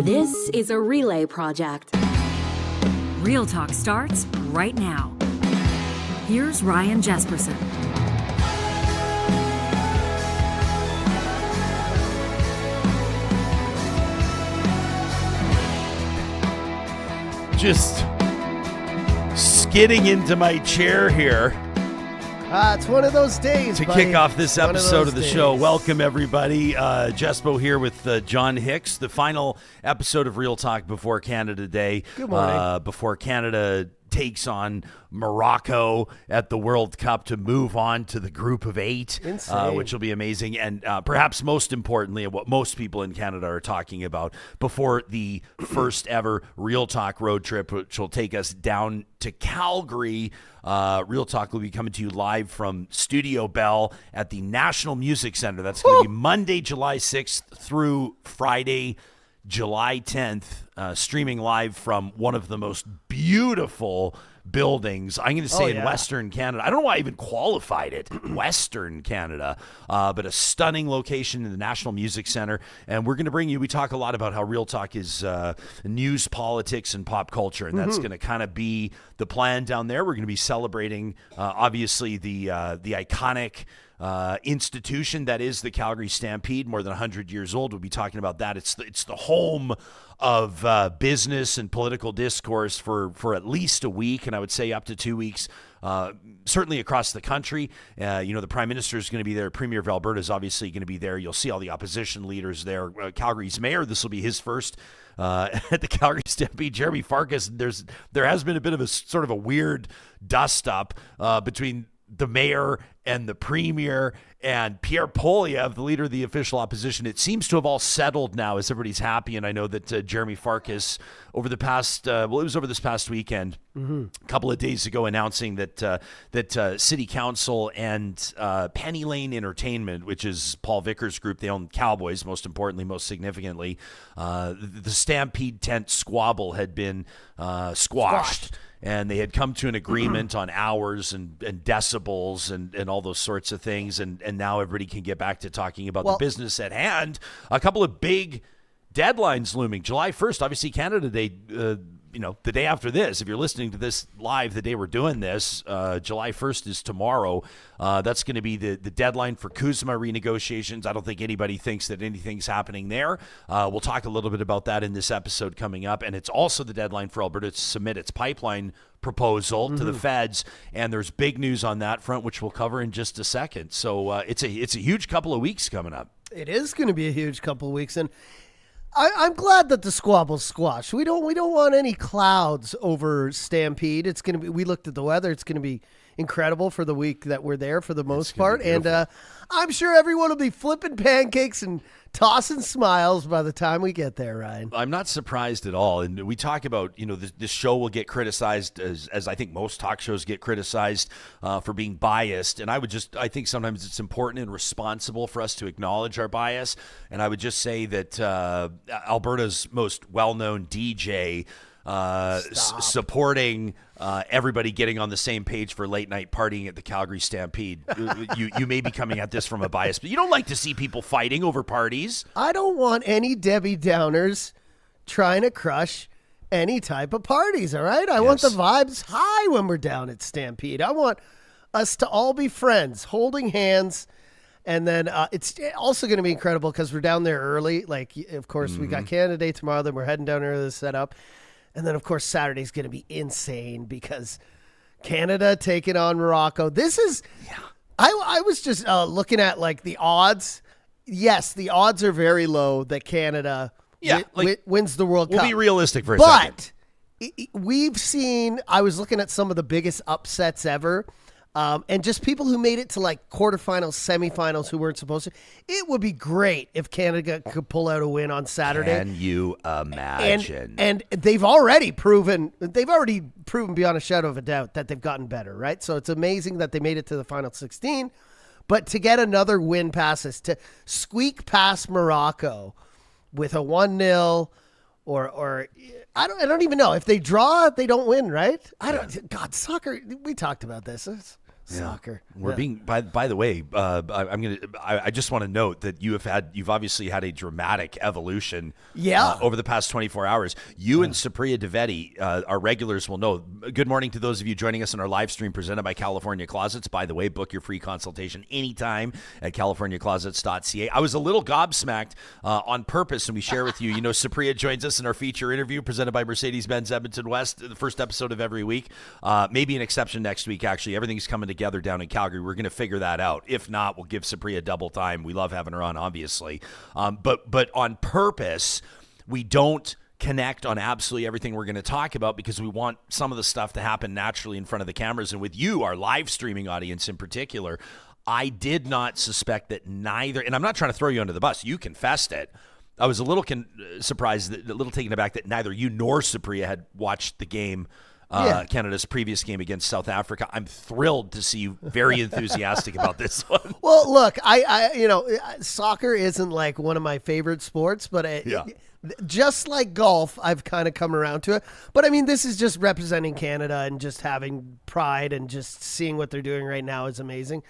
This is a relay project. Real Talk starts right now. Here's Ryan Jesperson. Just skidding into my chair here. It's one of those days, to buddy. kick off this episode of the show. days. Welcome, everybody. Jespo here with John Hicks, the final episode of Real Talk before Canada Day. Good morning. Before Canada takes on Morocco at the World Cup to move on to the group of 8, which will be amazing. And perhaps most importantly, and what most people in Canada are talking about, before the first ever Real Talk road trip, which will take us down to Calgary. Real Talk will be coming to you live from Studio Bell at the National Music Center. That's going to be Monday, July 6th through Friday, July 10th, streaming live from one of the most beautiful buildings, I'm going to say, in Western Canada. I don't know why I even qualified it, Western Canada, but a stunning location in the National Music Center. And we're going to bring you, we talk a lot about how Real Talk is news, politics, and pop culture, and that's going to kind of be the plan down there. We're going to be celebrating, obviously, the iconic institution that is the Calgary Stampede, more than 100 years old. We'll be talking about that. It's the home of business and political discourse for at least a week, and I would say up to 2 weeks, certainly across the country. The Prime Minister is going to be there. Premier of Alberta is obviously going to be there. You'll see all the opposition leaders there. Calgary's mayor, this will be his first at the Calgary Stampede, Jeremy Farkas. There has been a bit of a sort of a weird dust-up between the mayor and the premier and Pierre Poilievre, the leader of the official opposition. It seems to have all settled now as everybody's happy. And I know that Jeremy Farkas, over the past, it was over this past weekend, a couple of days ago, announcing that City Council and Penny Lane Entertainment, which is Paul Vickers' group, they own Cowboys, most importantly, most significantly, the Stampede tent squabble had been squashed. And they had come to an agreement on hours and decibels and all those sorts of things. And now everybody can get back to talking about the business at hand. A couple of big deadlines looming. July 1st, obviously Canada Day, the day after this. If you're listening to this live the day we're doing this, July 1st is tomorrow. That's going to be the deadline for CUSMA renegotiations. I don't think anybody thinks that anything's happening there. We'll talk a little bit about that in this episode coming up. And it's also the deadline for Alberta to submit its pipeline proposal to the feds. And there's big news on that front, which we'll cover in just a second. So it's a huge couple of weeks coming up. It is going to be a huge couple of weeks. And I'm glad that the squabble's squashed. We don't want any clouds over Stampede. It's going to be. We looked at the weather. It's going to be incredible for the week that we're there for the most part. And I'm sure everyone will be flipping pancakes and tossing smiles by the time we get there, Ryan. I'm not surprised at all. And we talk about, this show will get criticized as I think most talk shows get criticized for being biased. And I think sometimes it's important and responsible for us to acknowledge our bias. And I would just say that Alberta's most well-known DJ supporting everybody getting on the same page for late night partying at the Calgary Stampede. You may be coming at this from a bias, but you don't like to see people fighting over parties. I don't want any Debbie Downers trying to crush any type of parties, all right? I want the vibes high when we're down at Stampede. I want us to all be friends, holding hands. And then it's also going to be incredible because we're down there early. Like, of course, we got Canada Day tomorrow, then we're heading down early to set up. And then, of course, Saturday's going to be insane because Canada taking on Morocco. This is I was just looking at, like, the odds. Yes, the odds are very low that Canada wins the World Cup. We'll be realistic for a second. But we've seen – I was looking at some of the biggest upsets ever. And just people who made it to like quarterfinals, semifinals who weren't supposed to. It would be great if Canada could pull out a win on Saturday. Can you imagine? And they've already proven beyond a shadow of a doubt that they've gotten better, right? So it's amazing that they made it to the final 16. But to get another win past us, to squeak past Morocco with a 1-0 or I don't even know. If they draw, they don't win, right? God, soccer, we talked about this. Soccer. We're Yeah. being, by the way, I just want to note that you've obviously had a dramatic evolution over the past 24 hours. You and Supriya Dwivedi, our regulars will know. Good morning to those of you joining us in our live stream presented by California Closets. By the way, book your free consultation anytime at californiaclosets.ca. I was a little gobsmacked on purpose, and we share with you, Supriya joins us in our feature interview presented by Mercedes-Benz Edmonton West, the first episode of every week. Maybe an exception next week, actually. Everything's coming together down in Calgary. We're going to figure that out. If not, we'll give Supriya double time. We love having her on, obviously. But on purpose, we don't connect on absolutely everything we're going to talk about because we want some of the stuff to happen naturally in front of the cameras. And with you, our live streaming audience in particular, I did not suspect that neither, and I'm not trying to throw you under the bus. You confessed it. I was a little surprised, a little taken aback that neither you nor Supriya had watched the game, Canada's previous game against South Africa. I'm thrilled to see you very enthusiastic about this one. Well, look, soccer isn't like one of my favorite sports, but just like golf, I've kind of come around to it. But I mean, this is just representing Canada and just having pride and just seeing what they're doing right now is amazing.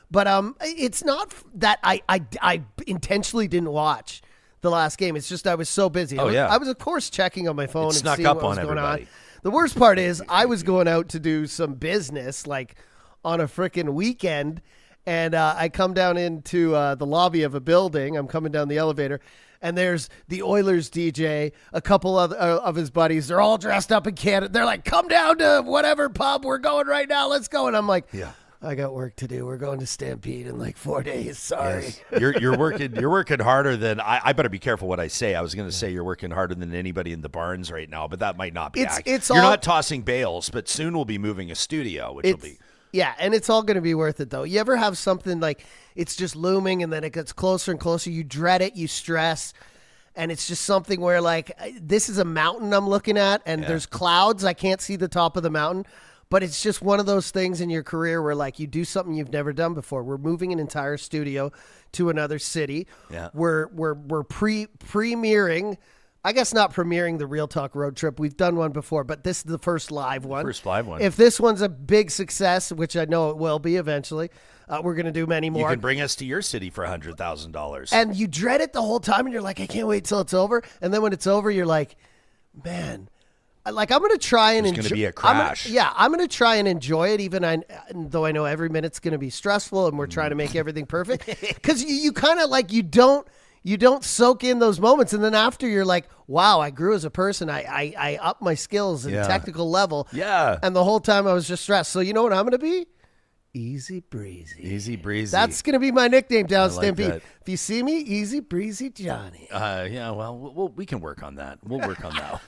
But it's not that I intentionally didn't watch the last game. It's just I was so busy. I was of course checking on my phone and seeing what was going on. The worst part is I was going out to do some business like on a freaking weekend, and I come down into the lobby of a building. I'm coming down the elevator, and there's the Oilers DJ, a couple of his buddies. They're all dressed up in Canada. They're like, come down to whatever pub. We're going right now. Let's go. And I'm like, I got work to do. We're going to Stampede in like 4 days. Sorry. Yes. You're working harder than I better be careful what I say. I was going to say you're working harder than anybody in the barns right now, but that might not be accurate. You're not tossing bales, but soon we'll be moving a studio, which will be. Yeah, and it's all going to be worth it, though. You ever have something like it's just looming and then it gets closer and closer? You dread it, you stress, and it's just something where like this is a mountain I'm looking at and there's clouds. I can't see the top of the mountain. But it's just one of those things in your career where, like, you do something you've never done before. We're moving an entire studio to another city. Yeah. We're premiering. I guess not premiering the Real Talk Road Trip. We've done one before, but this is the first live one. If this one's a big success, which I know it will be eventually, we're going to do many more. You can bring us to your city for $100,000. And you dread it the whole time, and you're like, I can't wait till it's over. And then when it's over, you're like, man. Like, I'm going to try and enjoy. It's going to be a crash. I'm going to try and enjoy it, though I know every minute's going to be stressful, and we're trying to make everything perfect. Because you kind of like you don't soak in those moments, and then after you're like, wow, I grew as a person. I upped my skills and technical level. Yeah. And the whole time I was just stressed. So you know what I'm going to be? Easy breezy. Easy breezy. That's going to be my nickname down Stampede. That. If you see me, Easy Breezy Johnny. Well, we can work on that. We'll work on that.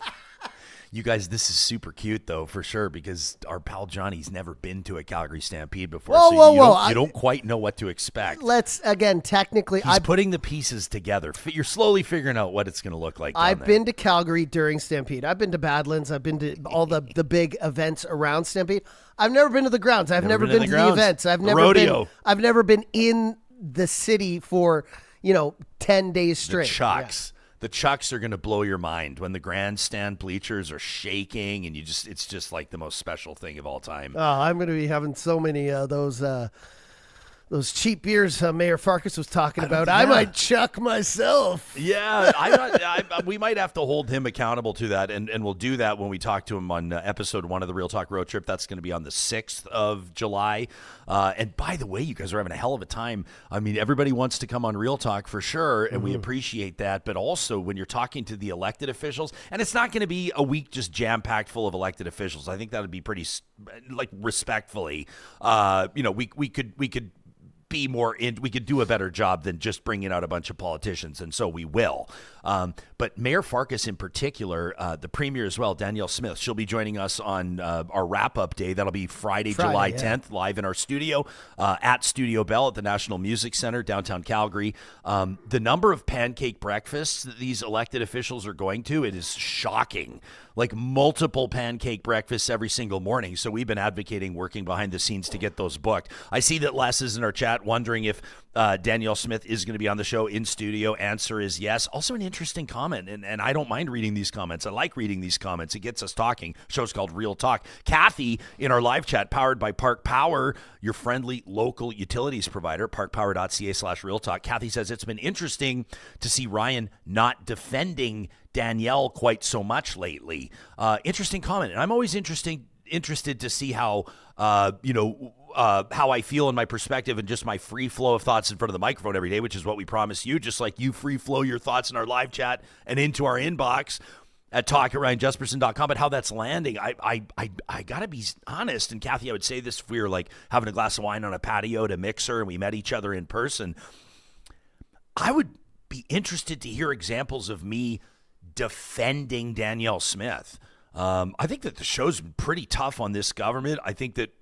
You guys, this is super cute, though, for sure, because our pal Johnny's never been to a Calgary Stampede before, you don't quite know what to expect. Technically, He's putting the pieces together. You're slowly figuring out what it's going to look like. I've been to Calgary during Stampede. I've been to Badlands. I've been to all the big events around Stampede. I've never been to the grounds. I've never been to the events. I've never been in the city for 10 days straight. The Chucks are going to blow your mind when the grandstand bleachers are shaking and it's just like the most special thing of all time. Oh, I'm going to be having so many of those cheap beers Mayor Farkas was talking about. I might chuck myself. Yeah, we might have to hold him accountable to that, and we'll do that when we talk to him on episode 1 of the Real Talk Road Trip. That's going to be on the 6th of July. And by the way, you guys are having a hell of a time. I mean, everybody wants to come on Real Talk for sure, and we appreciate that. But also, when you're talking to the elected officials, and it's not going to be a week just jam-packed full of elected officials. I think that would be pretty, respectfully, we could be more we could do a better job than just bringing out a bunch of politicians, and so we will. But Mayor Farkas in particular, the Premier as well, Danielle Smith, she'll be joining us on our wrap-up day. That'll be Friday July 10th, live in our studio at Studio Bell at the National Music Center, downtown Calgary. The number of pancake breakfasts that these elected officials are going to, it is shocking. Like multiple pancake breakfasts every single morning. So we've been advocating working behind the scenes to get those booked. I see that Les is in our chat wondering if Danielle Smith is going to be on the show in studio. Answer is yes. Also an interesting comment, and I don't mind reading these comments. I like reading these comments. It gets us talking. Show's called Real Talk. Kathy in our live chat, powered by Park Power, your friendly local utilities provider, parkpower.ca/Real Talk. Kathy says it's been interesting to see Ryan not defending Danielle quite so much lately. Interesting comment, and I'm always interested to see how how I feel in my perspective and just my free flow of thoughts in front of the microphone every day, which is what we promise you, just like you free flow your thoughts in our live chat and into our inbox at talk@ryanjesperson.com. But how that's landing, I got to be honest, and Kathy, I would say this if we were like having a glass of wine on a patio at a mixer and we met each other in person, I would be interested to hear examples of me defending Danielle Smith. I think that the show's been pretty tough on this government. I think that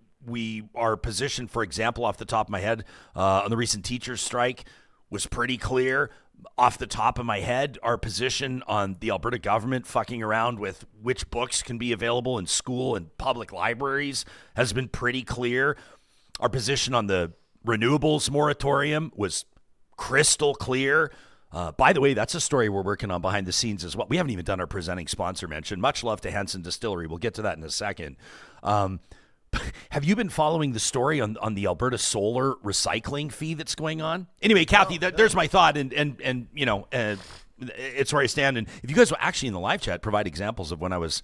our position, for example, off the top of my head, on the recent teachers' strike was pretty clear. Off the top of my head, our position on the Alberta government fucking around with which books can be available in school and public libraries has been pretty clear. Our position on the renewables moratorium was crystal clear. By the way, that's a story we're working on behind the scenes as well. We haven't even done our presenting sponsor mention. Much love to Henson Distillery. We'll get to that in a second. Have you been following the story on the Alberta solar recycling fee that's going on? Anyway, Kathy, there's my thought, and it's where I stand. And if you guys will actually in the live chat provide examples of when I was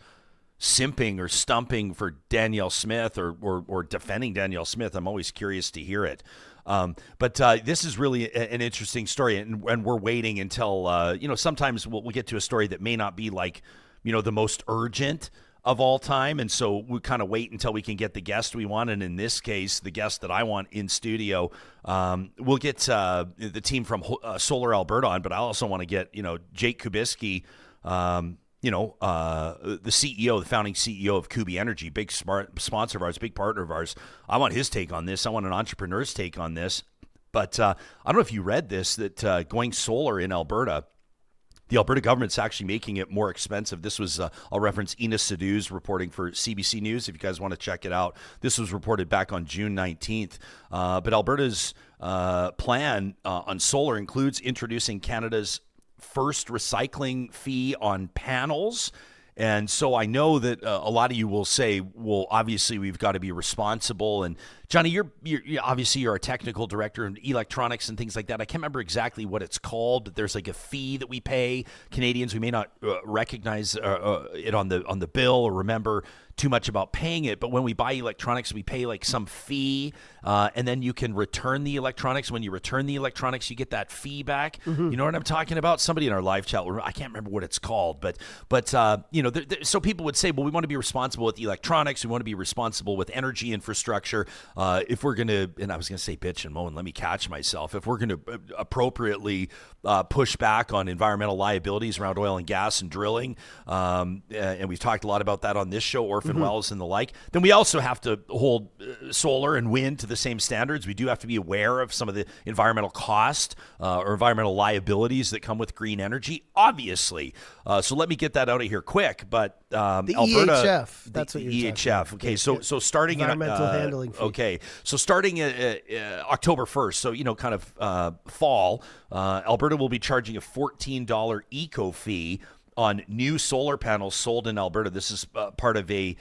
simping or stumping for Danielle Smith or defending Danielle Smith, I'm always curious to hear it. But this is really an interesting story, and we're waiting until sometimes we'll get to a story that may not be like the most urgent of all time, and so we kind of wait until we can get the guest we want. And in this case, the guest that I want in studio, we'll get the team from Solar Alberta on, but I also want to get Jake Kubicki, the CEO, the founding CEO of Kubi Energy, big smart sponsor of ours, big partner of ours. I want his take on this. I want an entrepreneur's take on this. But I don't know if you read this, that going solar in Alberta, the Alberta government's actually making it more expensive. This was, I'll reference Ina Sadoo's reporting for CBC News if you guys want to check it out. This was reported back on June 19th. But Alberta's plan on solar includes introducing Canada's first recycling fee on panels. And so I know that a lot of you will say, well, obviously we've got to be responsible. And Johnny, you're obviously you're a technical director in electronics and things like that. I can't remember exactly what it's called, but there's like a fee that we pay Canadians. We may not recognize it on the bill or remember too much about paying it, but when we buy electronics, we pay like some fee, and then you can return the electronics. When you return the electronics, you get that fee back. Mm-hmm. You know what I'm talking about? Somebody in our live chat, I can't remember what it's called, but so people would say, well, we want to be responsible with electronics. We want to be responsible with energy infrastructure. If we're going to, and I was going to say bitch and moan, let me catch myself. If we're going to appropriately push back on environmental liabilities around oil and gas and drilling, and we've talked a lot about that on this show, orphan wells and the like, then we also have to hold solar and wind to the same standards. We do have to be aware of some of the environmental cost or environmental liabilities that come with green energy, obviously. So let me get that out of here quick. But the Alberta, EHF, that's what you're talking about. Okay, so starting environmental handling fee. Okay, so starting October 1st, so kind of fall, Alberta will be charging a $14 eco fee on new solar panels sold in Alberta. This is part of a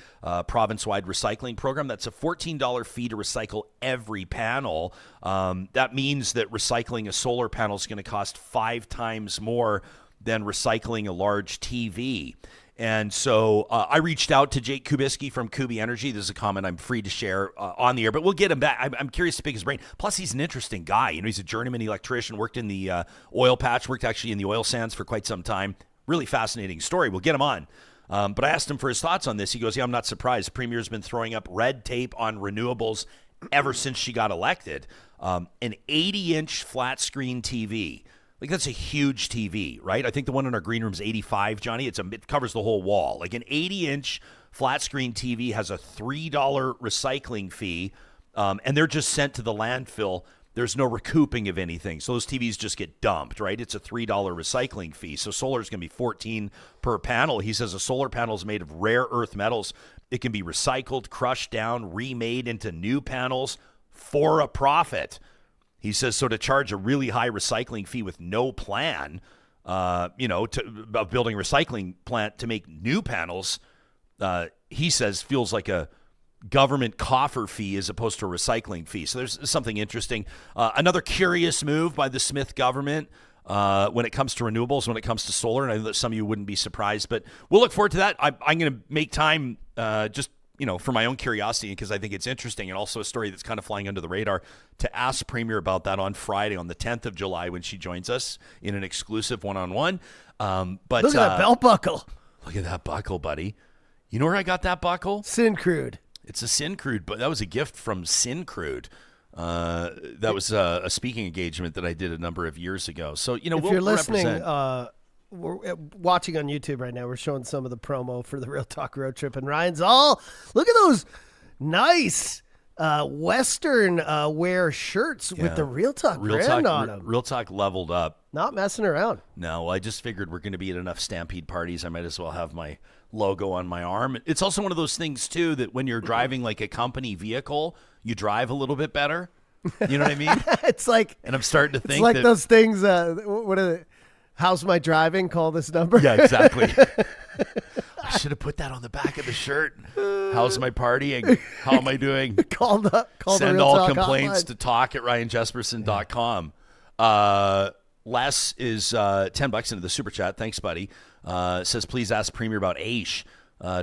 province-wide recycling program. That's a $14 fee to recycle every panel. That means that recycling a solar panel is going to cost 5 times more than recycling a large TV. And so I reached out to Jake Kubicki from Kubi Energy. This is a comment I'm free to share on the air, but we'll get him back. I'm curious to pick his brain. Plus, he's an interesting guy. He's a journeyman electrician, worked in the oil patch, worked actually in the oil sands for quite some time. Really fascinating story. We'll get him on. But I asked him for his thoughts on this. He goes, yeah, I'm not surprised. Premier's been throwing up red tape on renewables ever since she got elected. An 80-inch flat screen TV. Like, that's a huge TV, right? I think the one in our green room is 85, Johnny. It covers the whole wall. Like, an 80-inch flat screen TV has a $3 recycling fee, and they're just sent to the landfill. There's no recouping of anything. So those TVs just get dumped, right? It's a $3 recycling fee. So solar is going to be $14 per panel. He says a solar panel is made of rare earth metals. It can be recycled, crushed down, remade into new panels for a profit. He says, so to charge a really high recycling fee with no plan, about building a recycling plant to make new panels, he says feels like a government coffer fee as opposed to a recycling fee. So there's something interesting. Another curious move by the Smith government when it comes to renewables, when it comes to solar, and I know that some of you wouldn't be surprised, but we'll look forward to that. I'm going to make time for my own curiosity, because I think it's interesting, and also a story that's kind of flying under the radar, to ask Premier about that on Friday, on the 10th of July, when she joins us in an exclusive one-on-one. But look at that belt buckle. Look at that buckle, buddy. You know where I got that buckle? Syncrude. It's a Syncrude, but that was a gift from Syncrude. That was a speaking engagement that I did a number of years ago. So, if you're listening, we're watching on YouTube right now. We're showing some of the promo for the Real Talk Road Trip, and Ryan's look at those nice Western wear shirts with the Real Talk brand on them. Real Talk leveled up. Not messing around. No, I just figured we're going to be at enough Stampede parties. I might as well have my logo on my arm. It's also one of those things, too, that when you're driving like a company vehicle, you drive a little bit better. You know what I mean? It's like, and I'm starting to think it's like those things. What are they? How's my driving? Call this number. Yeah, exactly. I should have put that on the back of the shirt. How's my partying? How am I doing? Call Send the Real all Talk complaints hotline. to talk@ryanjesperson.com. Les is $10 into the super chat. Thanks, buddy. Says, please ask Premier about Aish.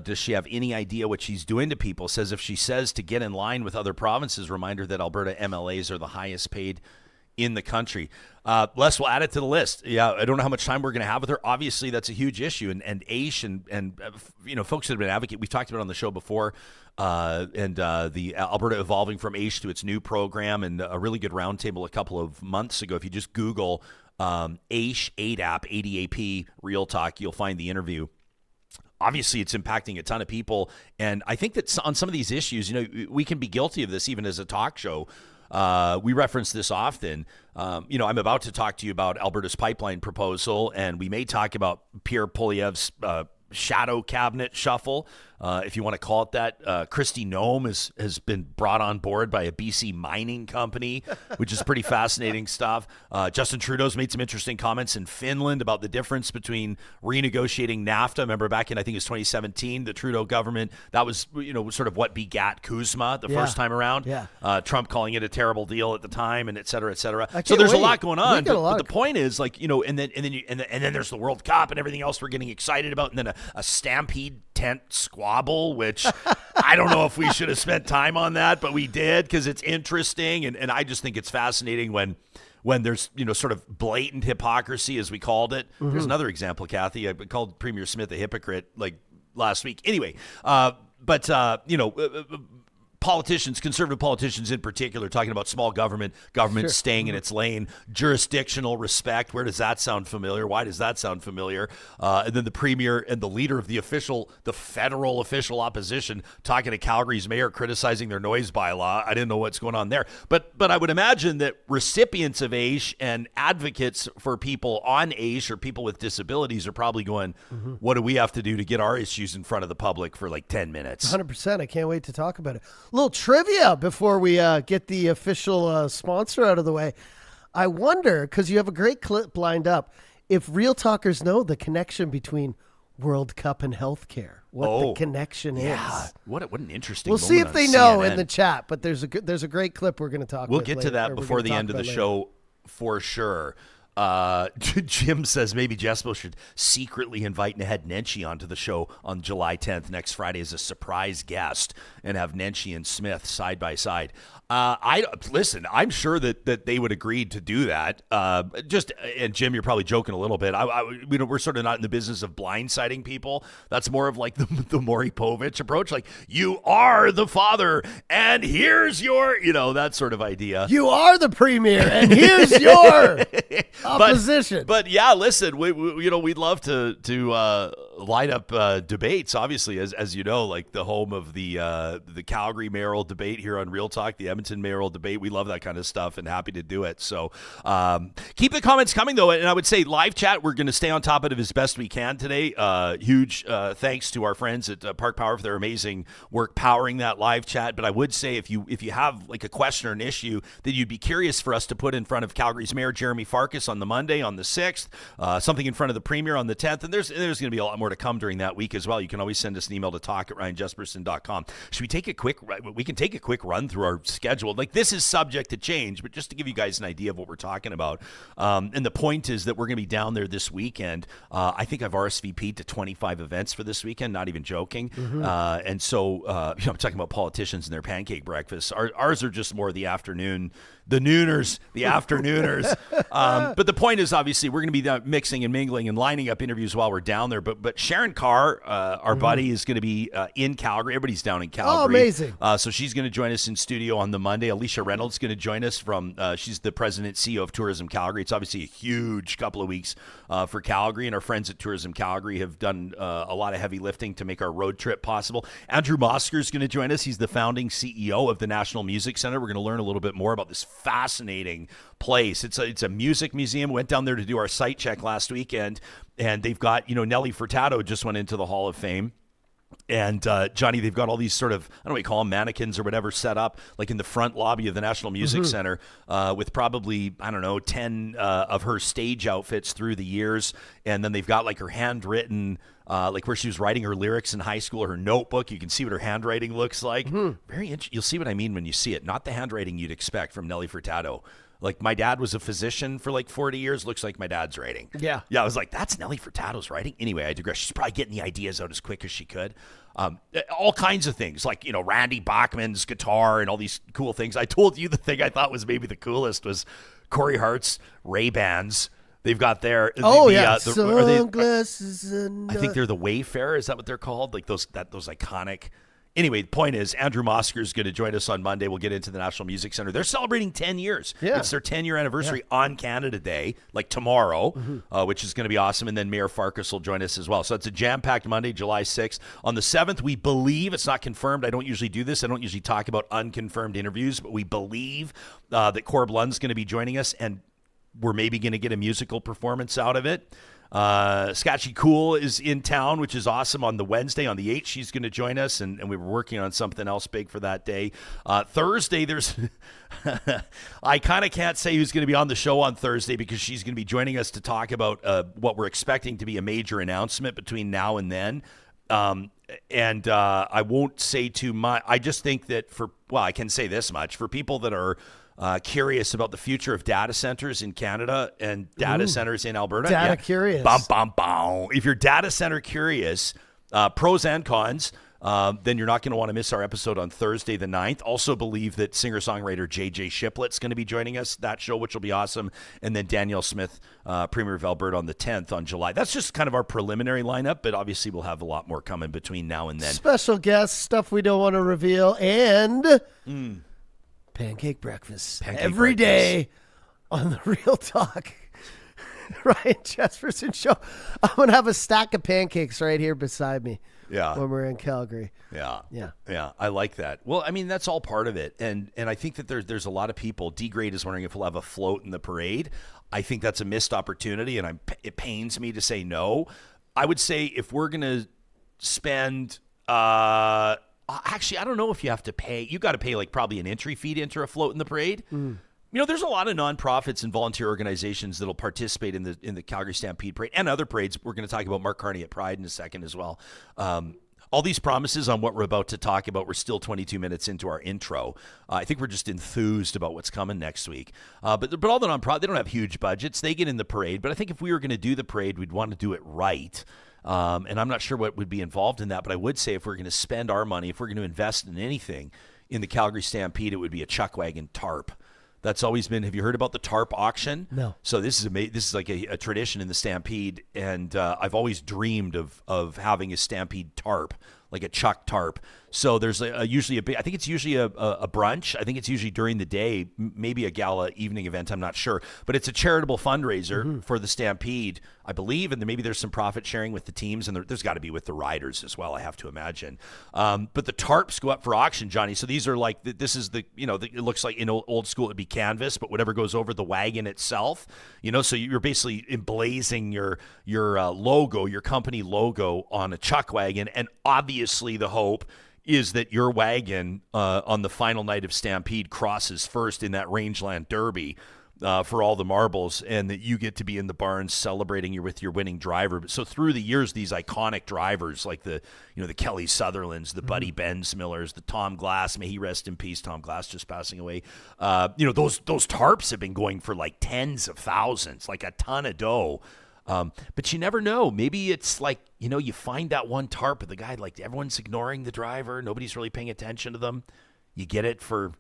Does she have any idea what she's doing to people? Says if she says to get in line with other provinces, reminder that Alberta MLAs are the highest paid in the country. Les will add it to the list. Yeah, I don't know how much time we're going to have with her. Obviously, that's a huge issue. And Aish and folks that have been advocating, we've talked about it on the show before, and the Alberta evolving from Aish to its new program, and a really good roundtable a couple of months ago. If you just Google Aish, ADAP, ADAP, Real Talk, you'll find the interview. Obviously, it's impacting a ton of people. And I think that on some of these issues, we can be guilty of this even as a talk show. We reference this often. I'm about to talk to you about Alberta's pipeline proposal, and we may talk about Pierre Poilievre's shadow cabinet shuffle, if you want to call it that. Christy Nome has been brought on board by a BC mining company, which is pretty fascinating stuff. Justin Trudeau's made some interesting comments in Finland about the difference between renegotiating NAFTA. Remember back in, I think it was 2017, the Trudeau government, that was, sort of what begat CUSMA the first time around. Yeah. Trump calling it a terrible deal at the time, and et cetera, et cetera. So there's a lot going on, but the point is, and then there's the World Cup and everything else we're getting excited about, and then a Stampede tent squabble, which I don't know if we should have spent time on that, but we did because it's interesting, and I just think it's fascinating when there's sort of blatant hypocrisy, as we called it. Mm-hmm. There's another example, Kathy. I called Premier Smith a hypocrite like last week. Anyway, politicians, conservative politicians in particular, talking about small government staying in its lane, jurisdictional respect. Where does that sound familiar? Why does that sound familiar? And then the premier and the leader of the federal official opposition talking to Calgary's mayor, criticizing their noise bylaw. I didn't know what's going on there. But I would imagine that recipients of AISH and advocates for people on AISH or people with disabilities are probably going, what do we have to do to get our issues in front of the public for like 10 minutes? 100%. I can't wait to talk about it. A little trivia before we get the official sponsor out of the way. I wonder, because you have a great clip lined up, if Real Talkers know the connection between World Cup and healthcare. What the connection is. What an interesting We'll moment see if on they know CNN. in the chat, but there's a great clip we're going to talk about. We'll get to that before the end of the show for sure. Jim says maybe Jespo should secretly invite Naheed Nenshi onto the show on July 10th, next Friday, as a surprise guest, and have Nenshi and Smith side by side. I'm sure that they would agree to do that. And Jim, you're probably joking a little bit. We're sort of not in the business of blindsiding people. That's more of like the Maury Povich approach. Like, you are the father, and here's your, that sort of idea. You are the premier, and here's your opposition. But yeah, listen, we'd love to light up debates, obviously, as you know, like the home of the Calgary mayoral debate here on Real Talk, the Edmonton mayoral debate. We love that kind of stuff and happy to do it. So keep the comments coming, though. And I would say live chat, we're going to stay on top of it as best we can today. Huge thanks to our friends at Park Power for their amazing work powering that live chat. But I would say if you have like a question or an issue that you'd be curious for us to put in front of Calgary's Mayor Jeremy Farkas on the Monday, on the 6th, something in front of the Premier on the 10th, and there's going to be a lot more to come during that week as well. You can always send us an email to talk@ryanjesperson.com. Should we take we can take a quick run through our schedule. Like, this is subject to change, but just to give you guys an idea of what we're talking about. And the point is that we're going to be down there this weekend. I think I've RSVP'd to 25 events for this weekend, not even joking. And so, I'm talking about politicians and their pancake breakfasts. Ours are just more the afternoon, the nooners, the afternooners. But the point is, obviously, we're going to be mixing and mingling and lining up interviews while we're down there. But Sharon Carr, our buddy, is going to be in Calgary. Everybody's down in Calgary. Oh, amazing. So she's going to join us in studio on the Monday. Alicia Reynolds is going to join us from, she's the president CEO of Tourism Calgary. It's obviously a huge couple of weeks for Calgary, and our friends at Tourism Calgary have done a lot of heavy lifting to make our road trip possible. Andrew Mosker is going to join us. He's the founding CEO of the National Music Center. We're going to learn a little bit more about this fascinating place. It's a music museum. Went down there to do our site check last weekend, and they've got, Nelly Furtado just went into the Hall of Fame. And Johnny, they've got all these sort of, I don't know what you call them, mannequins or whatever, set up like in the front lobby of the National Music Center with probably, 10 of her stage outfits through the years. And then they've got like her handwritten, like where she was writing her lyrics in high school or her notebook. You can see what her handwriting looks like. Very interesting. You'll see what I mean when you see it. Not the handwriting you'd expect from Nelly Furtado. Like, my dad was a physician for like 40 years. Looks like my dad's writing. Yeah. I was like, that's Nelly Furtado's writing? Anyway, I digress. She's probably getting the ideas out as quick as she could. All kinds of things, like, Randy Bachman's guitar and all these cool things. I told you the thing I thought was maybe the coolest was Corey Hart's Ray-Bans. They've got their sunglasses. I think they're the Wayfarer. Is that what they're called? Like those iconic. Anyway, the point is, Andrew Mosker is going to join us on Monday. We'll get into the National Music Center. They're celebrating 10 years. Yeah. It's their 10-year anniversary on Canada Day, like tomorrow, which is going to be awesome. And then Mayor Farkas will join us as well. So it's a jam-packed Monday, July 6th. On the 7th, we believe, it's not confirmed. I don't usually do this. I don't usually talk about unconfirmed interviews, but we believe that Corb Lund's going to be joining us, and we're maybe going to get a musical performance out of it. Scotchy Cool is in town, which is awesome. On the Wednesday, on the 8th, she's going to join us, and we were working on something else big for that day. Thursday, there's I kind of can't say who's going to be on the show on Thursday because she's going to be joining us to talk about what we're expecting to be a major announcement between now and then. And I won't say too much. I just think that I can say this much. For people that are curious about the future of data centers in Canada and data centers in Alberta. Curious. If you're data center curious, pros and cons, then you're not going to want to miss our episode on Thursday the 9th. Also believe that singer-songwriter JJ Shiplett's going to be joining us, that show, which will be awesome. And then Danielle Smith, Premier of Alberta, on the 10th on July. That's just kind of our preliminary lineup, but obviously we'll have a lot more coming between now and then. Special guests, stuff we don't want to reveal, and pancake breakfast every day on the Real Talk Ryan Jesperson show. I'm going to have a stack of pancakes right here beside me. Yeah. When we're in Calgary. Yeah. I like that. Well, I mean, that's all part of it. And I think that there's a lot of people. D-Grade is wondering if we'll have a float in the parade. I think that's a missed opportunity, and it pains me to say no. I would say if we're going to spend actually, I don't know if you have to pay. You got to pay like probably an entry fee to enter a float in the parade. There's a lot of nonprofits and volunteer organizations that'll participate in the Calgary Stampede Parade and other parades. We're going to talk about Mark Carney at Pride in a second as well. All these promises on what we're about to talk about, we're still 22 minutes into our intro. I think we're just enthused about what's coming next week. But all the nonprofits, they don't have huge budgets. They get in the parade. But I think if we were going to do the parade, we'd want to do it right. And I'm not sure what would be involved in that, but I would say if we're going to spend our money, if we're going to invest in anything in the Calgary Stampede, it would be a chuck wagon tarp. That's always been. Have you heard about the tarp auction? No. So this is like a tradition in the Stampede, and I've always dreamed of having a Stampede tarp, like a chuck tarp. So there's usually I think it's usually a brunch. I think it's usually during the day, maybe a gala evening event. I'm not sure, but it's a charitable fundraiser for the Stampede, I believe. And then maybe there's some profit sharing with the teams, and there's got to be with the riders as well, I have to imagine. But the tarps go up for auction, Johnny. So these are like, this is it looks like in old school, it'd be canvas, but whatever goes over the wagon itself, so you're basically emblazing your logo, your company logo on a chuck wagon. And obviously the hope is that your wagon on the final night of Stampede crosses first in that Rangeland Derby for all the marbles, and that you get to be in the barn celebrating with your winning driver. So through the years, these iconic drivers like the Kelly Sutherlands, the Buddy Bensmillers, the Tom Glass, may he rest in peace, Tom Glass just passing away. Those tarps have been going for like tens of thousands, like a ton of dough. But you never know. Maybe it's like, you find that one tarp, but the guy, like, everyone's ignoring the driver. Nobody's really paying attention to them. You get it for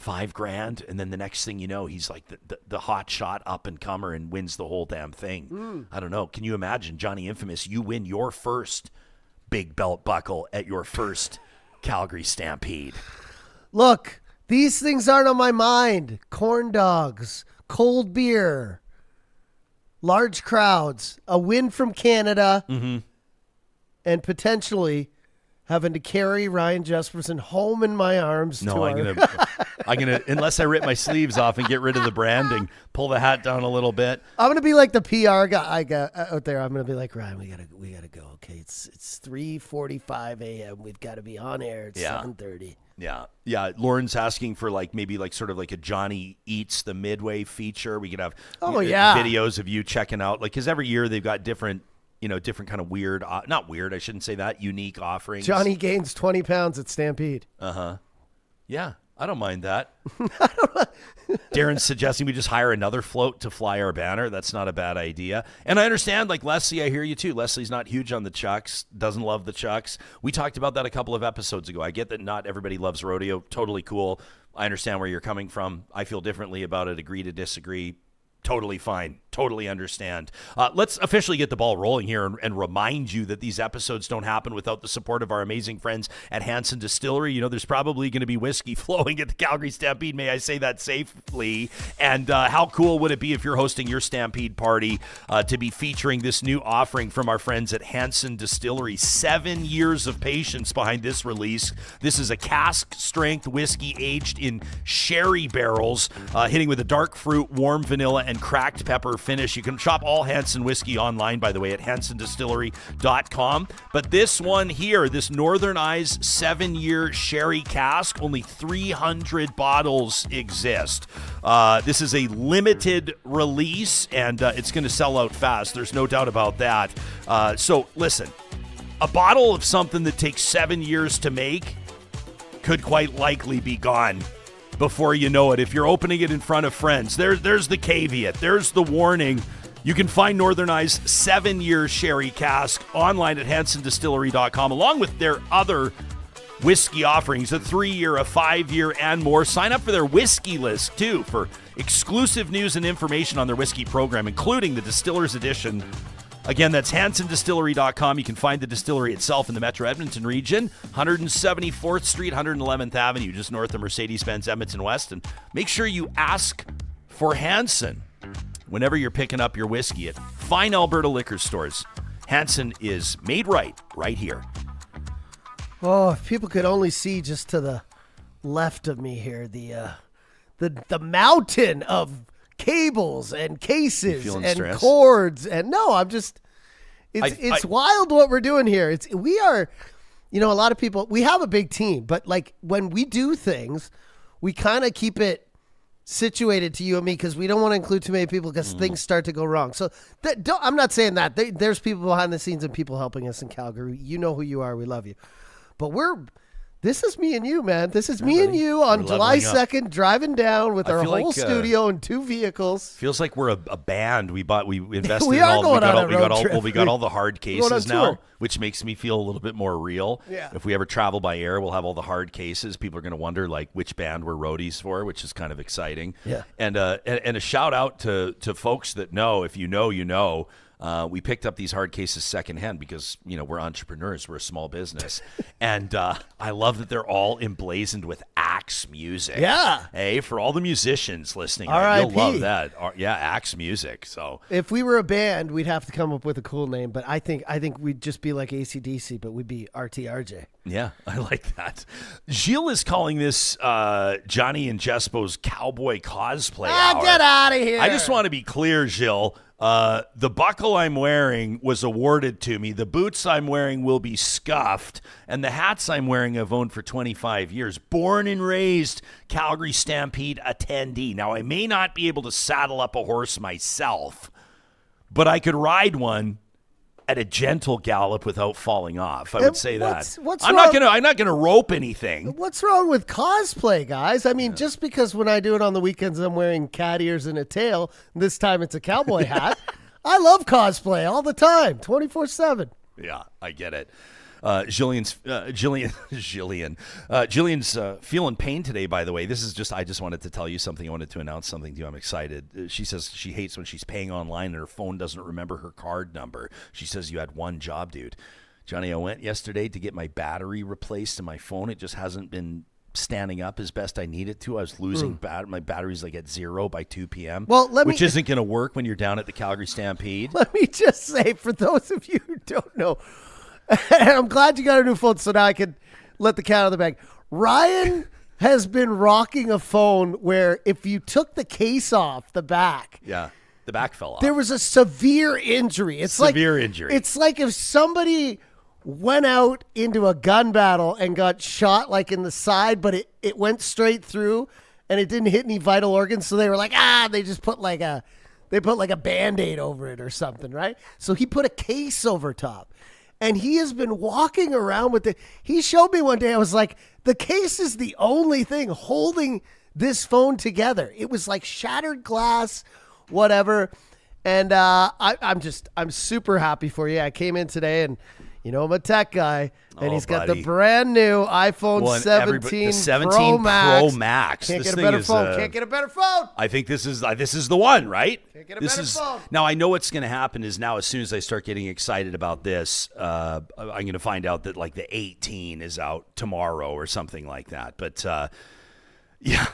$5,000, and then the next thing you know, he's like the hot shot up and comer and wins the whole damn thing. I don't know. Can you imagine, Johnny Infamous, you win your first big belt buckle at your first Calgary Stampede? Look, these things aren't on my mind. Corn dogs, cold beer, large crowds, a win from Canada, and potentially having to carry Ryan Jesperson home in my arms. No, I'm gonna unless I rip my sleeves off and get rid of the branding, pull the hat down a little bit. I'm gonna be like the PR guy I got out there. I'm gonna be like, Ryan, we gotta go. Okay, it's 3:45 a.m. We've got to be on air at 7:30. Yeah. Lauren's asking for maybe sort of like a Johnny Eats the Midway feature. We could have videos of you checking out, because every year they've got different kind of weird, not weird, I shouldn't say that, unique offerings. Johnny gains 20 pounds at Stampede. Yeah, I don't mind that. Darren's suggesting we just hire another float to fly our banner. That's not a bad idea. And I understand, Leslie, I hear you too. Leslie's not huge on the chucks, doesn't love the chucks. We talked about that a couple of episodes ago. I get that not everybody loves rodeo. Totally cool. I understand where you're coming from. I feel differently about it. Agree to disagree. Totally fine. Totally understand. Let's officially get the ball rolling here and remind you that these episodes don't happen without the support of our amazing friends at Hanson Distillery. There's probably going to be whiskey flowing at the Calgary Stampede. May I say that safely? And how cool would it be if you're hosting your Stampede party to be featuring this new offering from our friends at Hanson Distillery? 7 years of patience behind this release. This is a cask-strength whiskey aged in sherry barrels, hitting with a dark fruit, warm vanilla, and cracked pepper finish. You can shop all Hanson whiskey online, by the way, at hansondistillery.com. But this one here, this Northern Eyes 7-year sherry cask, only 300 bottles exist. This is a limited release, and it's going to sell out fast. There's no doubt about that. So listen, a bottle of something that takes 7 years to make could quite likely be gone before you know it. If you're opening it in front of friends, there's the caveat. There's the warning. You can find Northern Eye's 7-year sherry cask online at hansondistillery.com, along with their other whiskey offerings, a 3-year, a 5-year, and more. Sign up for their whiskey list, too, for exclusive news and information on their whiskey program, including the Distiller's Edition. Again, that's hansondistillery.com. You can find the distillery itself in the Metro Edmonton region, 174th Street, 111th Avenue, just north of Mercedes-Benz Edmonton West. And make sure you ask for Hanson whenever you're picking up your whiskey at fine Alberta liquor stores. Hanson is made right here. Oh, if people could only see just to the left of me here, the mountain of cables and cases and stressed? Cords, and no, I'm just it's wild what we're doing here. We are, a lot of people, we have a big team, but when we do things, we kind of keep it situated to you and me because we don't want to include too many people because things start to go wrong. So I'm not saying that there's people behind the scenes and people helping us in Calgary. You know who you are. We love you, but this is me and you, man. This is me and you on July 2nd, driving down with our whole studio and 2 vehicles. Feels like we're a band. We invested we in all. We got all the hard cases now, which makes me feel a little bit more real. Yeah. If we ever travel by air, we'll have all the hard cases. People are going to wonder which band we're roadies for, which is kind of exciting. Yeah. And a shout out to folks that know. If you know, you know. We picked up these hard cases secondhand because, we're entrepreneurs. We're a small business. And I love that they're all emblazoned with Axe music. Yeah. Hey, for all the musicians listening, R.I.P. you'll love that. Axe music. So if we were a band, we'd have to come up with a cool name. But I think we'd just be like AC/DC, but we'd be RTRJ. Yeah, I like that. Gilles is calling this Johnny and Jespo's cowboy cosplay hour. Get out of here. I just want to be clear, Gilles. The buckle I'm wearing was awarded to me. The boots I'm wearing will be scuffed. And the hats I'm wearing I've owned for 25 years. Born and raised Calgary Stampede attendee. Now, I may not be able to saddle up a horse myself, but I could ride one at a gentle gallop without falling off. I would say that. I'm not gonna rope anything. What's wrong with cosplay, guys? I mean, just because when I do it on the weekends, I'm wearing cat ears and a tail. This time it's a cowboy hat. I love cosplay all the time, 24/7. Yeah, I get it. Jillian's feeling pain today, by the way. I just wanted to tell you something. I wanted to announce something to you. I'm excited. She says she hates when she's paying online and her phone doesn't remember her card number. She says, you had one job, dude. Johnny, I went yesterday to get my battery replaced in my phone. It just hasn't been standing up as best I need it to. I was losing my battery's like at 0 by 2 p.m. Which isn't going to work when you're down at the Calgary Stampede. Let me just say, for those of you who don't know, and I'm glad you got a new phone so now I can let the cat out of the bag. Ryan has been rocking a phone where if you took the case off the back. Yeah, the back fell off. There was a severe injury. Severe injury. It's like if somebody went out into a gun battle and got shot like in the side, but it went straight through and it didn't hit any vital organs. So they were like, they just put like a Band-Aid over it or something, right? So he put a case over top. And he has been walking around with it. He showed me one day, I was like, the case is the only thing holding this phone together. It was like shattered glass, whatever. And I'm super happy for you. I came in today and, I'm a tech guy. And he's got the brand new iPhone 17 Pro Max. Can't get a better phone. I think this is the one, right? Can't get a better phone. Now, I know what's going to happen is now as soon as I start getting excited about this, I'm going to find out that like the 18 is out tomorrow or something like that. But yeah.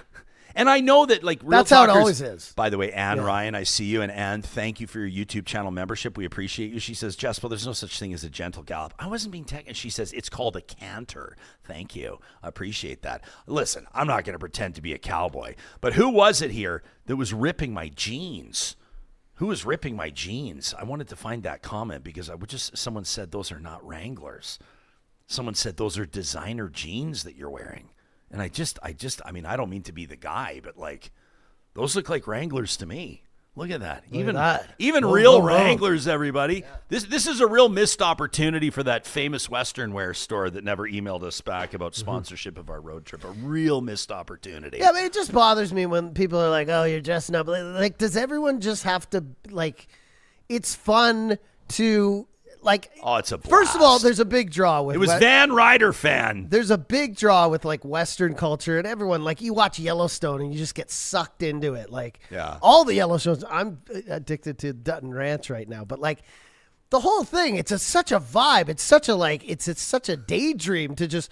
And I know that like real that's talkers, how it always is. By the way, Ann Ryan, I see you. And Ann, thank you for your YouTube channel membership. We appreciate you. She says, Jespo, there's no such thing as a gentle gallop. I wasn't being technical. She says, it's called a canter. Thank you. I appreciate that. Listen, I'm not going to pretend to be a cowboy. But who was it here that was ripping my jeans? Who was ripping my jeans? I wanted to find that comment because someone said those are not Wranglers. Someone said those are designer jeans that you're wearing. And I don't mean to be the guy, but like, those look like Wranglers to me. Look at that. Even real Wranglers, everybody. Yeah. This is a real missed opportunity for that famous Western wear store that never emailed us back about sponsorship of our road trip. A real missed opportunity. Yeah, but it just bothers me when people are like, oh, you're dressing up. Like, does everyone just have to, like, it's fun to... Like, it's a blast. First of all, there's a big draw with it was Van Ryder fan. There's a big draw with like Western culture and everyone. Like you watch Yellowstone and you just get sucked into it. Like all the Yellowstones. I'm addicted to Dutton Ranch right now, but like the whole thing, it's such a vibe. It's such a it's such a daydream to just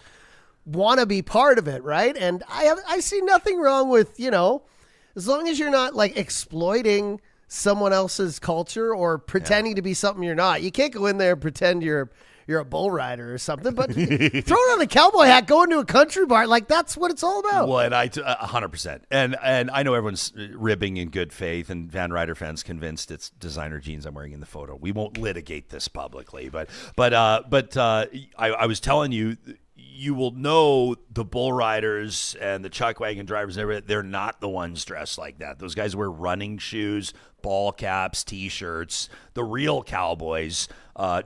want to be part of it, right? And I see nothing wrong with as long as you're not like exploiting someone else's culture or pretending to be something you're not. You can't go in there and pretend you're a bull rider or something, but throw it on a cowboy hat, go into a country bar. Like that's what it's all about. Well, and 100%. And I know everyone's ribbing in good faith and Van Ryder fans convinced it's designer jeans I'm wearing in the photo. We won't litigate this publicly, but I was telling you, you will know the bull riders and the chuck wagon drivers and everything. They're not the ones dressed like that. Those guys wear running shoes, ball caps, T-shirts. The real cowboys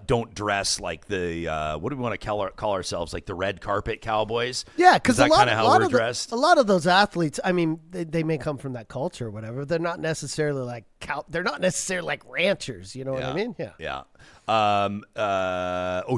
don't dress like the what do we want to call ourselves? Like the red carpet cowboys? Yeah, because a lot of those athletes. I mean, they may come from that culture or whatever. They're not necessarily like they're not necessarily like ranchers. You know what I mean? Yeah.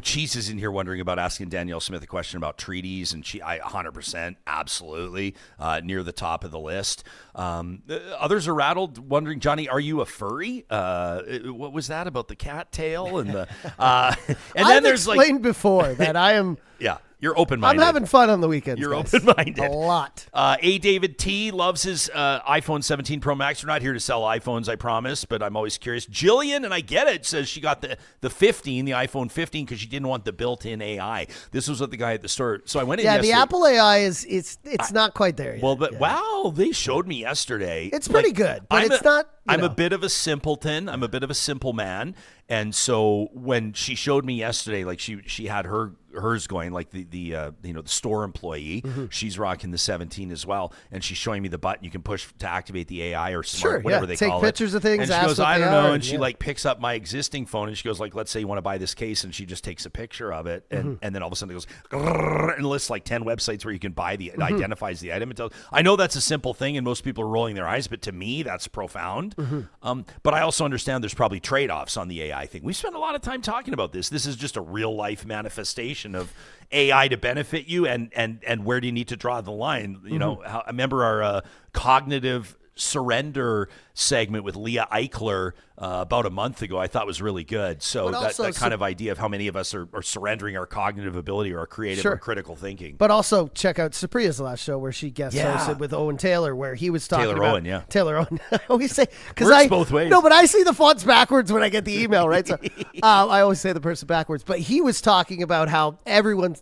Cheese is in here wondering about asking Danielle Smith a question about treaties, and 100%, absolutely, near the top of the list. Others are rattled, wondering, Johnny, are you a furry? What was that about the cat tail and the? And then I've there's explained before that I am. Yeah, you're open-minded. I'm having fun on the weekends. You're guys. open-minded. A lot. A. David T. loves his iPhone 17 Pro Max. We're not here to sell iPhones, I promise, but I'm always curious. Jillian, and I get it, says she got the 15, the iPhone 15, because she didn't want the built-in AI. This was what the guy at the store. So I went in yesterday. The Apple AI it's not quite there yet. Well, but wow, they showed me yesterday. It's pretty good, but it's not. I'm a bit of a simpleton. I'm a bit of a simple man. And so when she showed me yesterday, like she had hers going, like the store employee, she's rocking the 17 as well, and she's showing me the button you can push to activate the AI or smart, whatever they take call it. Take pictures of things. And she ask goes, what I they don't know, are, and she like picks up my existing phone and she goes like, let's say you want to buy this case, and she just takes a picture of it, and then all of a sudden it goes grrr, and lists like 10 websites where you can buy it identifies the item. I know that's a simple thing, and most people are rolling their eyes, but to me that's profound. But I also understand there's probably trade-offs on the AI thing. We spent a lot of time talking about this. This is just a real life manifestation of AI to benefit you, and where do you need to draw the line? You know, I remember our cognitive surrender segment with Leah Eichler about a month ago. I thought was really good. So that kind of idea of how many of us are surrendering our cognitive ability or our creative or critical thinking. But also check out Supriya's last show where she guest hosted with Owen Taylor, where he was talking about Taylor Owen. I always say because both ways. No, but I see the fonts backwards when I get the email, right? So I always say the person backwards. But he was talking about how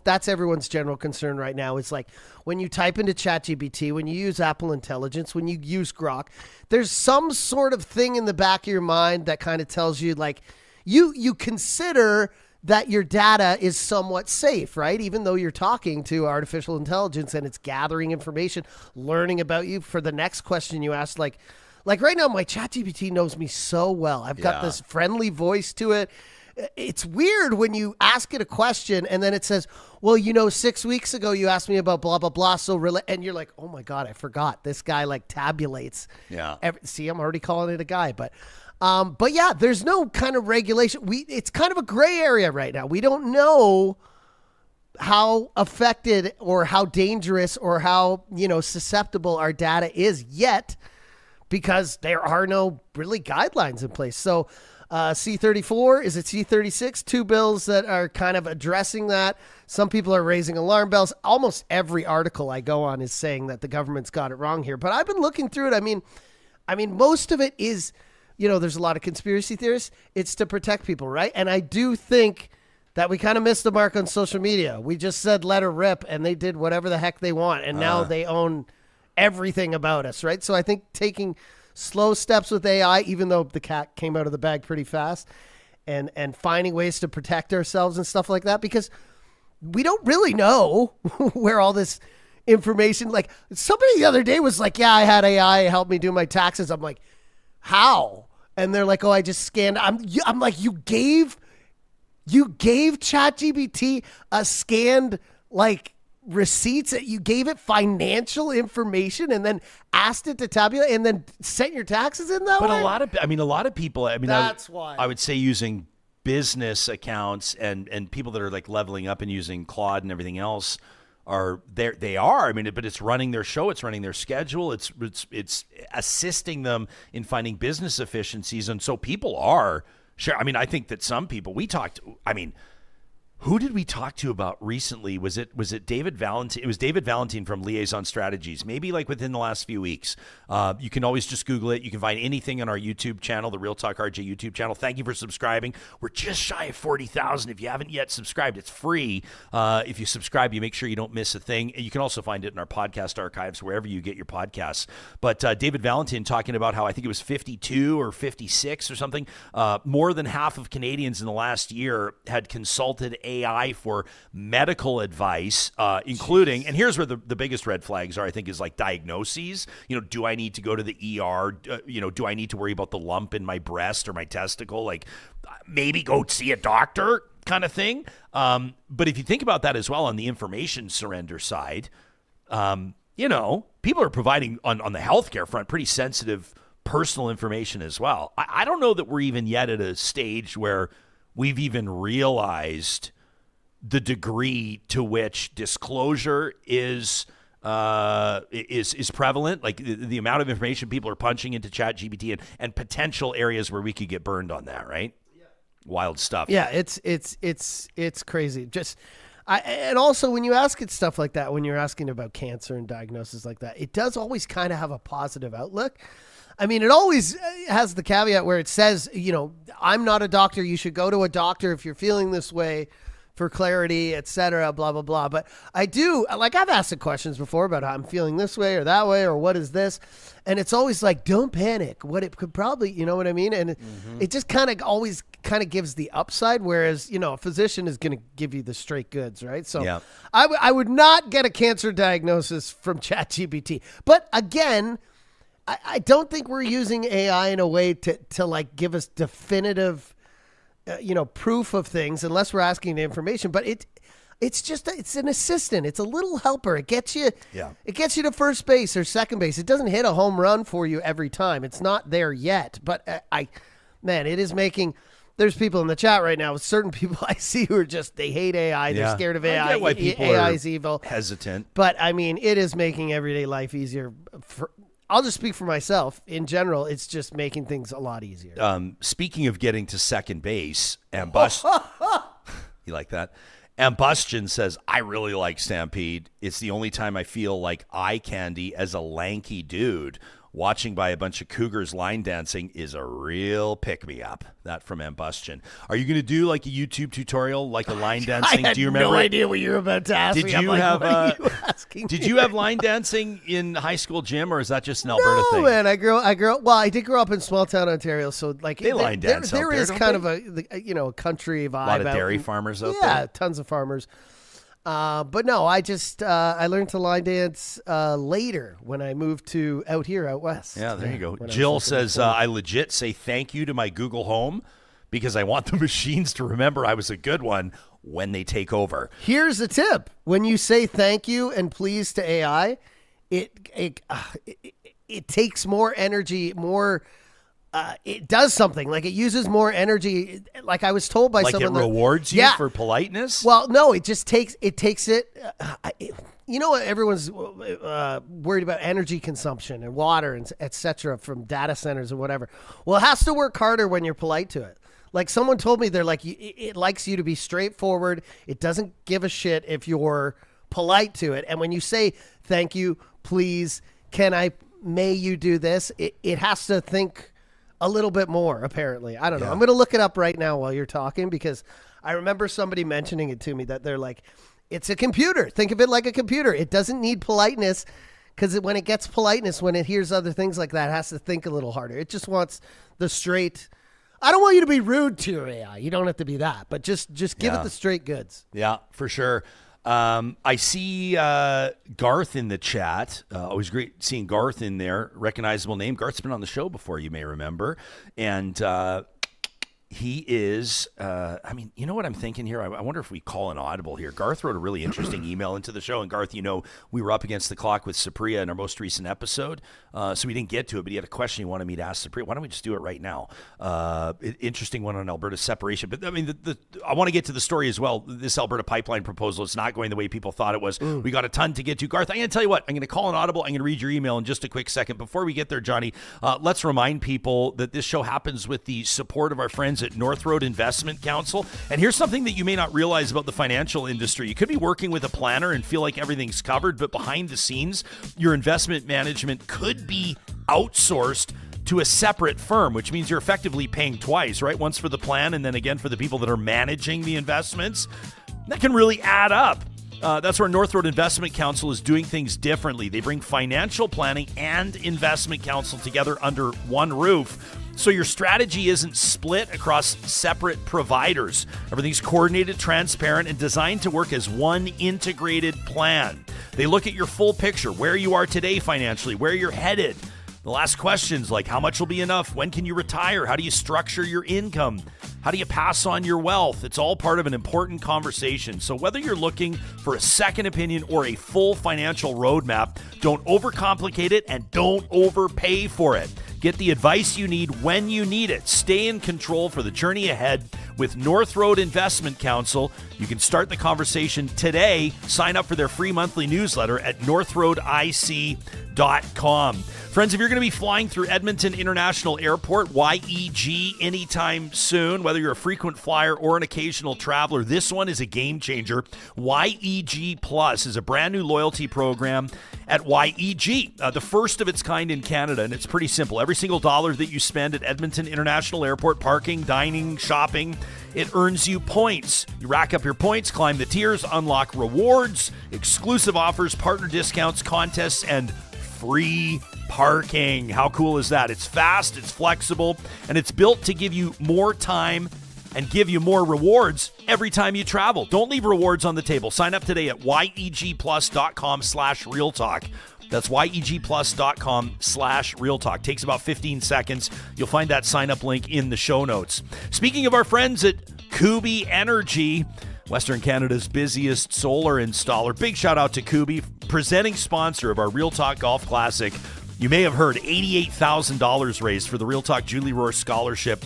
that's everyone's general concern right now. It's like when you type into ChatGPT, when you use Apple Intelligence, when you use Grok, there's some sort of thing in the back of your mind that kind of tells you like you consider that your data is somewhat safe, right? Even though you're talking to artificial intelligence and it's gathering information, learning about you for the next question you ask. Like right now, my ChatGPT knows me so well. I've got this friendly voice to it. It's weird when you ask it a question and then it says, well, 6 weeks ago you asked me about blah, blah, blah. And you're like, oh my God, I forgot. This guy like tabulates. Yeah. See, I'm already calling it a guy, but yeah, there's no kind of regulation. It's kind of a gray area right now. We don't know how affected or how dangerous or how, susceptible our data is yet because there are no really guidelines in place. So, C-34, is it C-36? Two bills that are kind of addressing that. Some people are raising alarm bells. Almost every article I go on is saying that the government's got it wrong here. But I've been looking through it. I mean, most of it is, there's a lot of conspiracy theorists. It's to protect people, right? And I do think that we kind of missed the mark on social media. We just said let her rip, and they did whatever the heck they want. And now they own everything about us, right? So I think taking slow steps with AI, even though the cat came out of the bag pretty fast, and finding ways to protect ourselves and stuff like that, because we don't really know where all this information, like somebody the other day was like, yeah, I had AI help me do my taxes. I'm like, how? And they're like, oh, I just scanned. I'm like, you gave ChatGPT a scanned like receipts, that you gave it financial information and then asked it to tabulate and then sent your taxes in that way? But a lot of people, that's why I would say using business accounts and people that are like leveling up and using Claude and everything else are there. They are, but it's running their show. It's running their schedule. It's assisting them in finding business efficiencies. And so people are sure. I think that some people who did we talk to about recently? Was it David Valentine? It was David Valentine from Liaison Strategies, maybe like within the last few weeks. You can always just Google it. You can find anything on our YouTube channel, the Real Talk RJ YouTube channel. Thank you for subscribing. We're just shy of 40,000. If you haven't yet subscribed, it's free. If you subscribe, you make sure you don't miss a thing. And you can also find it in our podcast archives, wherever you get your podcasts. But David Valentine talking about how I think it was 52 or 56 or something. More than half of Canadians in the last year had consulted AI for medical advice, including, and here's where the biggest red flags are, I think, is like diagnoses. Do I need to go to the ER? Do I need to worry about the lump in my breast or my testicle? Like maybe go see a doctor kind of thing. But if you think about that as well on the information surrender side, people are providing on the healthcare front pretty sensitive personal information as well. I don't know that we're even yet at a stage where we've even realized the degree to which disclosure is is prevalent, like the amount of information people are punching into ChatGPT and potential areas where we could get burned on that, right? Yeah. Wild stuff. Yeah, it's crazy. And also when you ask it stuff like that, when you're asking about cancer and diagnosis like that, it does always kind of have a positive outlook. I mean, it always has the caveat where it says, I'm not a doctor. You should go to a doctor if you're feeling this way for clarity, et cetera, blah, blah, blah. But I do, like, I've asked it questions before about how I'm feeling this way or that way or what is this? And it's always like, don't panic. What it could probably, you know what I mean? And it just kind of always kind of gives the upside, whereas, a physician is going to give you the straight goods, right? So yeah. I would not get a cancer diagnosis from ChatGPT. But again, I don't think we're using AI in a way to like give us definitive proof of things unless we're asking the information, but it's an assistant. It's a little helper. It gets you to first base or second base. It doesn't hit a home run for you every time. It's not there yet, but it is making, there's people in the chat right now, certain people I see who are they hate AI. They're scared of AI. I get why people AI is evil. Hesitant. But I mean, it is making everyday life easier I'll just speak for myself. In general, it's just making things a lot easier. Speaking of getting to second base, you like that? Ambustion says, I really like Stampede. It's the only time I feel like eye candy as a lanky dude. Watching by a bunch of cougars line dancing is a real pick-me-up. That from Ambustion. Are you going to do like a YouTube tutorial, like a line dancing? I had do you remember? No idea what you were about to ask me. Did you have line dancing in high school gym, or is that just an Alberta thing? No, man. I did grow up in small town Ontario, so like they line dance. There is kind of a country vibe. A lot of dairy farmers out there. Yeah, tons of farmers. But no, I learned to line dance later when I moved out west. Yeah, there you go. Jill says, I legit say thank you to my Google Home because I want the machines to remember I was a good one when they take over. Here's the tip. When you say thank you and please to AI, it takes more energy, it does something. Like it uses more energy. Like I was told by someone it rewards you for politeness. Well, no, it takes it. Everyone's worried about energy consumption and water and et cetera from data centers or whatever. Well, it has to work harder when you're polite to it. Like someone told me, they're like, it likes you to be straightforward. It doesn't give a shit if you're polite to it. And when you say thank you, please, may you do this? It has to think a little bit more, apparently. I don't know. I'm going to look it up right now while you're talking because I remember somebody mentioning it to me that they're like, it's a computer. Think of it like a computer. It doesn't need politeness because when it gets politeness, when it hears other things like that, it has to think a little harder. It just wants the straight. I don't want you to be rude to your AI. You don't have to be that, but just give it the straight goods. Yeah, for sure. I see Garth in the chat. Always great seeing Garth in there. Recognizable name. Garth's been on the show before, you may remember. And he is, you know what I'm thinking here? I wonder if we call an audible here. Garth wrote a really interesting email into the show. And Garth, we were up against the clock with Supriya in our most recent episode. So we didn't get to it, but he had a question he wanted me to ask Supriya. Why don't we just do it right now? Interesting one on Alberta separation. But I mean, I want to get to the story as well. This Alberta pipeline proposal is not going the way people thought it was. We got a ton to get to. Garth, I'm going to tell you what. I'm going to call an audible. I'm going to read your email in just a quick second. Before we get there, Johnny, let's remind people that this show happens with the support of our friends at North Road Investment Council. And here's something that you may not realize about the financial industry. You could be working with a planner and feel like everything's covered, but behind the scenes, your investment management could be outsourced to a separate firm, which means you're effectively paying twice, right? Once for the plan and then again for the people that are managing the investments. That can really add up. That's where North Road Investment Council is doing things differently. They bring financial planning and investment counsel together under one roof. So your strategy isn't split across separate providers. Everything's coordinated, transparent, and designed to work as one integrated plan. They look at your full picture, where you are today financially, where you're headed. They'll ask questions like how much will be enough? When can you retire? How do you structure your income? How do you pass on your wealth? It's all part of an important conversation. So whether you're looking for a second opinion or a full financial roadmap, don't overcomplicate it and don't overpay for it. Get the advice you need when you need it. Stay in control for the journey ahead with North Road Investment Council. You can start the conversation today. Sign up for their free monthly newsletter at northroadic.com. Friends, if you're going to be flying through Edmonton International Airport, YEG, anytime soon, whether you're a frequent flyer or an occasional traveler, this one is a game changer. YEG Plus is a brand new loyalty program at YEG, the first of its kind in Canada, and it's pretty simple. Every single dollar that you spend at Edmonton International Airport, parking, dining, shopping, it earns you points. You rack up your points, climb the tiers, unlock rewards, exclusive offers, partner discounts, contests, and free parking. How cool is that? It's fast, it's flexible, and it's built to give you more time and give you more rewards every time you travel. Don't leave rewards on the table. Sign up today at yegplus.com/realtalk. That's yegplus.com/realtalk. Takes about 15 seconds. You'll find that sign up link in the show notes. Speaking of our friends at Kubi Energy, Western Canada's busiest solar installer. Big shout out to Kubi, presenting sponsor of our Real Talk Golf Classic. You may have heard $88,000 raised for the Real Talk Julie Rohr Scholarship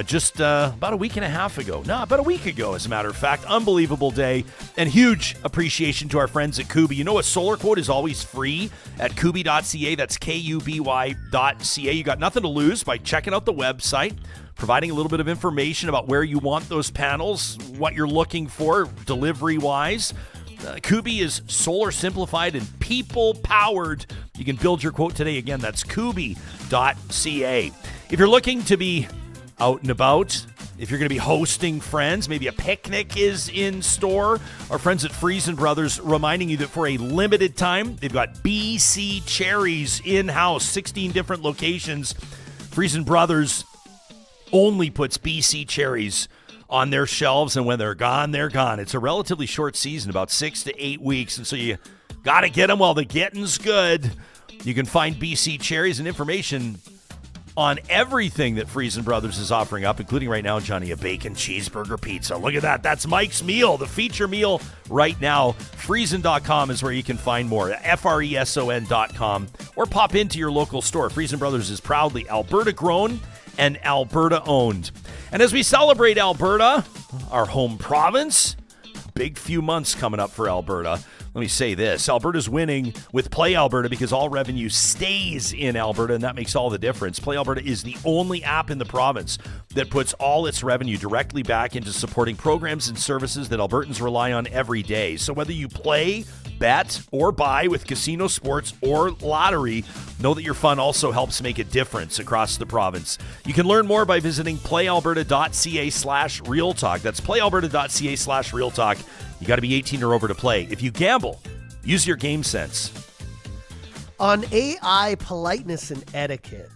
just about a week and a half ago. No, about a week ago, as a matter of fact. Unbelievable day, and huge appreciation to our friends at Kubi. You know, a solar quote is always free at kubi.ca. That's KUBY.ca. You got nothing to lose by checking out the website, providing a little bit of information about where you want those panels, what you're looking for delivery-wise. Kubi is solar simplified and people-powered. You can build your quote today. Again, that's kubi.ca. If you're looking to be out and about, if you're going to be hosting friends, maybe a picnic is in store, our friends at Friesen Brothers reminding you that for a limited time, they've got BC cherries in-house, 16 different locations. Friesen Brothers only puts BC cherries on their shelves, and when they're gone, they're gone. It's a relatively short season, about 6 to 8 weeks, and so you got to get them while the getting's good. You can find BC cherries and information on everything that Friesen Brothers is offering up, including right now, Johnny, a bacon cheeseburger pizza. Look at that. That's Mike's meal, the feature meal right now. Friesen.com is where you can find more. FRESON.com, or pop into your local store. Friesen Brothers is proudly Alberta grown and Alberta owned. And as we celebrate Alberta, our home province, big few months coming up for Alberta. Let me say this. Alberta's winning with Play Alberta because all revenue stays in Alberta, and that makes all the difference. Play Alberta is the only app in the province that puts all its revenue directly back into supporting programs and services that Albertans rely on every day. So whether you play, bet, or buy with casino, sports, or lottery, know that your fun also helps make a difference across the province. You can learn more by visiting playalberta.ca/realtalk. That's playalberta.ca/realtalk. You got to be 18 or over to play. If you gamble, use your game sense. On AI politeness and etiquette.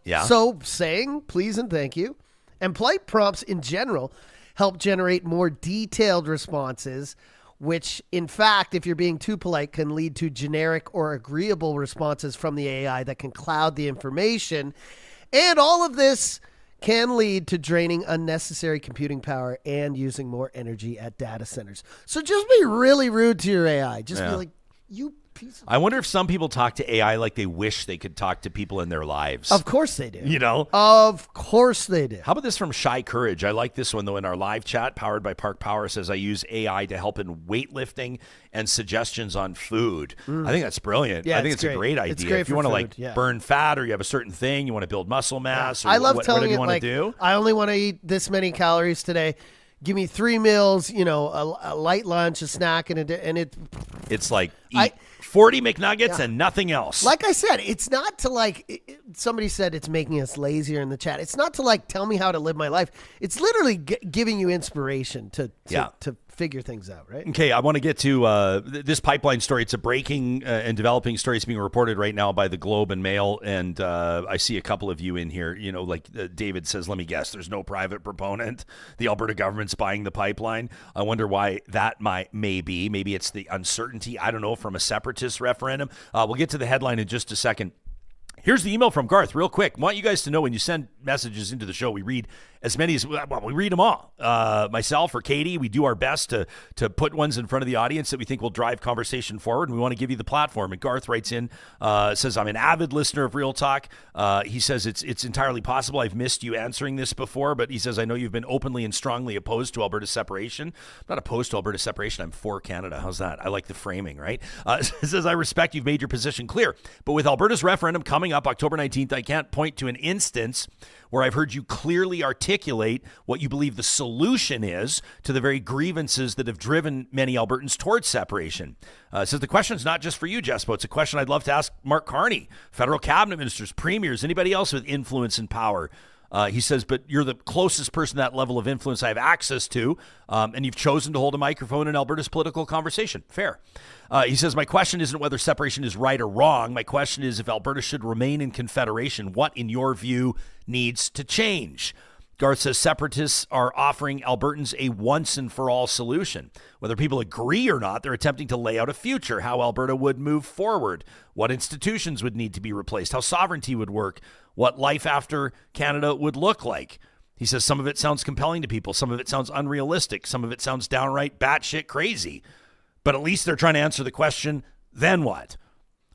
Yeah. So saying please and thank you and polite prompts in general help generate more detailed responses, which in fact, if you're being too polite, can lead to generic or agreeable responses from the AI that can cloud the information. And all of this can lead to draining unnecessary computing power and using more energy at data centers. So just be really rude to your AI. Just be like, you piece of... I wonder if some people talk to AI like they wish they could talk to people in their lives. Of course they do. You know? Of course they do. How about this from Shy Courage? I like this one, though. In our live chat, powered by Park Power, says, I use AI to help in weightlifting and suggestions on food. I think that's brilliant. Yeah, I think it's a great idea. It's great if you want to burn fat, or you have a certain thing, you want to build muscle mass, or I love whatever telling you it, want like, to do. I only want to eat this many calories today. Give me 3 meals, you know, a light lunch, a snack, and it's like eat 40 McNuggets and nothing else. Like I said, it's not to somebody said it's making us lazier in the chat. It's not to tell me how to live my life. It's literally giving you inspiration to figure things out, right? Okay, I want to get to this pipeline story. It's a breaking and developing story. It's being reported right now by the Globe and Mail, and I see a couple of you in here. You know, David says, let me guess, there's no private proponent. The Alberta government's buying the pipeline. I wonder why that may be. Maybe it's the uncertainty, I don't know, from a separatist referendum. We'll get to the headline in just a second. Here's the email from Garth, real quick. I want you guys to know when you send messages into the show, we read as many as, we read them all. Myself or Katie, we do our best to put ones in front of the audience that we think will drive conversation forward, and we want to give you the platform. And Garth writes in, says, I'm an avid listener of Real Talk. He says, it's entirely possible I've missed you answering this before, but he says, I know you've been openly and strongly opposed to Alberta separation. I'm not opposed to Alberta separation. I'm for Canada. How's that? I like the framing, right? He says, I respect you've made your position clear, but with Alberta's referendum coming up October 19th, I can't point to an instance where I've heard you clearly articulate what you believe the solution is to the very grievances that have driven many Albertans towards separation. Says the question is not just for you, Jespo. It's a question I'd love to ask Mark Carney, federal cabinet ministers, premiers, anybody else with influence and power. He says, but you're the closest person to that level of influence I have access to, and you've chosen to hold a microphone in Alberta's political conversation. Fair. He says, my question isn't whether separation is right or wrong. My question is if Alberta should remain in confederation, what, in your view, needs to change? Garth says separatists are offering Albertans a once-and-for-all solution. Whether people agree or not, they're attempting to lay out a future, how Alberta would move forward, what institutions would need to be replaced, how sovereignty would work, what life after Canada would look like. He says some of it sounds compelling to people, some of it sounds unrealistic, some of it sounds downright batshit crazy. But at least they're trying to answer the question, then what?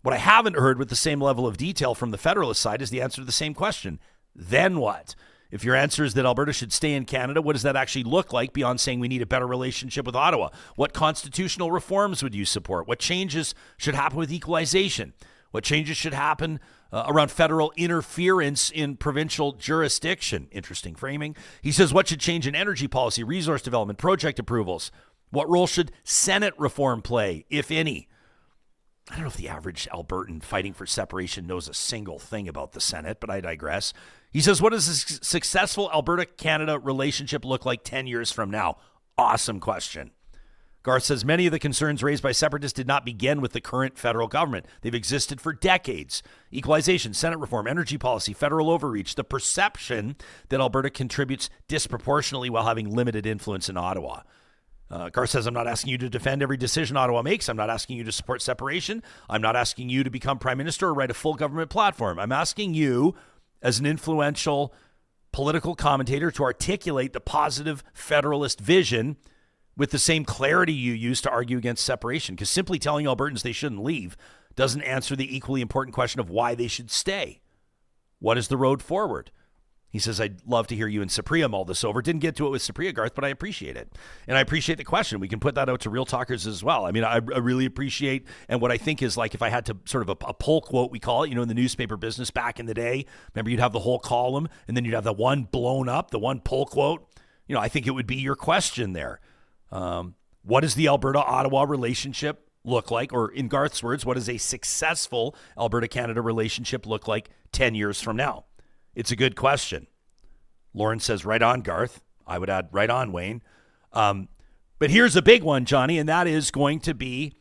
What I haven't heard with the same level of detail from the Federalist side is the answer to the same question, then what? If your answer is that Alberta should stay in Canada, what does that actually look like beyond saying we need a better relationship with Ottawa? What constitutional reforms would you support? What changes should happen with equalization? What changes should happen around federal interference in provincial jurisdiction? Interesting framing. He says, what should change in energy policy, resource development, project approvals? What role should Senate reform play, if any? I don't know if the average Albertan fighting for separation knows a single thing about the Senate, but I digress. He says, what does a successful Alberta-Canada relationship look like 10 years from now? Awesome question. Garth says, many of the concerns raised by separatists did not begin with the current federal government. They've existed for decades. Equalization, Senate reform, energy policy, federal overreach, the perception that Alberta contributes disproportionately while having limited influence in Ottawa. Garth says, I'm not asking you to defend every decision Ottawa makes. I'm not asking you to support separation. I'm not asking you to become prime minister or write a full government platform. I'm asking you, as an influential political commentator, to articulate the positive federalist vision with the same clarity you use to argue against separation. Because simply telling Albertans they shouldn't leave doesn't answer the equally important question of why they should stay. What is the road forward? He says, I'd love to hear you and Supriya mull this over. Didn't get to it with Supriya, Garth, but I appreciate it. And I appreciate the question. We can put that out to real talkers as well. I mean, I really appreciate, and what I think is like if I had to sort of a pull quote, we call it, in the newspaper business back in the day, remember you'd have the whole column and then you'd have the one blown up, the one pull quote. I think it would be your question there. What does the Alberta-Ottawa relationship look like? Or in Garth's words, what does a successful Alberta-Canada relationship look like 10 years from now? It's a good question. Lauren says, right on, Garth. I would add, right on, Wayne. But here's a big one, Johnny, and that is going to be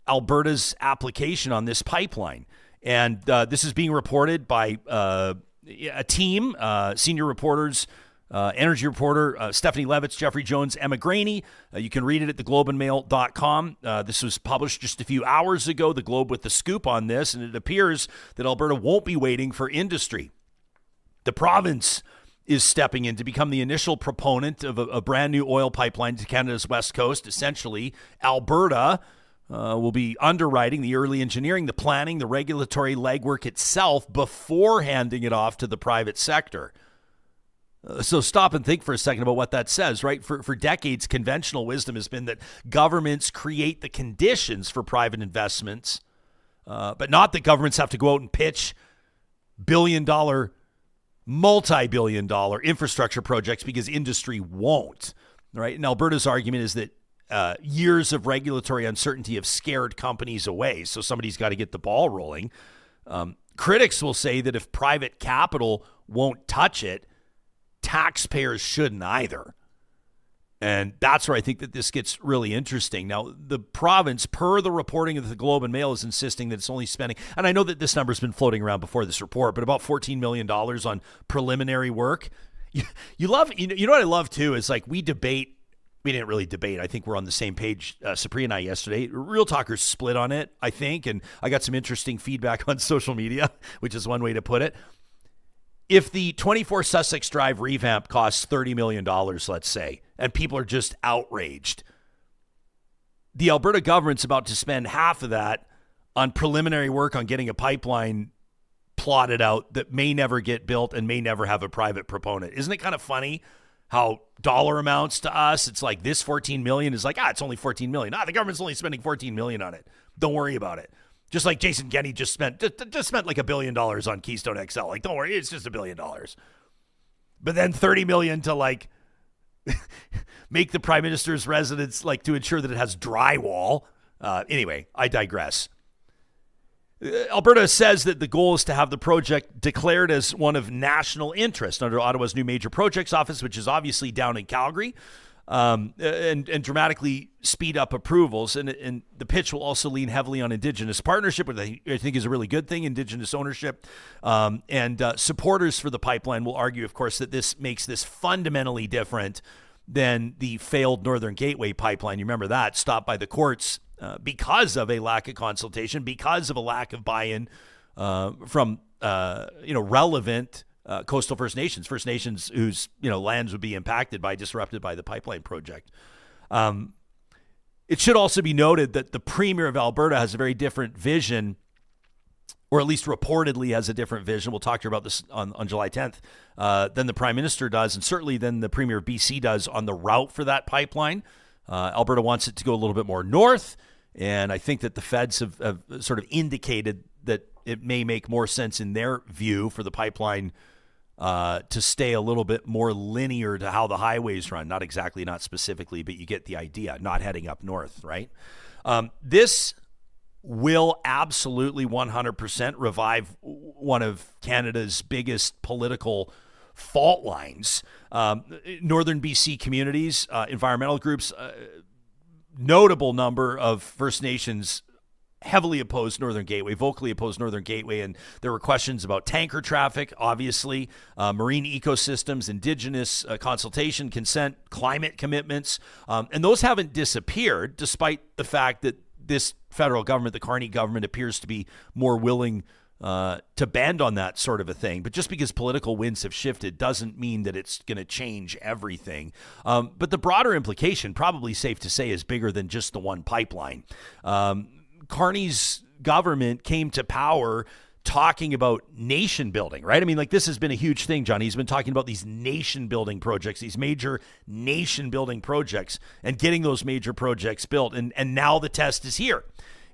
Alberta's application on this pipeline. And this is being reported by a team, senior reporters, energy reporter Stephanie Levitz, Jeffrey Jones, Emma Graney. You can read it at theglobeandmail.com. This was published just a few hours ago, the Globe with the scoop on this, and it appears that Alberta won't be waiting for industry. The province is stepping in to become the initial proponent of a brand new oil pipeline to Canada's west coast. Essentially, Alberta will be underwriting the early engineering, the planning, the regulatory legwork itself before handing it off to the private sector. So stop and think for a second about what that says, right? For decades, conventional wisdom has been that governments create the conditions for private investments, but not that governments have to go out and pitch billion-dollar, multi-billion-dollar infrastructure projects because industry won't, right? And Alberta's argument is that years of regulatory uncertainty have scared companies away, so somebody's got to get the ball rolling. Critics will say that if private capital won't touch it, taxpayers shouldn't either. And that's where I think that this gets really interesting. Now, the province, per the reporting of the Globe and Mail, is insisting that it's only spending, and I know that this number's been floating around before this report, but about $14 million on preliminary work. You love, you know what I love too is like we debate we didn't really debate. I think we're on the same page, Supriya and I, yesterday. Real Talkers split on it, I think, and I got some interesting feedback on social media, which is one way to put it. If the 24 Sussex Drive revamp costs $30 million, let's say, and people are just outraged, the Alberta government's about to spend half of that on preliminary work on getting a pipeline plotted out that may never get built and may never have a private proponent. Isn't it kind of funny how dollar amounts to us, it's like this 14 million is like, it's only 14 million. The government's only spending 14 million on it. Don't worry about it. Just like Jason Kenney just spent like $1 billion on Keystone XL. Like, don't worry, it's just $1 billion. But then 30 million to like make the Prime Minister's residence, like to ensure that it has drywall. Anyway, I digress. Alberta says that the goal is to have the project declared as one of national interest under Ottawa's new major projects office, which is obviously down in Calgary, and dramatically speed up approvals. And the pitch will also lean heavily on Indigenous partnership, which I think is a really good thing, Indigenous ownership. And supporters for the pipeline will argue, of course, that this makes this fundamentally different than the failed Northern Gateway pipeline. You remember that, stopped by the courts because of a lack of consultation, because of a lack of buy-in from relevant coastal First Nations whose lands would be disrupted by the pipeline project. It should also be noted that the Premier of Alberta has a very different vision, or at least reportedly has a different vision. We'll talk to her about this on July 10th, than the Prime Minister does, and certainly than the Premier of BC does on the route for that pipeline. Alberta wants it to go a little bit more north, and I think that the feds have sort of indicated that it may make more sense in their view for the pipeline to stay a little bit more linear to how the highways run. Not specifically, but you get the idea, not heading up north, right? This will absolutely 100% revive one of Canada's biggest political fault lines. Northern BC communities, environmental groups, notable number of First Nations heavily opposed Northern Gateway, vocally opposed Northern Gateway, and there were questions about tanker traffic, obviously, marine ecosystems, Indigenous consultation, consent, climate commitments, and those haven't disappeared, despite the fact that this federal government, the Carney government, appears to be more willing to bend on that sort of a thing. But just because political winds have shifted doesn't mean that it's going to change everything. But the broader implication, probably safe to say, is bigger than just the one pipeline. Carney's government came to power talking about nation building, right? I mean, like, this has been a huge thing, Johnny. He's been talking about these nation building projects, these major nation building projects, and getting those major projects built. And now the test is here.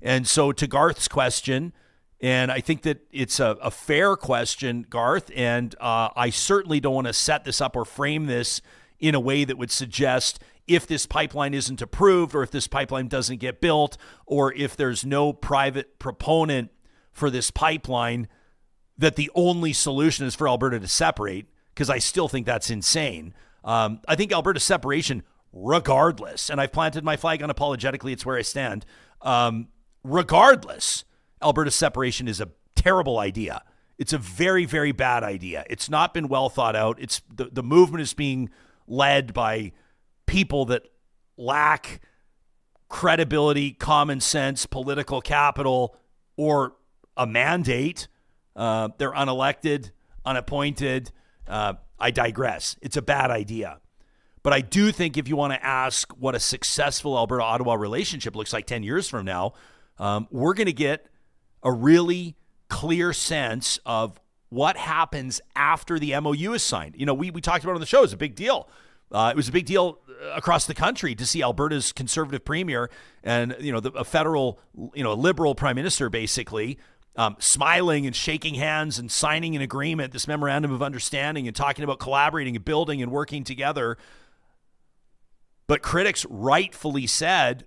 And so to Garth's question, and I think that it's a fair question, Garth, and I certainly don't want to set this up or frame this in a way that would suggest if this pipeline isn't approved, or if this pipeline doesn't get built, or if there's no private proponent for this pipeline, that the only solution is for Alberta to separate, because I still think that's insane. I think Alberta separation, regardless, and I've planted my flag unapologetically, it's where I stand, regardless, Alberta separation is a terrible idea. It's a very, very bad idea. It's not been well thought out. It's the movement is being led by people that lack credibility, common sense, political capital, or a mandate. They're unelected, unappointed. I digress. It's a bad idea. But I do think if you want to ask what a successful Alberta-Ottawa relationship looks like 10 years from now, we're going to get a really clear sense of what happens after the MOU is signed. We talked about it on the show. It's a big deal. It was a big deal across the country to see Alberta's conservative premier and, a federal, liberal prime minister, basically, smiling and shaking hands and signing an agreement, this memorandum of understanding, and talking about collaborating and building and working together. But critics rightfully said,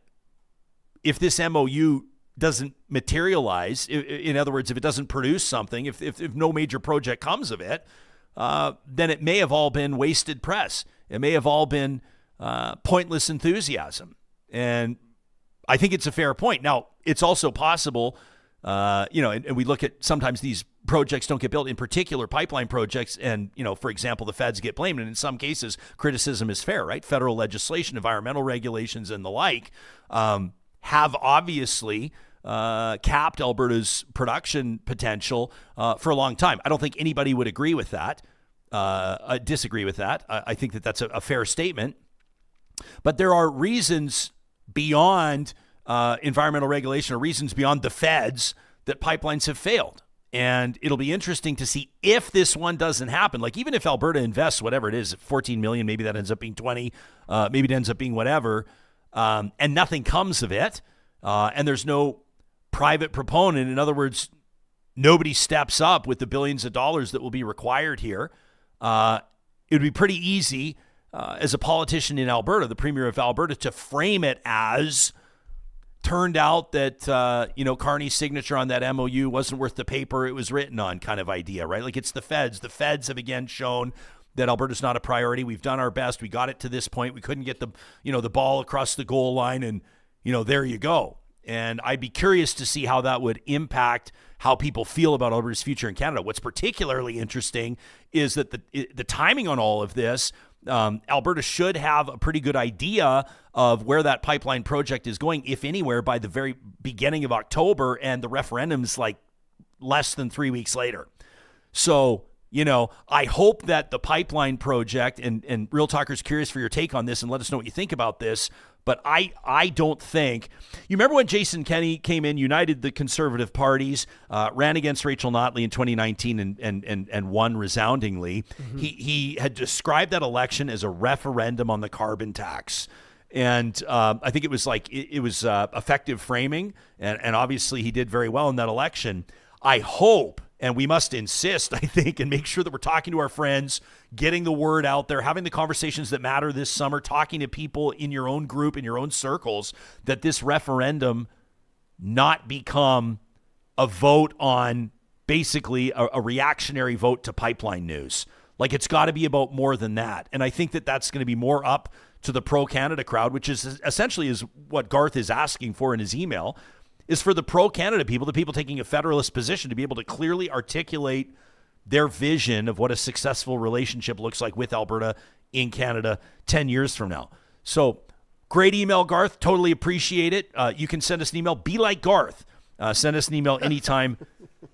if this MOU doesn't materialize, in other words, if it doesn't produce something, if no major project comes of it, then it may have all been wasted press. It may have all been pointless enthusiasm. And I think it's a fair point. Now, it's also possible and we look at sometimes these projects don't get built, in particular pipeline projects, and, for example, the feds get blamed, and in some cases, criticism is fair, right? Federal legislation, environmental regulations, and the like have obviously capped Alberta's production potential for a long time. I don't think anybody would agree with that, disagree with that. I think that that's a fair statement. But there are reasons beyond environmental regulation, or reasons beyond the feds, that pipelines have failed. And it'll be interesting to see if this one doesn't happen. Like, even if Alberta invests whatever it is, 14 million, maybe that ends up being 20, maybe it ends up being whatever, and nothing comes of it, and there's no private proponent. In other words, nobody steps up with the billions of dollars that will be required here. It would be pretty easy as a politician in Alberta, the Premier of Alberta, to frame it as, turned out that, Carney's signature on that MOU wasn't worth the paper it was written on, kind of idea, right? Like, it's the feds. The feds have again shown that Alberta's not a priority. We've done our best. We got it to this point. We couldn't get the ball across the goal line, and, there you go. And I'd be curious to see how that would impact how people feel about Alberta's future in Canada. What's particularly interesting is that the timing on all of this, Alberta should have a pretty good idea of where that pipeline project is going, if anywhere, by the very beginning of October, and the referendum's like less than 3 weeks later. So, I hope that the pipeline project, and Real Talker's curious for your take on this, and let us know what you think about this. But I don't think, you remember when Jason Kenney came in, united the Conservative parties, ran against Rachel Notley in 2019 and won resoundingly. Mm-hmm. He had described that election as a referendum on the carbon tax. And I think it was effective framing. And obviously he did very well in that election. I hope, and we must insist, I think, and make sure that we're talking to our friends, getting the word out there, having the conversations that matter this summer, talking to people in your own group, in your own circles, that this referendum not become a vote on basically a reactionary vote to pipeline news. Like, it's got to be about more than that. And I think that that's going to be more up to the pro-Canada crowd, which is essentially is what Garth is asking for in his email, is for the pro-Canada people, the people taking a federalist position, to be able to clearly articulate their vision of what a successful relationship looks like with Alberta in Canada 10 years from now. So, great email, Garth. Totally appreciate it. You can send us an email. Be like Garth. Send us an email anytime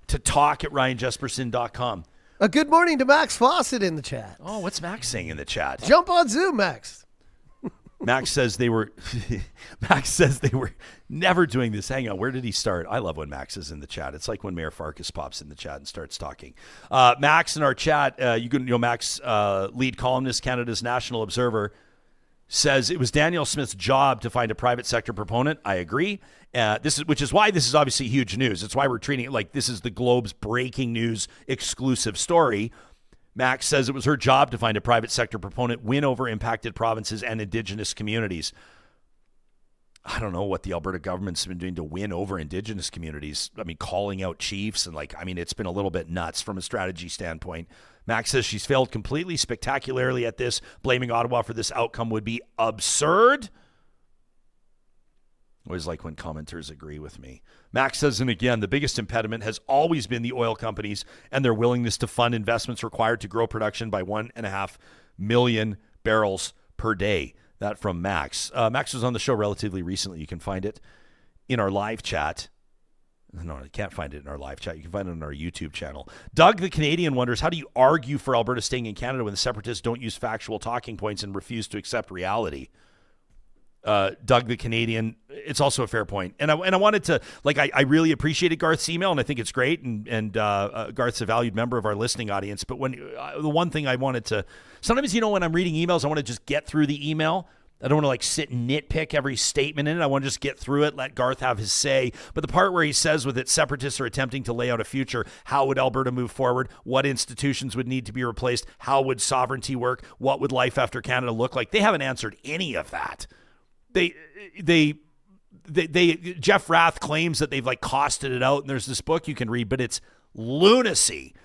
to talk@ryanjesperson.com. A good morning to Max Fawcett in the chat. Oh, what's Max saying in the chat? Jump on Zoom, Max. Max says they were never doing this. Hang on, where did he start? I love when Max is in the chat. It's like when Mayor Farkas pops in the chat and starts talking. Max in our chat, Max, lead columnist, Canada's National Observer, says it was Danielle Smith's job to find a private sector proponent. I agree. Which is why this is obviously huge news. It's why we're treating it like this is the Globe's breaking news exclusive story. Max says it was her job to find a private sector proponent, win over impacted provinces and Indigenous communities. I don't know what the Alberta government's been doing to win over Indigenous communities. I mean, calling out chiefs and it's been a little bit nuts from a strategy standpoint. Max says she's failed completely, spectacularly at this. Blaming Ottawa for this outcome would be absurd. Always like when commenters agree with me. Max says, and again, the biggest impediment has always been the oil companies and their willingness to fund investments required to grow production by 1.5 million barrels per day. That from Max. Max was on the show relatively recently. You can find it in our live chat. No, you can't find it in our live chat. You can find it on our YouTube channel. Doug the Canadian wonders, how do you argue for Alberta staying in Canada when the separatists don't use factual talking points and refuse to accept reality? Doug the Canadian, it's also a fair point. And I wanted to, I really appreciated Garth's email, and I think it's great, and Garth's a valued member of our listening audience. But when the one thing I wanted to, sometimes, when I'm reading emails, I want to just get through the email. I don't want to sit and nitpick every statement in it. I want to just get through it, let Garth have his say. But the part where he says with it, separatists are attempting to lay out a future. How would Alberta move forward? What institutions would need to be replaced? How would sovereignty work? What would life after Canada look like? They haven't answered any of that. Jeff Rath claims that they've costed it out, and there's this book you can read, but it's lunacy.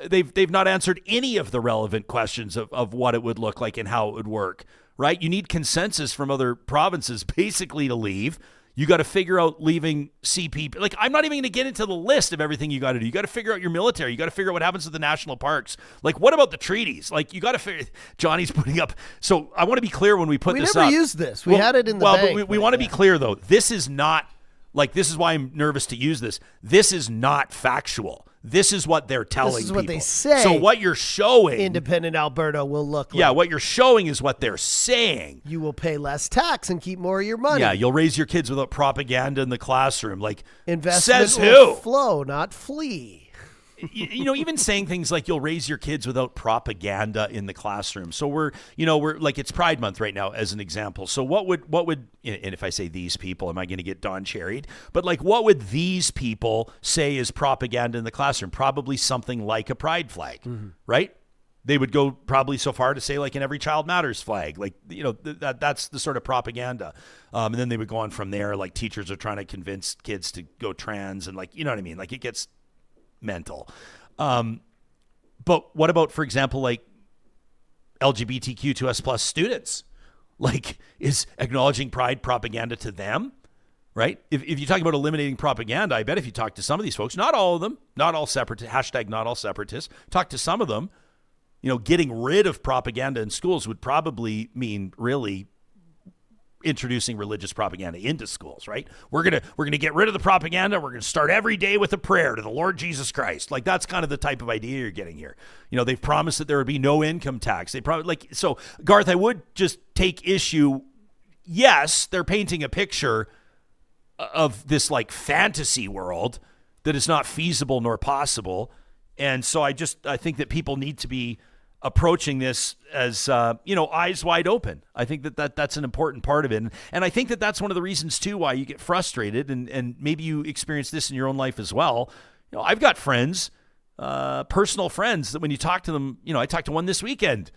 They've not answered any of the relevant questions of what it would look like and how it would work, right? You need consensus from other provinces basically to leave. You got to figure out leaving CP. Like, I'm not even going to get into the list of everything you got to do. You got to figure out your military. You got to figure out what happens to the national parks. Like, what about the treaties? Like, you got to figure. Johnny's putting up. So I want to be clear when we put this up. We never used this. We had it in the bank. But we want to be clear, though. This is not, like, this is why I'm nervous to use this. This is not factual. This is what they're telling people. This is what they say. So what you're showing. Independent Alberta will look like. Yeah, what you're showing is what they're saying. You will pay less tax and keep more of your money. Yeah, you'll raise your kids without propaganda in the classroom. Like, investment says will who? Flow, not flee. You know, even saying things like you'll raise your kids without propaganda in the classroom. So we're like, it's Pride Month right now as an example. So what would, and if I say these people, am I going to get Don Cherried? But like, what would these people say is propaganda in the classroom? Probably something like a pride flag, right? They would go probably so far to say like an Every Child Matters flag, like, you know, that's the sort of propaganda. And then they would go on from there. Like, teachers are trying to convince kids to go trans and, like, you know what I mean? Like, it gets mental. But what about, for example, like LGBTQ2S plus students? Like, is acknowledging pride propaganda to them, right? If you talk about eliminating propaganda, I bet if you talk to some of these folks, not all of them, not all separatists, hashtag not all separatists, talk to some of them, you know, getting rid of propaganda in schools would probably mean really introducing religious propaganda into schools, right? We're gonna get rid of the propaganda. We're gonna start every day with a prayer to the Lord Jesus Christ. Like, that's kind of the type of idea you're getting here. You know, they've promised that there would be no income tax. They probably, like, so Garth, I would just take issue. Yes, they're painting a picture of this like fantasy world that is not feasible nor possible, and so I think that people need to be approaching this as, eyes wide open. I think that's an important part of it. And I think that that's one of the reasons, too, why you get frustrated, and maybe you experience this in your own life as well. You know, I've got friends, personal friends, that when you talk to them, you know, I talked to one this weekend,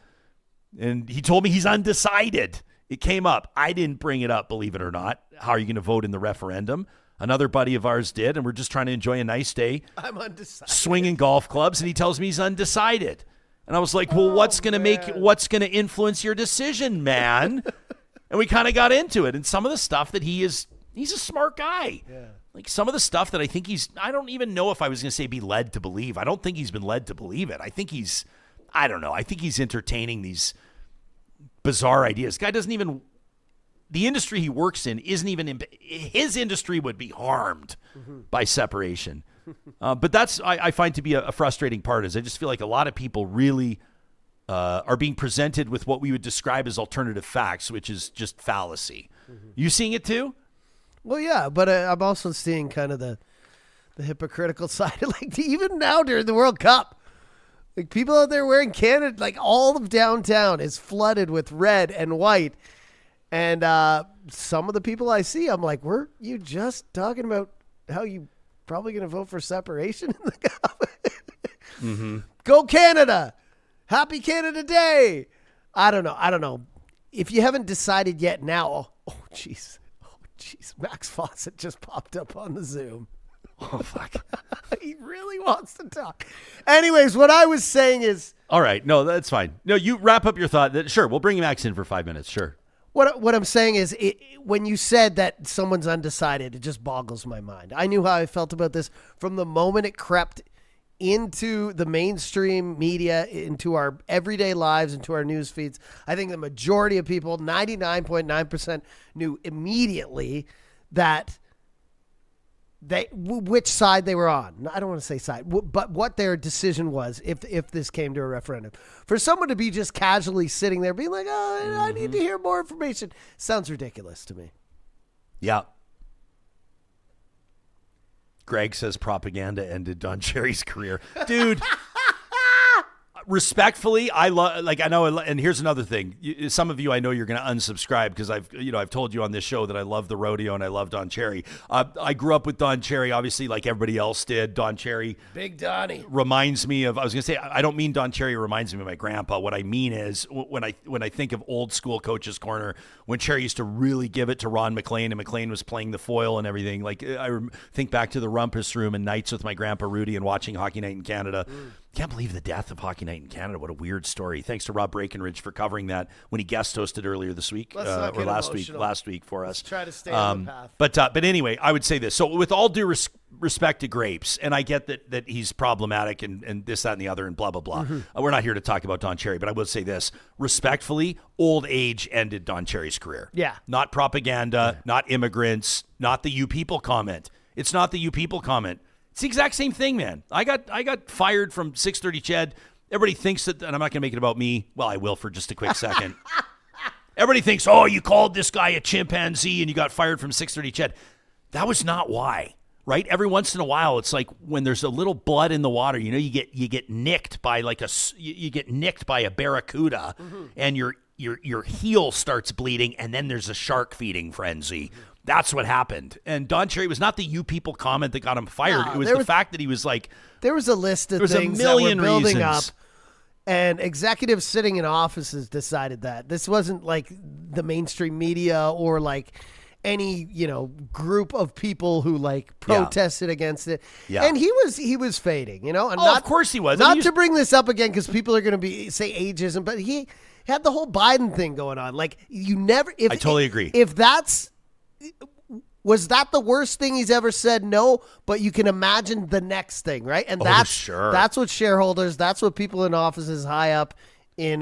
and he told me he's undecided. It came up. I didn't bring it up, believe it or not. How are you going to vote in the referendum? Another buddy of ours did, and we're just trying to enjoy a nice day. I'm undecided. Swinging golf clubs, and he tells me he's undecided. And I was like, well, what's going to influence your decision, man? And we kind of got into it. And some of the stuff that he's a smart guy. Yeah. Like, some of the stuff that I think I don't even know if I was going to say be led to believe. I don't think he's been led to believe it. I think I don't know. I think he's entertaining these bizarre ideas. Guy doesn't even, the industry he works in isn't even, his industry would be harmed by separation. But that's, I find to be a frustrating part, is I just feel like a lot of people really are being presented with what we would describe as alternative facts, which is just fallacy. You seeing it too? Well, yeah, but I'm also seeing kind of the hypocritical side. Like, even now during the World Cup, like, people out there wearing Canada, like, all of downtown is flooded with red and white. And some of the people I see, I'm like, were you just talking about how you probably going to vote for separation in the government? Go Canada. Happy Canada Day. I don't know. If you haven't decided yet now, oh, jeez. Max Fawcett just popped up on the Zoom. Oh, fuck. He really wants to talk. Anyways, what I was saying is... All right. No, that's fine. No, you wrap up your thought. Sure, we'll bring Max in for 5 minutes. Sure. What I'm saying is, when you said that someone's undecided, it just boggles my mind. I knew how I felt about this from the moment it crept into the mainstream media, into our everyday lives, into our news feeds. I think the majority of people, 99.9%, knew immediately that which side they were on. I don't want to say side, but what their decision was if this came to a referendum. For someone to be just casually sitting there being like, oh, I need to hear more information, sounds ridiculous to me. Yeah. Greg says propaganda ended Don Cherry's career. Dude, respectfully, I know, and here's another thing. Some of you, I know you're going to unsubscribe because I've told you on this show that I love the rodeo and I love Don Cherry. I grew up with Don Cherry, obviously, like everybody else did. Don Cherry, Big Donnie, reminds me of. I was going to say, I don't mean Don Cherry reminds me of my grandpa. What I mean is when I think of old school Coach's Corner, when Cherry used to really give it to Ron McLean, and McLean was playing the foil and everything. Like, I think back to the Rumpus Room and nights with my grandpa Rudy and watching Hockey Night in Canada. Can't believe the death of Hockey Night in Canada. What a weird story. Thanks to Rob Breckenridge for covering that when he guest hosted earlier this week Let's not get last emotional. week for us. Let's try to stay on the path. But anyway, I would say this. So with all due respect to Grapes, and I get that he's problematic and this, that, and the other, and blah, blah, blah. We're not here to talk about Don Cherry, but I will say this. Respectfully, old age ended Don Cherry's career. Yeah. Not propaganda, not immigrants, not the you people comment. It's not the you people comment. It's the exact same thing, man. I got fired from 630 Ched. Everybody thinks that, and I'm not going to make it about me. Well, I will for just a quick second. Everybody thinks, oh, you called this guy a chimpanzee and you got fired from 630 Ched. That was not why, right? Every once in a while, it's like when there's a little blood in the water. You know, you get nicked by a barracuda, and your heel starts bleeding, and then there's a shark feeding frenzy. That's what happened. And Don Cherry was not the you people comment that got him fired. It was the fact that he was like... There was a list of things that were building up, and executives sitting in offices decided that. This wasn't like the mainstream media or like any, group of people who like protested against it. Yeah. And he was fading, and of course he was. Not to bring this up again because people are going to say ageism, but he had the whole Biden thing going on. Like I totally agree. Was that the worst thing he's ever said? No, but you can imagine the next thing, right? And that's what shareholders, that's what people in offices high up in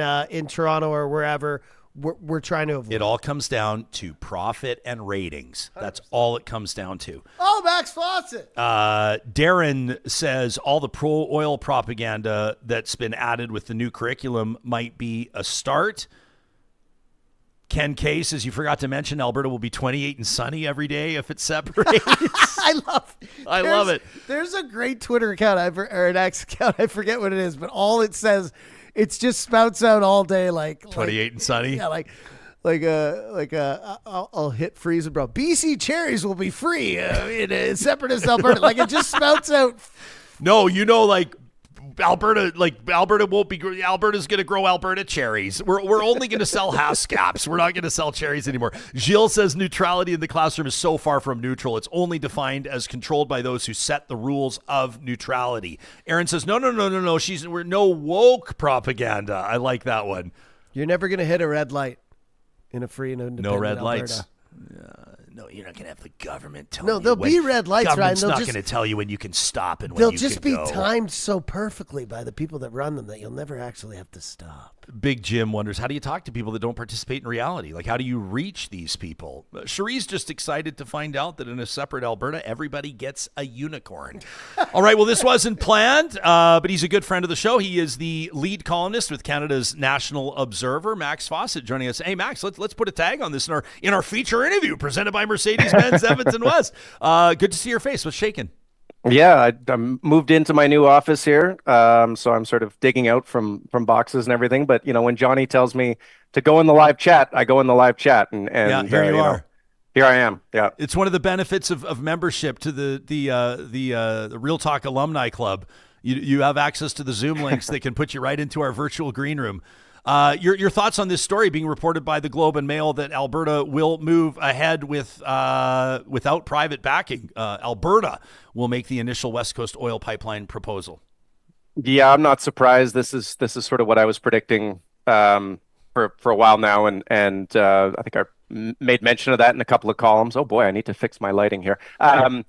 Toronto or wherever we're trying to avoid. It all comes down to profit and ratings. 100%. That's all it comes down to. Oh, Max Fawcett. Darren says all the pro-oil propaganda that's been added with the new curriculum might be a start. Ken K says, you forgot to mention Alberta will be 28 and sunny every day if it separates. I love it. There's a great Twitter account or an X account. I forget what it is, but all it says, it just spouts out all day like 28 and sunny. Yeah, I'll hit freeze and bro. BC cherries will be free in separatist Alberta. Like it just spouts out. No, Alberta's going to grow Alberta cherries. We're only going to sell Haskaps. We're not going to sell cherries anymore. Gilles says neutrality in the classroom is so far from neutral. It's only defined as controlled by those who set the rules of neutrality. Aaron says, no. We're no woke propaganda. I like that one. You're never going to hit a red light in a free and independent No red Alberta. Lights. No, you're not going to have the government tell you. No, there'll be red lights, Ryan. Government's not going to tell you when you can stop and when you can go. They'll just be timed so perfectly by the people that run them that you'll never actually have to stop. Big Jim wonders, how do you talk to people that don't participate in reality? Like, how do you reach these people? Cherie's just excited to find out that in a separate Alberta, everybody gets a unicorn. All right, well, this wasn't planned, but he's a good friend of the show. He is the lead columnist with Canada's National Observer, Max Fawcett, joining us. Hey, Max, let's put a tag on this in our feature interview presented by Mercedes-Benz Edmonton West. Good to see your face. What's shaking? Yeah, I moved into my new office here, so I'm sort of digging out from boxes and everything. But when Johnny tells me to go in the live chat, I go in the live chat, and yeah, here you are. Here I am. Yeah, it's one of the benefits of membership to the Real Talk Alumni Club. You have access to the Zoom links that can put you right into our virtual green room. Your thoughts on this story being reported by the Globe and Mail that Alberta will move ahead without private backing. Alberta will make the initial West Coast oil pipeline proposal. Yeah, I'm not surprised. This is sort of what I was predicting for a while now, and I think I made mention of that in a couple of columns. Oh boy, I need to fix my lighting here. And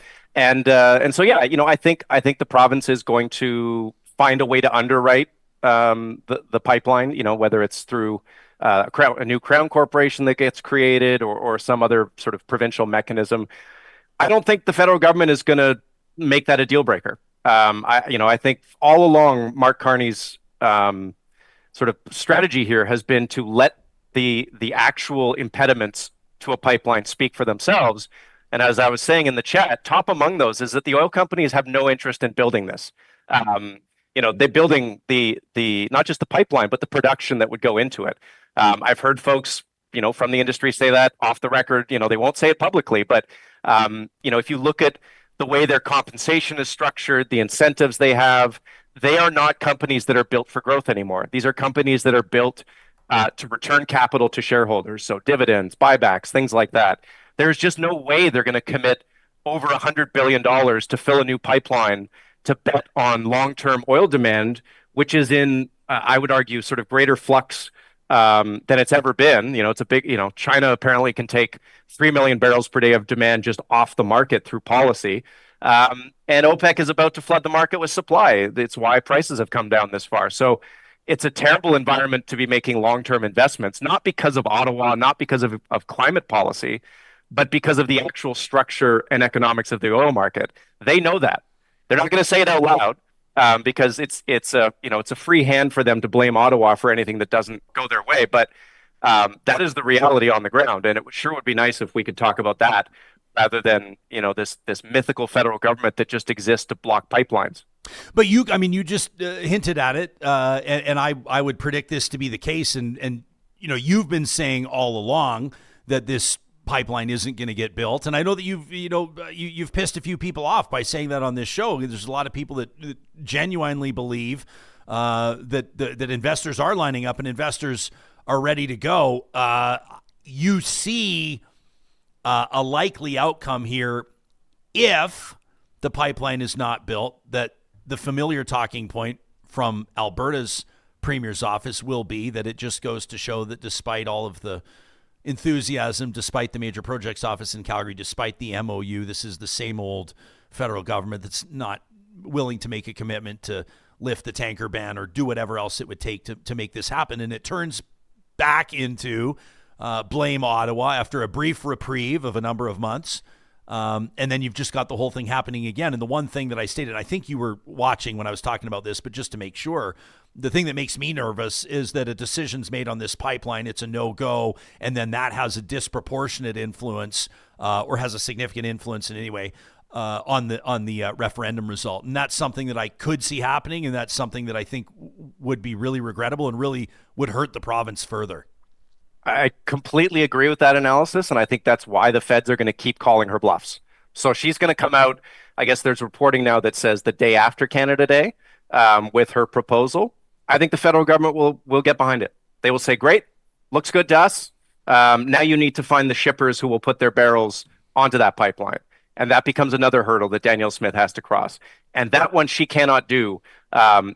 so yeah, I think the province is going to find a way to underwrite the pipeline, whether it's through a new crown corporation that gets created or some other sort of provincial mechanism. I don't think the federal government is going to make that a deal breaker. I think all along Mark Carney's sort of strategy here has been to let the actual impediments to a pipeline speak for themselves. And as I was saying in the chat, top among those is that the oil companies have no interest in building this. They're building the not just the pipeline, but the production that would go into it. I've heard folks, from the industry say that off the record. They won't say it publicly, but if you look at the way their compensation is structured, the incentives they have, they are not companies that are built for growth anymore. These are companies that are built to return capital to shareholders, so dividends, buybacks, things like that. There's just no way they're going to commit over $100 billion to fill a new pipeline to bet on long-term oil demand, which is in, I would argue, sort of greater flux than it's ever been. It's a big, China apparently can take 3 million barrels per day of demand just off the market through policy. And OPEC is about to flood the market with supply. It's why prices have come down this far. So it's a terrible environment to be making long-term investments, not because of Ottawa, not because of climate policy, but because of the actual structure and economics of the oil market. They know that. They're not going to say it out loud because it's a free hand for them to blame Ottawa for anything that doesn't go their way. But that is the reality on the ground, and it sure would be nice if we could talk about that rather than this mythical federal government that just exists to block pipelines. But you just hinted at it, and I would predict this to be the case. And you've been saying all along that this pipeline isn't going to get built, and I know that you've pissed a few people off by saying that on this show. There's a lot of people that genuinely believe that investors are lining up and investors are ready to go. You see a likely outcome here if the pipeline is not built, that the familiar talking point from Alberta's premier's office will be that it just goes to show that despite all of the enthusiasm, despite the major projects office in Calgary, despite the MOU, this is the same old federal government that's not willing to make a commitment to lift the tanker ban or do whatever else it would take to make this happen. And it turns back into blame Ottawa after a brief reprieve of a number of months. And then you've just got the whole thing happening again. And the one thing that I stated, I think you were watching when I was talking about this, but just to make sure, the thing that makes me nervous is that a decision's made on this pipeline, it's a no-go, and then that has a disproportionate influence or has a significant influence in any way on the referendum result. And that's something that I could see happening, and that's something that I think would be really regrettable and really would hurt the province further. I completely agree with that analysis, and I think that's why the feds are going to keep calling her bluffs. So she's going to come out, I guess there's reporting now that says the day after Canada Day with her proposal. I think the federal government will get behind it. They will say, great, looks good to us. Now you need to find the shippers who will put their barrels onto that pipeline. And that becomes another hurdle that Danielle Smith has to cross. And that one she cannot do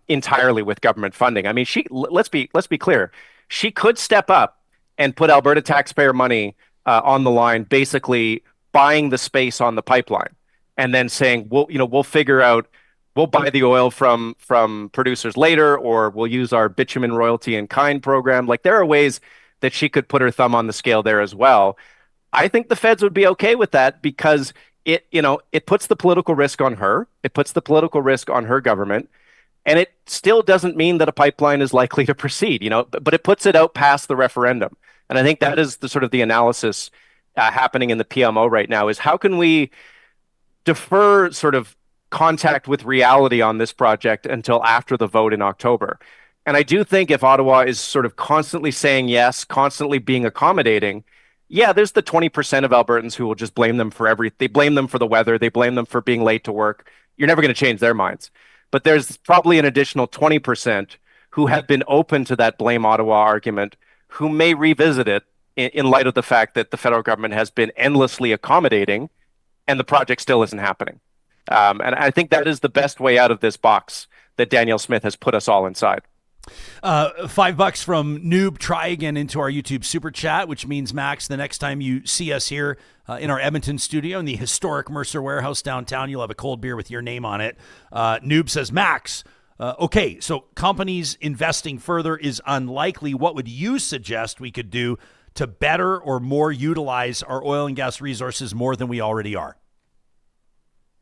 entirely with government funding. I mean, let's be clear. She could step up and put Alberta taxpayer money on the line, basically buying the space on the pipeline, and then saying, we'll figure out, we'll buy the oil from producers later, or we'll use our bitumen royalty in kind program. Like, there are ways that she could put her thumb on the scale there as well. I think the feds would be okay with that because it puts the political risk on her. It puts the political risk on her government. And it still doesn't mean that a pipeline is likely to proceed, but it puts it out past the referendum. And I think that is the analysis happening in the PMO right now, is how can we defer sort of contact with reality on this project until after the vote in October. And I do think if Ottawa is sort of constantly saying yes, constantly being accommodating, yeah, there's the 20% of Albertans who will just blame them for everything. They blame them for the weather. They blame them for being late to work. You're never going to change their minds. But there's probably an additional 20% who have been open to that blame Ottawa argument, who may revisit it in light of the fact that the federal government has been endlessly accommodating and the project still isn't happening. And I think that is the best way out of this box that Danielle Smith has put us all inside. $5 from Noob. Try again into our YouTube super chat, which means, Max, the next time you see us here in our Edmonton studio in the historic Mercer Warehouse downtown, you'll have a cold beer with your name on it. Noob says, Max, okay, so companies investing further is unlikely. What would you suggest we could do to better or more utilize our oil and gas resources more than we already are?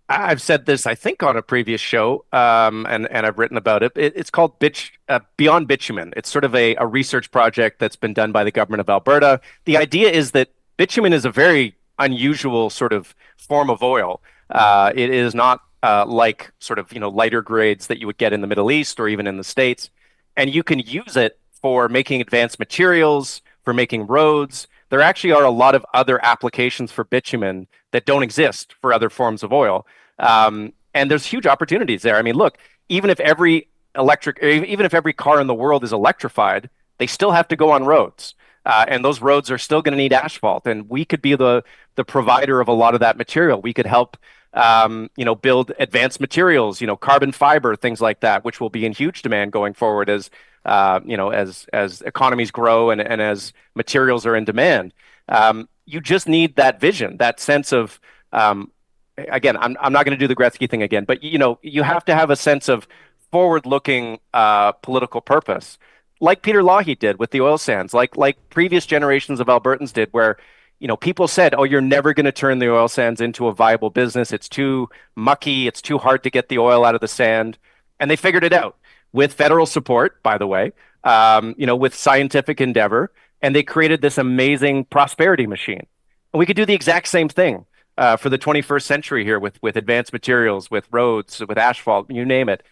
I've said this, I think, on a previous show, and I've written about it. It's called Beyond Bitumen. It's sort of a research project that's been done by the government of Alberta. The idea is that bitumen is a very unusual sort of form of oil. It is not like sort of lighter grades that you would get in the Middle East or even in the States, and you can use it for making advanced materials, for making roads. There actually are a lot of other applications for bitumen that don't exist for other forms of oil. And there's huge opportunities there. I mean, look, even if every car in the world is electrified, they still have to go on roads. And those roads are still going to need asphalt. And we could be the provider of a lot of that material. We could help build advanced materials, carbon fiber, things like that, which will be in huge demand going forward as economies grow and as materials are in demand. You just need that vision, that sense of, again, I'm not going to do the Gretzky thing again, but you have to have a sense of forward-looking political purpose, like Peter Lougheed did with the oil sands, like previous generations of Albertans did, where people said, "Oh, you're never going to turn the oil sands into a viable business. It's too mucky. It's too hard to get the oil out of the sand," and they figured it out with federal support, by the way, with scientific endeavor, and they created this amazing prosperity machine. And we could do the exact same thing for the 21st century here with advanced materials, with roads, with asphalt, you name it.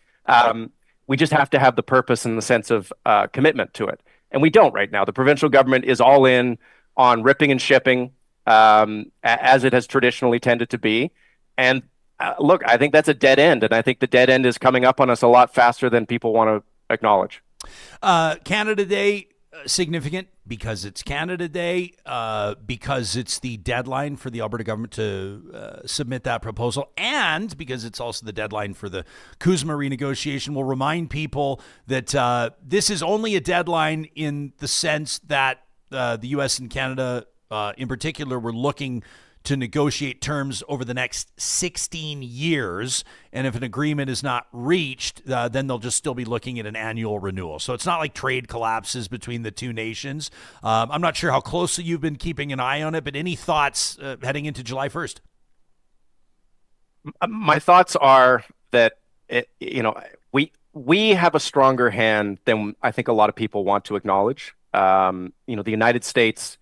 We just have to have the purpose and the sense of commitment to it. And we don't right now. The provincial government is all in on ripping and shipping, as it has traditionally tended to be. And look, I think that's a dead end. And I think the dead end is coming up on us a lot faster than people want to acknowledge. Canada Day, significant because it's Canada Day, because it's the deadline for the Alberta government to submit that proposal, and because it's also the deadline for the CUSMA renegotiation. We'll remind people that this is only a deadline in the sense that the U.S. and Canada in particular were looking to negotiate terms over the next 16 years. And if an agreement is not reached, then they'll just still be looking at an annual renewal. So it's not like trade collapses between the two nations. I'm not sure how closely you've been keeping an eye on it, but any thoughts heading into July 1st? My thoughts are that, we have a stronger hand than I think a lot of people want to acknowledge. The United States,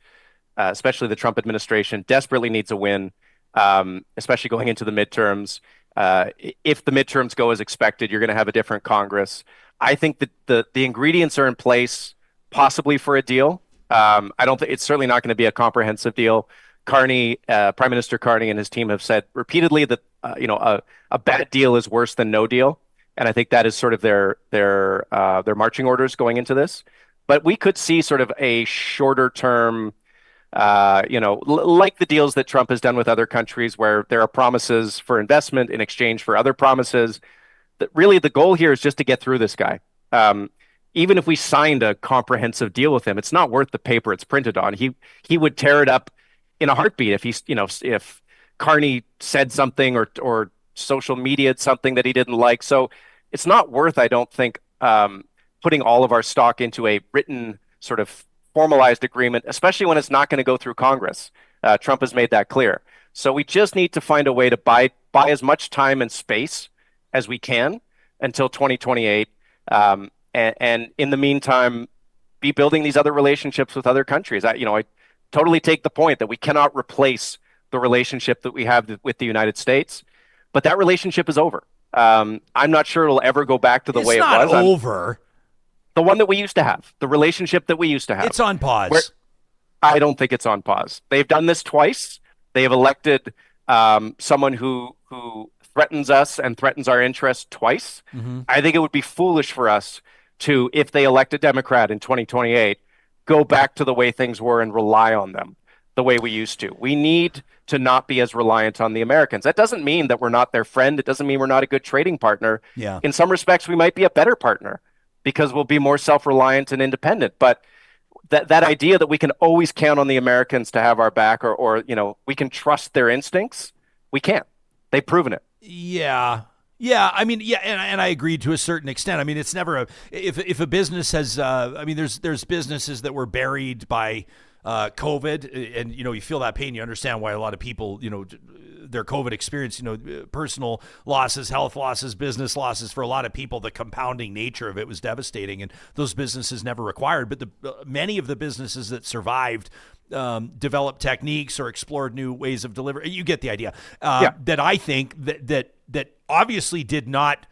especially the Trump administration, desperately needs a win, especially going into the midterms. If the midterms go as expected, you're going to have a different Congress. I think that the ingredients are in place, possibly for a deal. I don't think it's certainly not going to be a comprehensive deal. Prime Minister Carney and his team have said repeatedly that a bad deal is worse than no deal, and I think that is sort of their marching orders going into this. But we could see sort of a shorter term, like the deals that Trump has done with other countries, where there are promises for investment in exchange for other promises. That really the goal here is just to get through this guy. Even if we signed a comprehensive deal with him, it's not worth the paper it's printed on. He would tear it up in a heartbeat if Carney said something or social media something that he didn't like. So it's not worth, I don't think, putting all of our stock into a written sort of formalized agreement, especially when it's not going to go through Congress. Trump has made that clear. So we just need to find a way to buy as much time and space as we can until 2028. And in the meantime, be building these other relationships with other countries. I totally take the point that we cannot replace the relationship that we have with the United States, but that relationship is over. I'm not sure it'll ever go back to the way it was. It's not over. The one that we used to have, the relationship that we used to have. It's on pause. I don't think it's on pause. They've done this twice. They have elected someone who threatens us and threatens our interests twice. Mm-hmm. I think it would be foolish for us to, if they elect a Democrat in 2028, go back to the way things were and rely on them the way we used to. We need to not be as reliant on the Americans. That doesn't mean that we're not their friend. It doesn't mean we're not a good trading partner. Yeah. In some respects, we might be a better partner, because we'll be more self-reliant and independent. But that idea that we can always count on the Americans to have our back, or we can trust their instincts, we can't. They've proven it. Yeah. Yeah, I mean, yeah, and I agree to a certain extent. I mean, it's never if a business has, there's businesses that were buried by COVID, and you feel that pain. You understand why a lot of people, their COVID experience, personal losses, health losses, business losses. For a lot of people, the compounding nature of it was devastating, and those businesses never required. But many of the businesses that survived developed techniques or explored new ways of delivery. You get the idea. That I think that obviously did not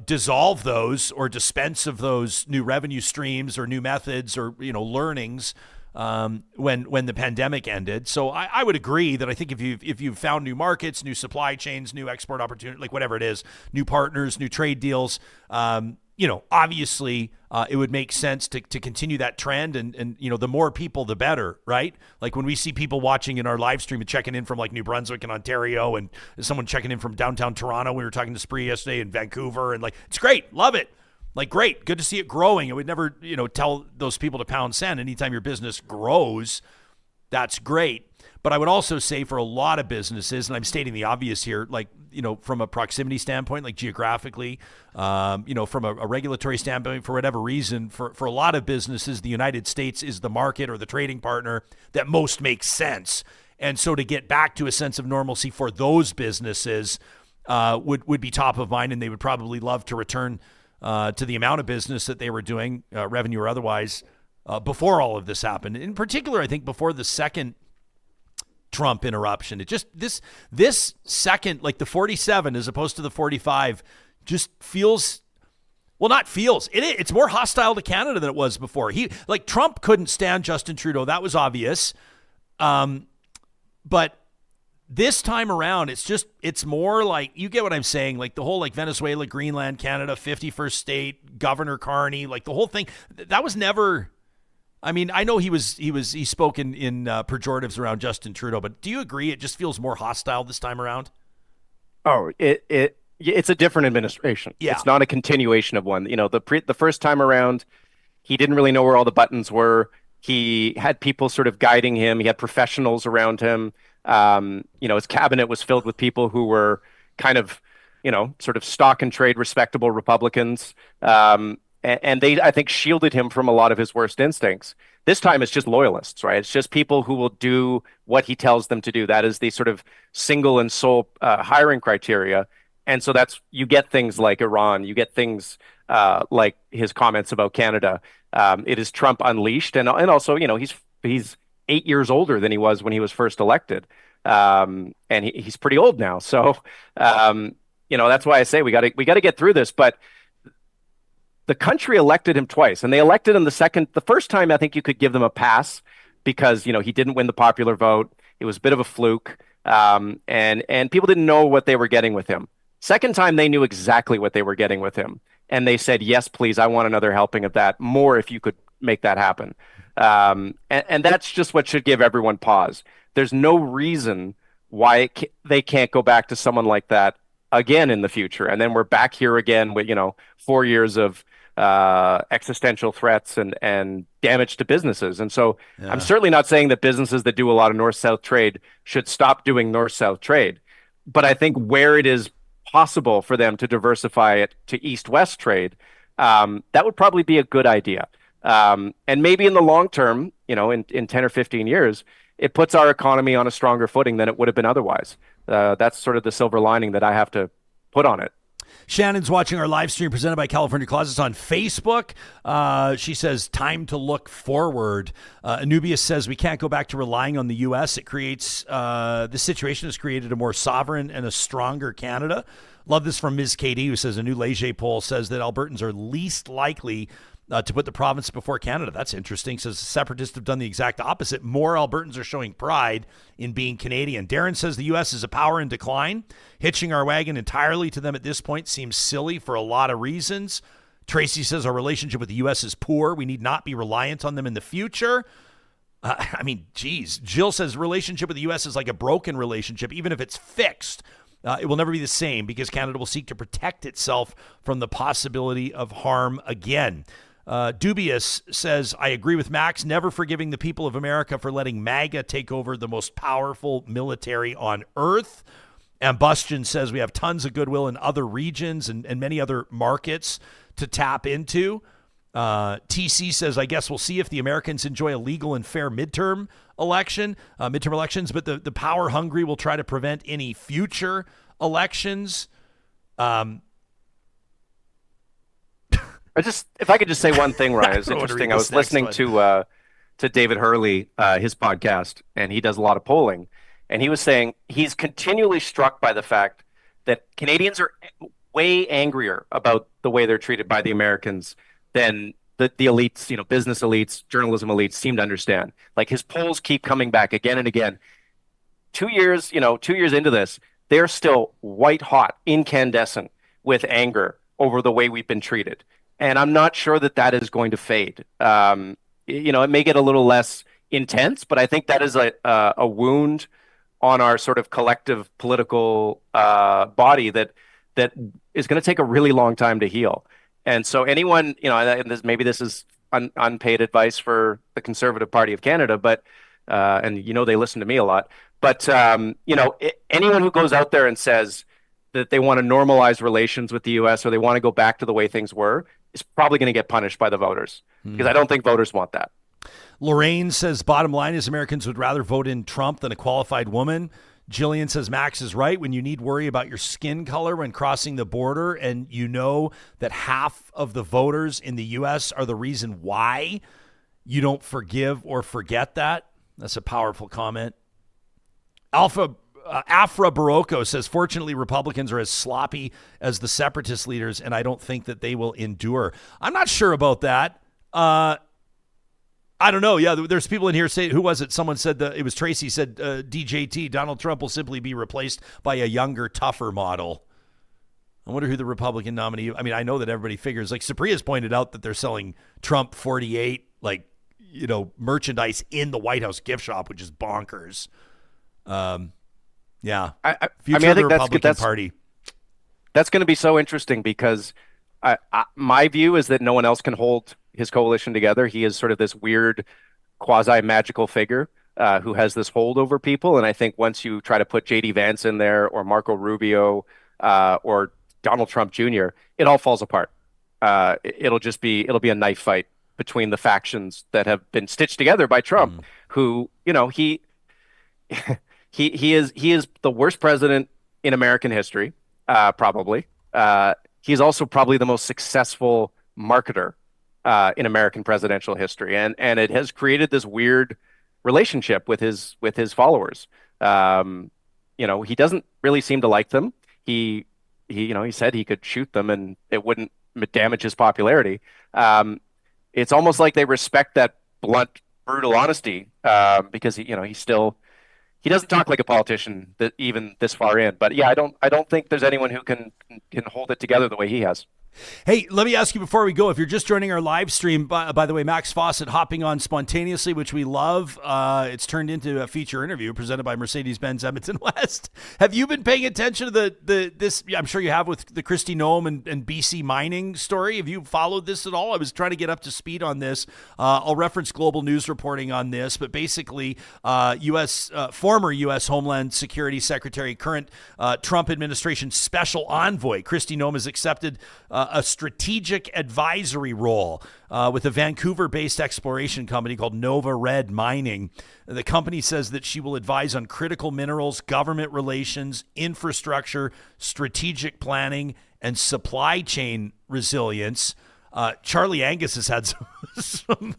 dissolve those or dispense of those new revenue streams or new methods or learnings when the pandemic ended. So I would agree that I think if you've found new markets, new supply chains, new export opportunity, like whatever it is, new partners, new trade deals, obviously it would make sense to continue that trend. And the more people, the better, right? Like when we see people watching in our live stream and checking in from like New Brunswick and Ontario, and someone checking in from downtown Toronto. We were talking to Spree yesterday in Vancouver, and like, it's great. Love it. Like, great. Good to see it growing. I would never, tell those people to pound sand. Anytime your business grows, that's great. But I would also say for a lot of businesses, and I'm stating the obvious here, like, from a proximity standpoint, like geographically, from a regulatory standpoint, for whatever reason, for a lot of businesses, the United States is the market or the trading partner that most makes sense. And so to get back to a sense of normalcy for those businesses would be top of mind, and they would probably love to return to the amount of business that they were doing, revenue or otherwise, before all of this happened. In particular, I think before the second Trump interruption, it just this second, like the 47 as opposed to the 45, just feels, well, not feels, it's more hostile to Canada than it was before. Trump couldn't stand Justin Trudeau, that was obvious, but this time around, it's more like, you get what I'm saying, like the whole like Venezuela, Greenland, Canada, 51st state, Governor Carney, like the whole thing, that was never. I mean, I know he spoke in pejoratives around Justin Trudeau, but do you agree it just feels more hostile this time around? Oh, it's a different administration. Yeah. It's not a continuation of one. The first time around, he didn't really know where all the buttons were. He had people sort of guiding him. He had professionals around him. His cabinet was filled with people who were kind of, sort of stock and trade respectable Republicans. And they, I think, shielded him from a lot of his worst instincts. This time it's just loyalists, right? It's just people who will do what he tells them to do. That is the sort of single and sole hiring criteria. And so you get things like Iran, you get things like his comments about Canada. It is Trump unleashed. And also, he's 8 years older than he was when he was first elected. And he's pretty old now. So, that's why I say we got to get through this. But the country elected him twice, and they elected him the first time. I think you could give them a pass because, he didn't win the popular vote. It was a bit of a fluke. And people didn't know what they were getting with him. Second time, they knew exactly what they were getting with him. And they said, yes, please, I want another helping of that. More if you could make that happen. And that's just what should give everyone pause. There's no reason why they can't go back to someone like that again in the future. And then we're back here again with, 4 years of existential threats and damage to businesses. And so I'm certainly not saying that businesses that do a lot of north-south trade should stop doing north-south trade. But I think where it is possible for them to diversify it to east-west trade, that would probably be a good idea. And maybe in the long term, in 10 or 15 years, it puts our economy on a stronger footing than it would have been otherwise. That's sort of the silver lining that I have to put on it. Shannon's watching our live stream presented by California Closets on Facebook. She says, time to look forward. Anubius says, we can't go back to relying on the U.S. It creates, this situation has created a more sovereign and a stronger Canada. Love this from Ms. KD, who says a new Leger poll says that Albertans are least likely to put the province before Canada. That's interesting. Says separatists have done the exact opposite. More Albertans are showing pride in being Canadian. Darren says the U.S. is a power in decline. Hitching our wagon entirely to them at this point seems silly for a lot of reasons. Tracy says our relationship with the U.S. is poor. We need not be reliant on them in the future. Geez. Jill says relationship with the U.S. is like a broken relationship. Even if it's fixed, it will never be the same because Canada will seek to protect itself from the possibility of harm again. Dubious says, I agree with Max, never forgiving the people of America for letting MAGA take over the most powerful military on earth. Ambustion says we have tons of goodwill in other regions and many other markets to tap into. TC says, I guess we'll see if the Americans enjoy a legal and fair midterm elections, but the power hungry will try to prevent any future elections. If I could just say one thing, Ryan, it's interesting. I was listening to David Hurley, his podcast, and he does a lot of polling. And he was saying he's continually struck by the fact that Canadians are way angrier about the way they're treated by the Americans than the elites, business elites, journalism elites seem to understand. Like his polls keep coming back again and again. 2 years into this, they're still white hot, incandescent with anger over the way we've been treated. And I'm not sure that is going to fade. It may get a little less intense, but I think that is a wound on our sort of collective political body that is going to take a really long time to heal. And so anyone, and maybe this is unpaid advice for the Conservative Party of Canada, but and they listen to me a lot. But anyone who goes out there and says that they want to normalize relations with the U.S. or they want to go back to the way things were is probably going to get punished by the voters, because I don't think voters want that. Lorraine says, bottom line is Americans would rather vote in Trump than a qualified woman. Jillian says, Max is right. When you need worry about your skin color when crossing the border, and you know that half of the voters in the U.S. are the reason why you don't forgive or forget that. That's a powerful comment. Afra Barocco says, fortunately, Republicans are as sloppy as the separatist leaders, and I don't think that they will endure. I'm not sure about that. I don't know. Yeah, there's people in here say, who was it? Someone said it was Tracy said, DJT, Donald Trump will simply be replaced by a younger, tougher model. I wonder who the Republican nominee. I mean, I know that everybody figures, like Supriya's pointed out, that they're selling Trump 48, merchandise in the White House gift shop, which is bonkers. Yeah. Future of the Republican Party. That's going to be so interesting because my view is that no one else can hold his coalition together. He is sort of this weird quasi-magical figure who has this hold over people. And I think once you try to put J.D. Vance in there or Marco Rubio or Donald Trump Jr., it all falls apart. It'll be a knife fight between the factions that have been stitched together by Trump, who, he is the worst president in American history, probably. He's also probably the most successful marketer in American presidential history, and it has created this weird relationship with his followers. He doesn't really seem to like them. He said he could shoot them and it wouldn't damage his popularity. It's almost like they respect that blunt, brutal honesty because he doesn't talk like a politician that even this far in. But yeah, I don't think there's anyone who can hold it together the way he has. Hey, let me ask you before we go, if you're just joining our live stream, by the way, Max Fawcett hopping on spontaneously, which we love. It's turned into a feature interview presented by Mercedes-Benz Edmonton West. Have you been paying attention to this? I'm sure you have, with the Kristi Noem and BC mining story. Have you followed this at all? I was trying to get up to speed on this. I'll reference Global News reporting on this, but basically former U.S. Homeland Security Secretary, current Trump administration special envoy, Kristi Noem, has accepted a strategic advisory role with a Vancouver-based exploration company called Nova Red Mining. The company says that she will advise on critical minerals, government relations, infrastructure, strategic planning, and supply chain resilience. Charlie Angus has had some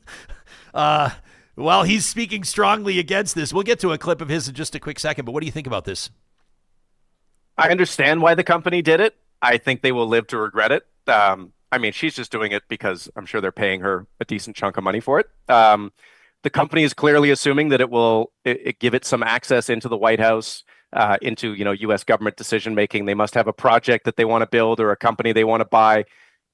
he's speaking strongly against this. We'll get to a clip of his in just a quick second, but what do you think about this? I understand why the company did it. I think they will live to regret it. She's just doing it because I'm sure they're paying her a decent chunk of money for it. The company is clearly assuming that it will give it some access into the White House, into U.S. government decision making. They must have a project that they want to build or a company they want to buy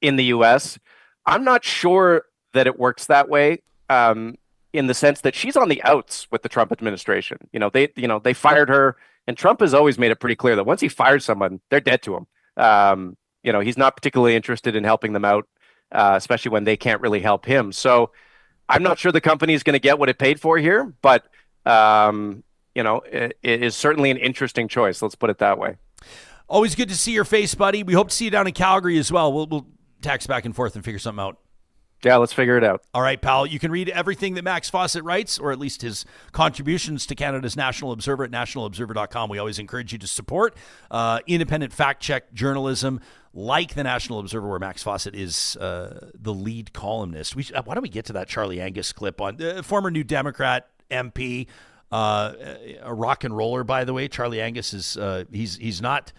in the U.S. I'm not sure that it works that way. In the sense that she's on the outs with the Trump administration. They fired her, and Trump has always made it pretty clear that once he fires someone, they're dead to him. He's not particularly interested in helping them out, especially when they can't really help him. So I'm not sure the company is going to get what it paid for here, but it is certainly an interesting choice. Let's put it that way. Always good to see your face, buddy. We hope to see you down in Calgary as well. We'll text back and forth and figure something out. Yeah, let's figure it out. All right, pal. You can read everything that Max Fawcett writes, or at least his contributions to Canada's National Observer at nationalobserver.com. We always encourage you to support independent fact-check journalism like the National Observer, where Max Fawcett is the lead columnist. Why don't we get to that Charlie Angus clip on former New Democrat MP, a rock and roller, by the way. Charlie Angus is he's not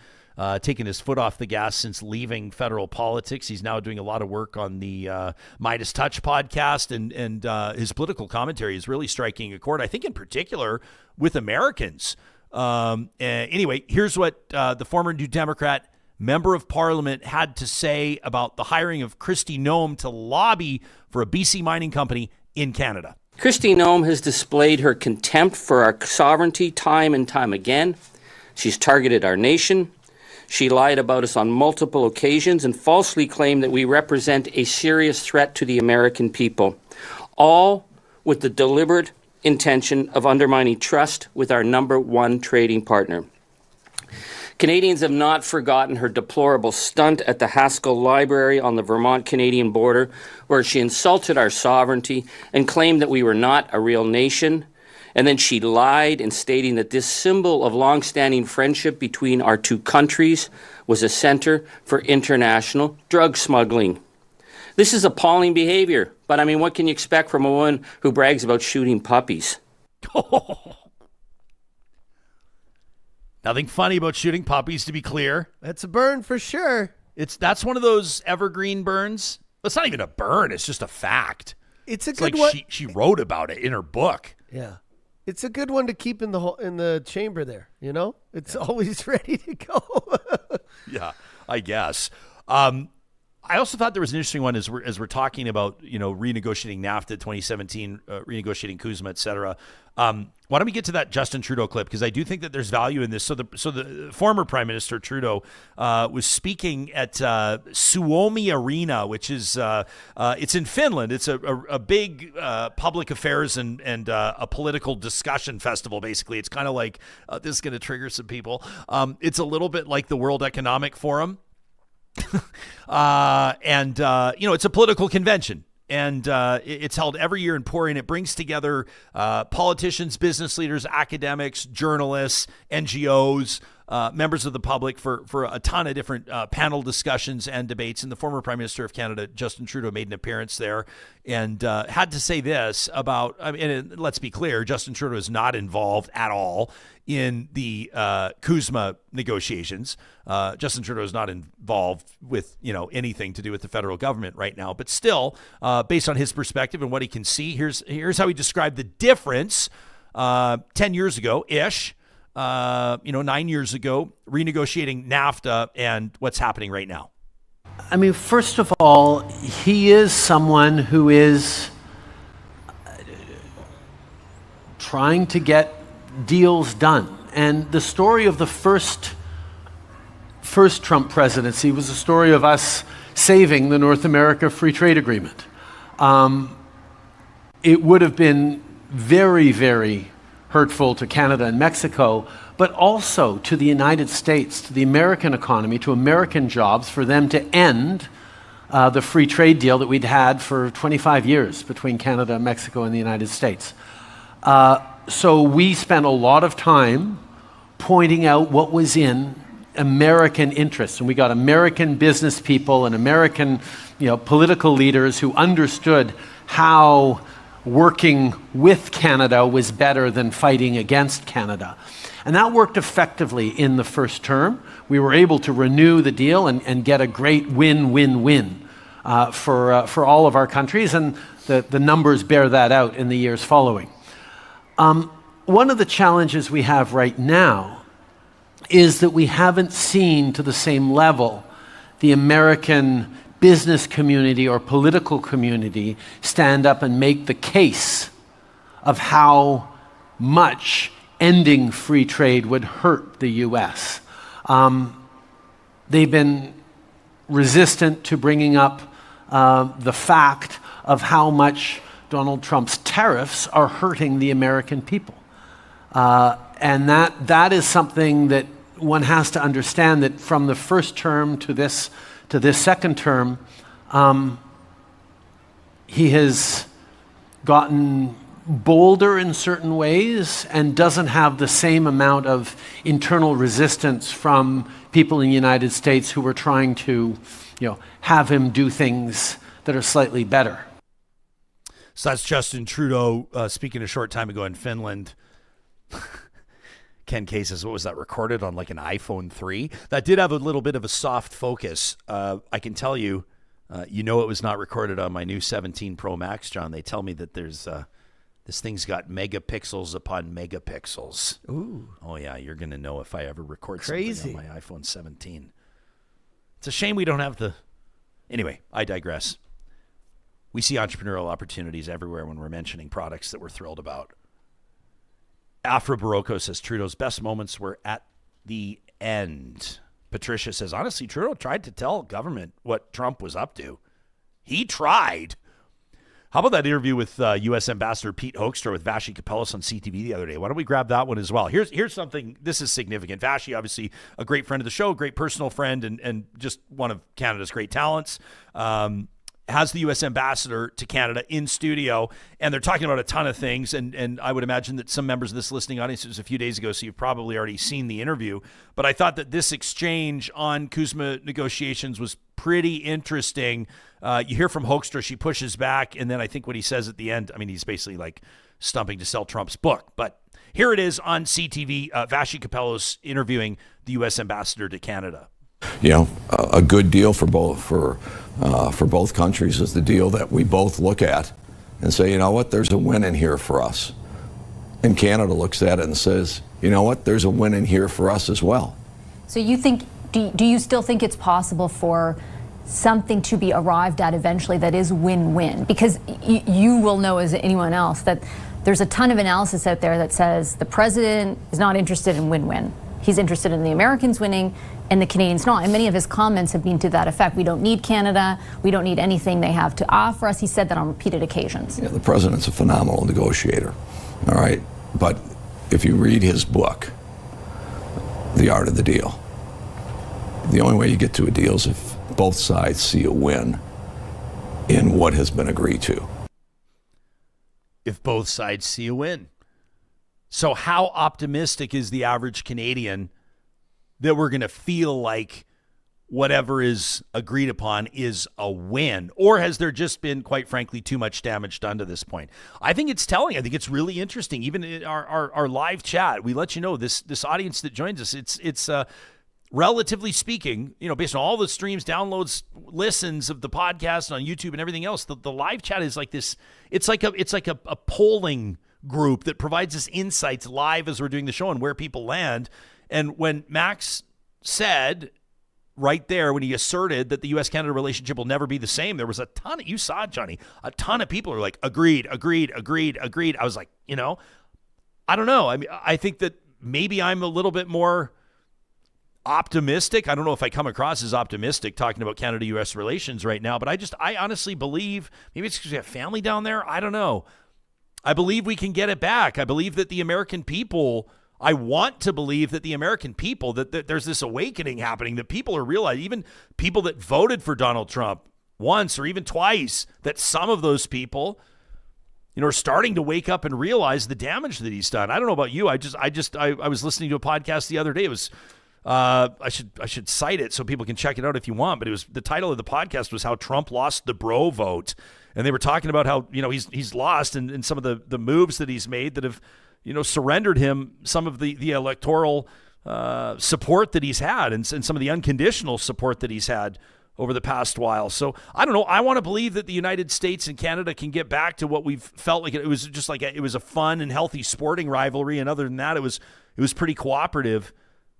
taken his foot off the gas since leaving federal politics. He's now doing a lot of work on the Midas Touch podcast, and his political commentary is really striking a chord, I think, in particular with Americans. Anyway, here's what the former New Democrat member of Parliament had to say about the hiring of Kristi Noem to lobby for a BC mining company in Canada. Kristi Noem has displayed her contempt for our sovereignty time and time again. She's targeted our nation. She lied about us on multiple occasions and falsely claimed that we represent a serious threat to the American people, all with the deliberate intention of undermining trust with our number one trading partner. Canadians have not forgotten her deplorable stunt at the Haskell Library on the Vermont-Canadian border, where she insulted our sovereignty and claimed that we were not a real nation. And then she lied in stating that this symbol of long-standing friendship between our two countries was a center for international drug smuggling. This is appalling behavior, but I mean, what can you expect from a woman who brags about shooting puppies? Nothing funny about shooting puppies, to be clear. That's a burn for sure. That's one of those evergreen burns. It's not even a burn, it's just a fact. It's good like one. She wrote about it in her book. Yeah. It's a good one to keep in the chamber there, you know? It's always ready to go. Yeah, I guess. I also thought there was an interesting one as we're talking about, renegotiating NAFTA 2017, renegotiating CUSMA, et cetera. Why don't we get to that Justin Trudeau clip? Because I do think that there's value in this. So the former Prime Minister Trudeau was speaking at Suomi Arena, which is it's in Finland. It's a big public affairs and a political discussion festival. Basically, it's kind of like this is going to trigger some people. It's a little bit like the World Economic Forum. It's a political convention, and it's held every year in Pori, and it brings together politicians, business leaders, academics, journalists, NGOs, members of the public for a ton of different panel discussions and debates. And the former Prime Minister of Canada, Justin Trudeau, made an appearance there and had to say this about, and let's be clear, Justin Trudeau is not involved at all in the CUSMA negotiations. Justin Trudeau is not involved with anything to do with the federal government right now. But still, based on his perspective and what he can see, here's how he described the difference 10 years ago-ish, 9 years ago, renegotiating NAFTA and what's happening right now. I mean, first of all, he is someone who is trying to get deals done. And the story of the first Trump presidency was a story of us saving the North America Free Trade Agreement. It would have been very, very hurtful to Canada and Mexico, but also to the United States, to the American economy, to American jobs, for them to end the free trade deal that we'd had for 25 years between Canada, Mexico, and the United States. So we spent a lot of time pointing out what was in American interests. And we got American business people and American political leaders who understood how working with Canada was better than fighting against Canada. And that worked effectively in the first term. We were able to renew the deal and get a great win-win-win for all of our countries. And the numbers bear that out in the years following. One of the challenges we have right now is that we haven't seen to the same level the American business community or political community stand up and make the case of how much ending free trade would hurt the U.S. They've been resistant to bringing up the fact of how much Donald Trump's tariffs are hurting the American people. And that is something that one has to understand, that from the first term to this second term, he has gotten bolder in certain ways and doesn't have the same amount of internal resistance from people in the United States who were trying to, have him do things that are slightly better. So that's Justin Trudeau speaking a short time ago in Finland. Ken K says, what was that, recorded on like an iPhone 3? That did have a little bit of a soft focus. I can tell you, it was not recorded on my new 17 Pro Max, John. They tell me that there's this thing's got megapixels upon megapixels. Ooh. Oh, yeah, you're going to know if I ever record Crazy. something on my iPhone 17. It's a shame we don't have the... Anyway, I digress. We see entrepreneurial opportunities everywhere when we're mentioning products that we're thrilled about. Afro Barocco says Trudeau's best moments were at the end. Patricia says, honestly, Trudeau tried to tell government what Trump was up to. He tried. How about that interview with U.S. Ambassador Pete Hoekstra with Vassy Kapelos on CTV the other day? Why don't we grab that one as well? Here's something. This is significant. Vassy, obviously, a great friend of the show, great personal friend, and just one of Canada's great talents. Has the U.S. ambassador to Canada in studio, and they're talking about a ton of things, and I would imagine that some members of this listening audience, it was a few days ago, so you've probably already seen the interview, but I thought that this exchange on CUSMA negotiations was pretty interesting. You hear from Hoekstra, she pushes back, and then I think what he says at the end, I mean, he's basically like stumping to sell Trump's book, but here it is on CTV, Vassy Kapelos interviewing the U.S. ambassador to Canada. You know, a good deal for both countries is the deal that we both look at and say, you know what, there's a win in here for us. And Canada looks at it and says, you know what, there's a win in here for us as well. So you think, do you still think it's possible for something to be arrived at eventually that is win-win? Because you will know as anyone else that there's a ton of analysis out there that says the president is not interested in win-win. He's interested in the Americans winning and the Canadians not. And many of his comments have been to that effect. We don't need Canada. We don't need anything they have to offer us. He said that on repeated occasions. Yeah, the president's a phenomenal negotiator, all right? But if you read his book, The Art of the Deal, the only way you get to a deal is if both sides see a win in what has been agreed to. If both sides see a win. So how optimistic is the average Canadian that we're going to feel like whatever is agreed upon is a win? Or has there just been, quite frankly, too much damage done to this point? I think it's telling. I think it's really interesting. Even in our live chat, we let you know this audience that joins us, it's relatively speaking, you know, based on all the streams, downloads, listens of the podcast on YouTube and everything else, the live chat is like this. It's like a polling group that provides us insights live as we're doing the show and where people land. And when Max said right there, when he asserted that the U.S.-Canada relationship will never be the same, there was a ton of, you saw it, Johnny, a ton of people were like, agreed. I was like, you know, I don't know. I mean, I think that maybe I'm a little bit more optimistic. I don't know if I come across as optimistic talking about Canada-U.S. relations right now, but I honestly believe, maybe it's because we have family down there. I don't know. I believe we can get it back. I believe that the American people, I want to believe that the American people, that there's this awakening happening, that people are realizing, even people that voted for Donald Trump once or even twice, that some of those people, you know, are starting to wake up and realize the damage that he's done. I don't know about you. I was listening to a podcast the other day. It was, I should cite it so people can check it out if you want, but it was, the title of the podcast was How Trump Lost the Bro Vote. And they were talking about how, you know, he's lost and some of the moves that he's made that have, you know, surrendered him some of the electoral support that he's had and some of the unconditional support that he's had over the past while. So I don't know. I want to believe that the United States and Canada can get back to what we've felt like. It was just like it was a fun and healthy sporting rivalry. And other than that, it was pretty cooperative.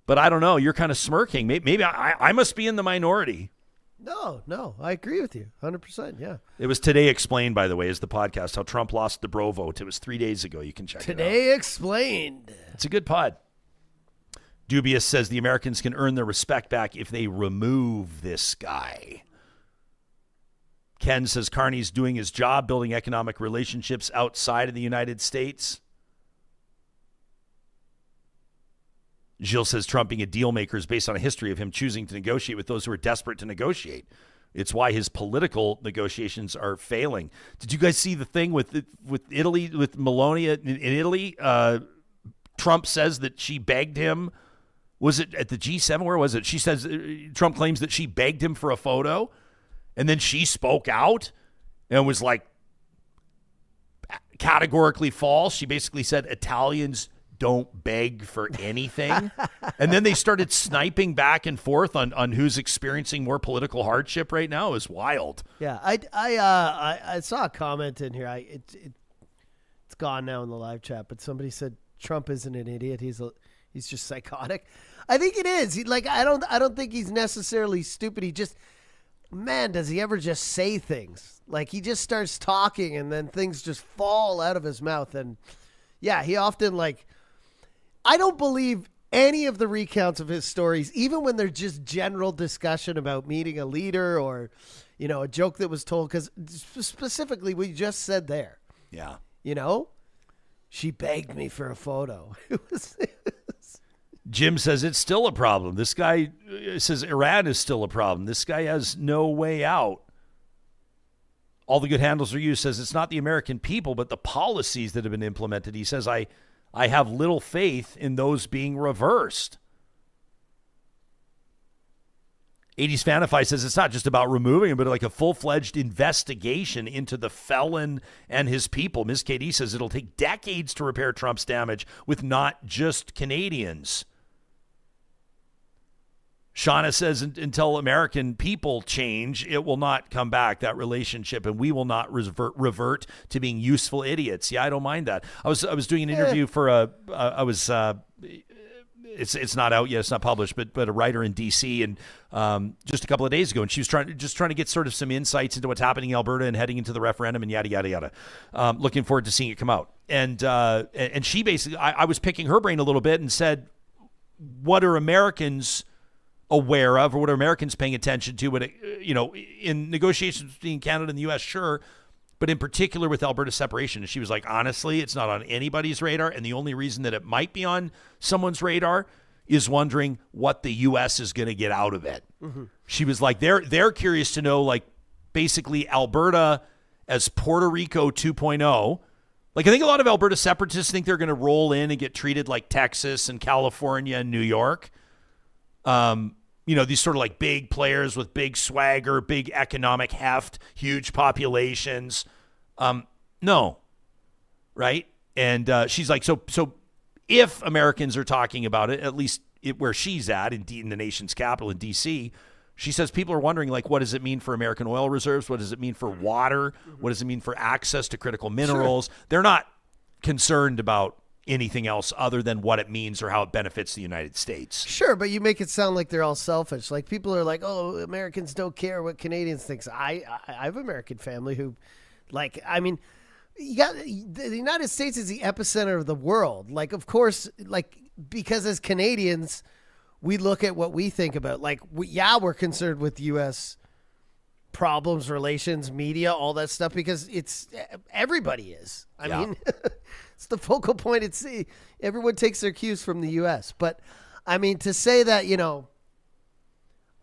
But I don't know. You're kind of smirking. Maybe I must be in the minority. No, I agree with you 100%. Yeah. It was Today Explained, by the way, is the podcast, How Trump Lost the Bro Vote. It was 3 days ago. You can check it out. Today Explained. It's a good pod. Dubious says the Americans can earn their respect back if they remove this guy. Ken says Carney's doing his job building economic relationships outside of the United States. Gilles says Trump being a deal maker is based on a history of him choosing to negotiate with those who are desperate to negotiate. It's why his political negotiations are failing. Did you guys see the thing with Italy, with Melania in Italy? Trump says that she begged him. Was it at the G7? Where was it? She says Trump claims that she begged him for a photo, and then she spoke out and was like categorically false. She basically said Italians don't beg for anything. And then they started sniping back and forth on who's experiencing more political hardship right now. It was wild. Yeah, I saw a comment in here. It's gone now in the live chat, but somebody said Trump isn't an idiot. He's he's just psychotic. I think it is. I don't think he's necessarily stupid. He just, man, does he ever just say things? Like, he just starts talking and then things just fall out of his mouth. And yeah, he often I don't believe any of the recounts of his stories, even when they're just general discussion about meeting a leader or, a joke that was told, because specifically we just said there. Yeah. She begged me for a photo. Jim says it's still a problem. This guy says Iran is still a problem. This guy has no way out. All the good handles are used. Says it's not the American people, but the policies that have been implemented. He says, I have little faith in those being reversed. 80s Fanify says it's not just about removing him, but like a full-fledged investigation into the felon and his people. Ms. KD says it'll take decades to repair Trump's damage with not just Canadians. Shauna says until American people change, it will not come back, that relationship, and we will not revert to being useful idiots. Yeah, I don't mind that. I was doing an interview for it's not out yet, it's not published, but a writer in DC, and just a couple of days ago, and she was trying to get sort of some insights into what's happening in Alberta and heading into the referendum and yada yada yada. Looking forward to seeing it come out. And she basically, I was picking her brain a little bit and said, what are Americans aware of, or what are Americans paying attention to? But in negotiations between Canada and the U.S., sure, but in particular with Alberta separation. And she was like, honestly, it's not on anybody's radar, and the only reason that it might be on someone's radar is wondering what the U.S. is going to get out of it. Mm-hmm. She was like, they're curious to know, like, basically Alberta as Puerto Rico 2.0. Like, I think a lot of Alberta separatists think they're going to roll in and get treated like Texas and California and New York. These sort of like big players with big swagger, big economic heft, huge populations. No. Right? And she's like, so if Americans are talking about it, at least where she's at in the nation's capital in D.C., she says people are wondering, like, what does it mean for American oil reserves? What does it mean for water? What does it mean for access to critical minerals? Sure. They're not concerned about anything else other than what it means or how it benefits the United States. Sure, but you make it sound like they're all selfish. Like, people are like, oh, Americans don't care what Canadians think. I have an American family who, the United States is the epicenter of the world. Like, of course, because as Canadians, we look at what we think about. Like, we're concerned with U.S. problems, relations, media, all that stuff, because everybody is. I mean, it's the focal point. Everyone takes their cues from the U.S. But, I mean, to say that,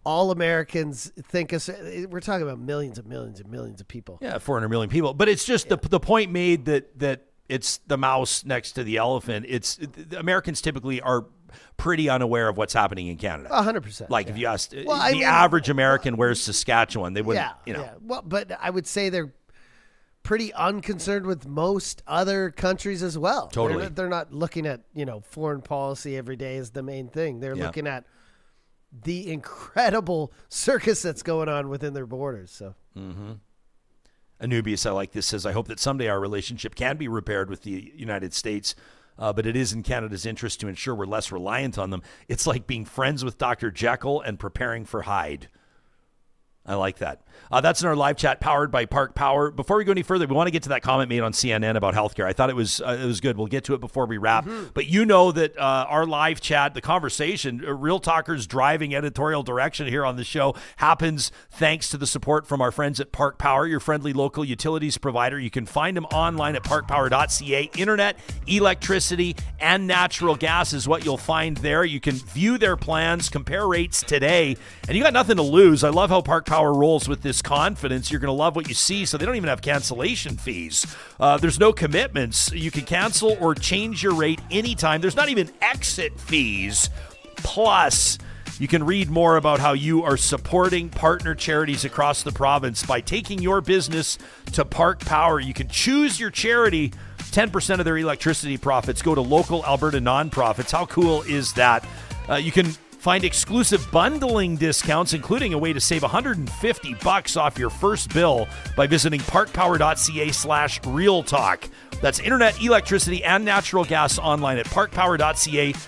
all Americans think we're talking about millions and millions and millions of people. Yeah, 400 million people. But it's just the point made that it's the mouse next to the elephant. Americans typically are pretty unaware of what's happening in Canada. 100%. Like, if you asked average American where's Saskatchewan, they wouldn't, Yeah. Well, but I would say they're pretty unconcerned with most other countries as well. Totally. They're not looking at, foreign policy every day as the main thing. They're looking at the incredible circus that's going on within their borders. So. Mm-hmm. Anubius, I like this, says, I hope that someday our relationship can be repaired with the United States, but it is in Canada's interest to ensure we're less reliant on them. It's like being friends with Dr. Jekyll and preparing for Hyde. I like that. That's in our live chat powered by Park Power. Before we go any further, we want to get to that comment made on CNN about healthcare. I thought it was good. We'll get to it before we wrap. Mm-hmm. But that our live chat, the conversation, Real Talkers driving editorial direction here on the show happens thanks to the support from our friends at Park Power, your friendly local utilities provider. You can find them online at parkpower.ca. Internet, electricity, and natural gas is what you'll find there. You can view their plans, compare rates today, and you got nothing to lose. I love how Park Power rolls with this confidence. You're going to love what you see, so they don't even have cancellation fees. There's no commitments. You can cancel or change your rate anytime. There's not even exit fees. Plus, you can read more about how you are supporting partner charities across the province by taking your business to Park Power. You can choose your charity. 10% of their electricity profits go to local Alberta nonprofits. How cool is that? You can find exclusive bundling discounts, including a way to save $150 off your first bill by visiting parkpower.ca/realtalk. That's internet, electricity, and natural gas online at parkpower.ca/realtalk.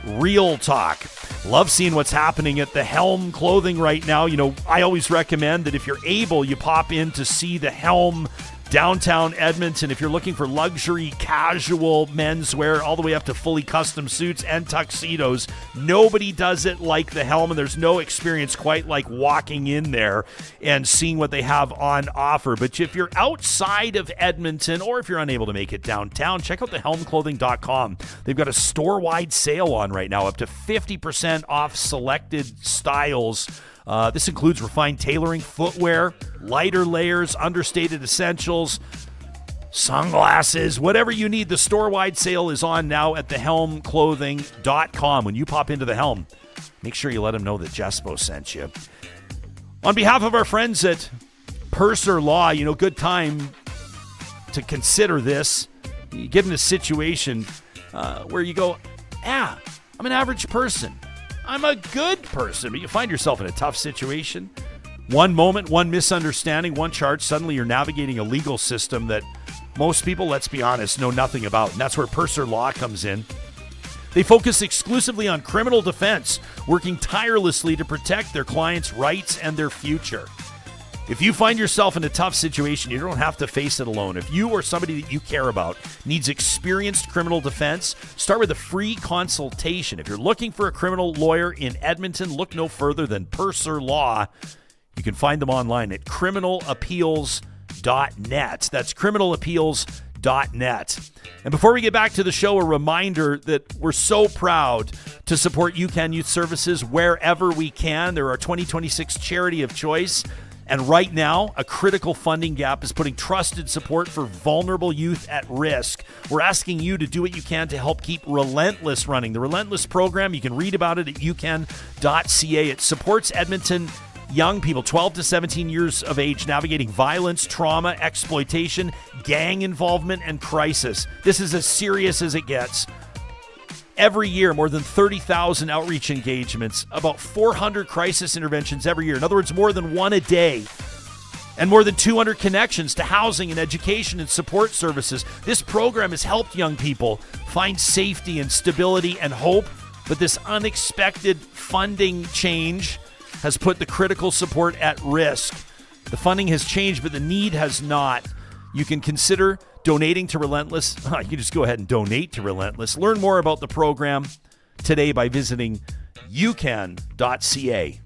Real Talk. Love seeing what's happening at the Helm Clothing right now. You know, I always recommend that if you're able, you pop in to see the Helm downtown Edmonton. If you're looking for luxury, casual menswear, all the way up to fully custom suits and tuxedos, nobody does it like the Helm, and there's no experience quite like walking in there and seeing what they have on offer. But if you're outside of Edmonton, or if you're unable to make it downtown, check out thehelmclothing.com. They've got a store-wide sale on right now, up to 50% off selected styles. This includes refined tailoring, footwear, lighter layers, understated essentials, sunglasses, whatever you need. The store-wide sale is on now at thehelmclothing.com. When you pop into the Helm, make sure you let them know that Jespo sent you. On behalf of our friends at Purser Law, you know, good time to consider this. You get in a situation where you go, I'm an average person. I'm a good person, but you find yourself in a tough situation. One moment, one misunderstanding, one charge, suddenly you're navigating a legal system that most people, let's be honest, know nothing about. And that's where Purser Law comes in. They focus exclusively on criminal defense, working tirelessly to protect their clients' rights and their future. If you find yourself in a tough situation, you don't have to face it alone. If you or somebody that you care about needs experienced criminal defense, start with a free consultation. If you're looking for a criminal lawyer in Edmonton, look no further than Purser Law. You can find them online at criminalappeals.net. That's criminalappeals.net. And before we get back to the show, a reminder that we're so proud to support UCAN Youth Services wherever we can. They're our 2026 charity of choice. And right now, a critical funding gap is putting trusted support for vulnerable youth at risk. We're asking you to do what you can to help keep Relentless running. The Relentless program, you can read about it at ucan.ca. It supports Edmonton young people, 12 to 17 years of age, navigating violence, trauma, exploitation, gang involvement, and crisis. This is as serious as it gets. Every year, more than 30,000 outreach engagements, about 400 crisis interventions every year. In other words, more than one a day. And more than 200 connections to housing and education and support services. This program has helped young people find safety and stability and hope. But this unexpected funding change has put the critical support at risk. The funding has changed, but the need has not. You can consider donating to Relentless. You can just go ahead and donate to Relentless. Learn more about the program today by visiting ucan.ca.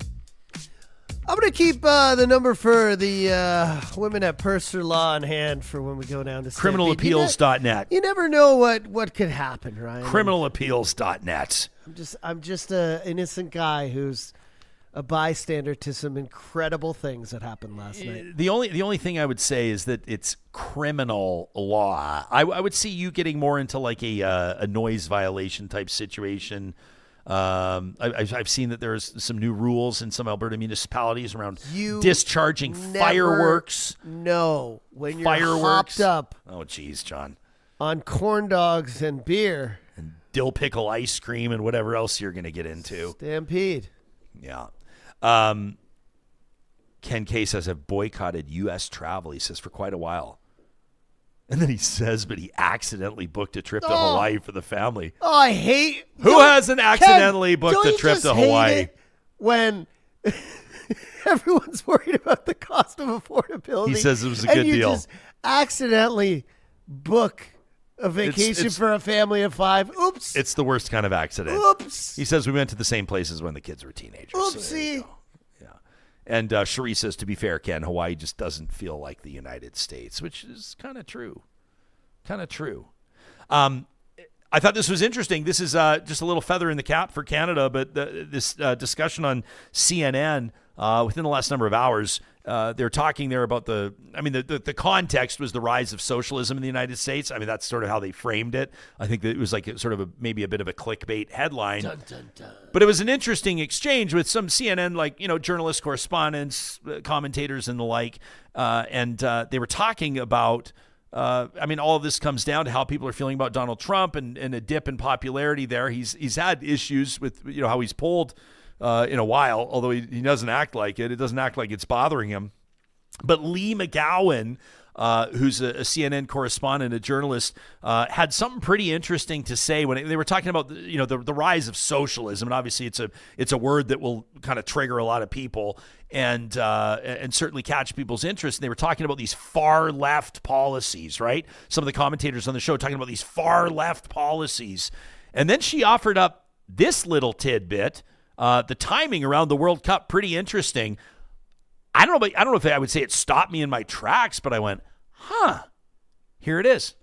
I'm going to keep the number for the women at Purser Law on hand for when we go down to Stampede. Criminalappeals.net. You never know what could happen, Ryan. Criminalappeals.net. I'm just an innocent guy who's a bystander to some incredible things that happened last night. The only thing I would say is that it's criminal law. I would see you getting more into like a noise violation type situation. I've seen that there's some new rules in some Alberta municipalities around discharging fireworks. No, when you're hopped up. Oh, geez, John. On corn dogs and beer. And dill pickle ice cream and whatever else you're going to get into. Stampede. Yeah. Ken K says, I've boycotted U.S. travel, he says, for quite a while. And then he says, but he accidentally booked a trip to Hawaii for the family. Oh, I hate... Who hasn't accidentally booked a trip to Hawaii? When everyone's worried about the cost of affordability. He says it was a good deal. And you just accidentally book a vacation for a family of 5. Oops. It's the worst kind of accident. Oops. He says we went to the same places when the kids were teenagers. Oopsie. So yeah. And Cherie says, to be fair, Ken, Hawaii just doesn't feel like the United States, which is kind of true. I thought this was interesting. This is just a little feather in the cap for Canada, but this discussion on CNN within the last number of hours, they're talking there about the context was the rise of socialism in the United States. I mean, that's sort of how they framed it. I think that it was like sort of maybe a bit of a clickbait headline. Dun, dun, dun. But it was an interesting exchange with some CNN, journalists, correspondents, commentators, and the like. And they were talking about, all of this comes down to how people are feeling about Donald Trump and a dip in popularity there. He's had issues with, how he's polled in a while, although he doesn't act like it. It doesn't act like it's bothering him. But Lee McGowan who's a CNN correspondent, a journalist, had something pretty interesting to say when they were talking about the rise of socialism. And obviously, it's a word that will kind of trigger a lot of people and certainly catch people's interest. And they were talking about these far left policies, right? Some of the commentators on the show talking about these far left policies, and then she offered up this little tidbit. The timing around the World Cup, pretty interesting. I don't know if I would say it stopped me in my tracks, but I went, here it is.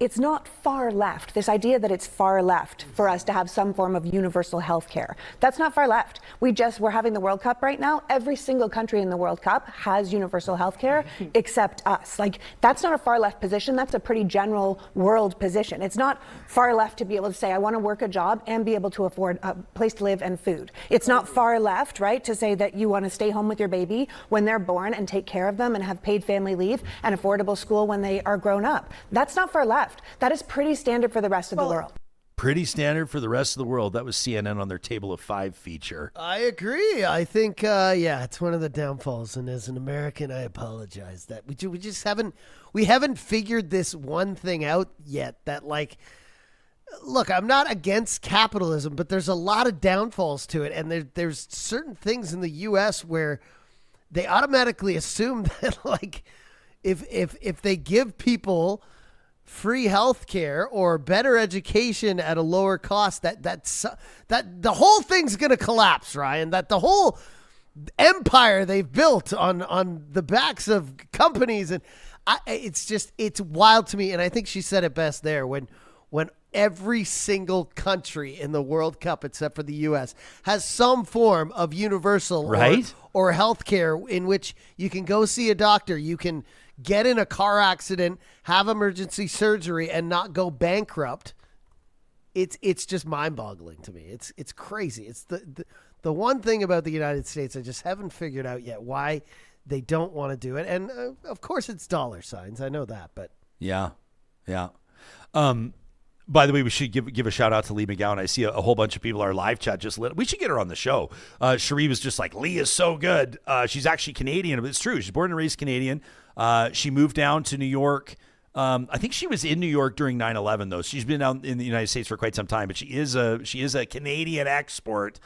It's not far left, this idea that it's far left for us to have some form of universal health care. That's not far left. We're having the World Cup right now. Every single country in the World Cup has universal health care except us. That's not a far left position. That's a pretty general world position. It's not far left to be able to say, I want to work a job and be able to afford a place to live and food. It's not far left, right, to say that you want to stay home with your baby when they're born and take care of them and have paid family leave and affordable school when they are grown up. That's not far left. That is pretty standard for the rest of the world. Pretty standard for the rest of the world. That was CNN on their Table of Five feature. I agree. I think, it's one of the downfalls. And as an American, I apologize that we just haven't figured this one thing out yet. That look, I'm not against capitalism, but there's a lot of downfalls to it. And there's certain things in the U.S. where they automatically assume that if they give people free health care or better education at a lower cost, that the whole thing's going to collapse, Ryan. That the whole empire they've built on the backs of companies, and it's wild to me. And I think she said it best there when every single country in the World Cup, except for the U.S., has some form of universal or health care in which you can go see a doctor, you can get in a car accident, have emergency surgery, and not go bankrupt. It's just mind-boggling to me. It's crazy. It's the one thing about the United States I just haven't figured out yet why they don't want to do it. And of course, it's dollar signs. I know that, but yeah. By the way, we should give a shout out to Lee McGowan. I see a whole bunch of people, our live chat just lit. We should get her on the show. Cherie was just like, Lee is so good. She's actually Canadian, but it's true. She's born and raised Canadian. She moved down to New York. I think she was in New York during 9/11 though. She's been out in the United States for quite some time, but she is a Canadian export,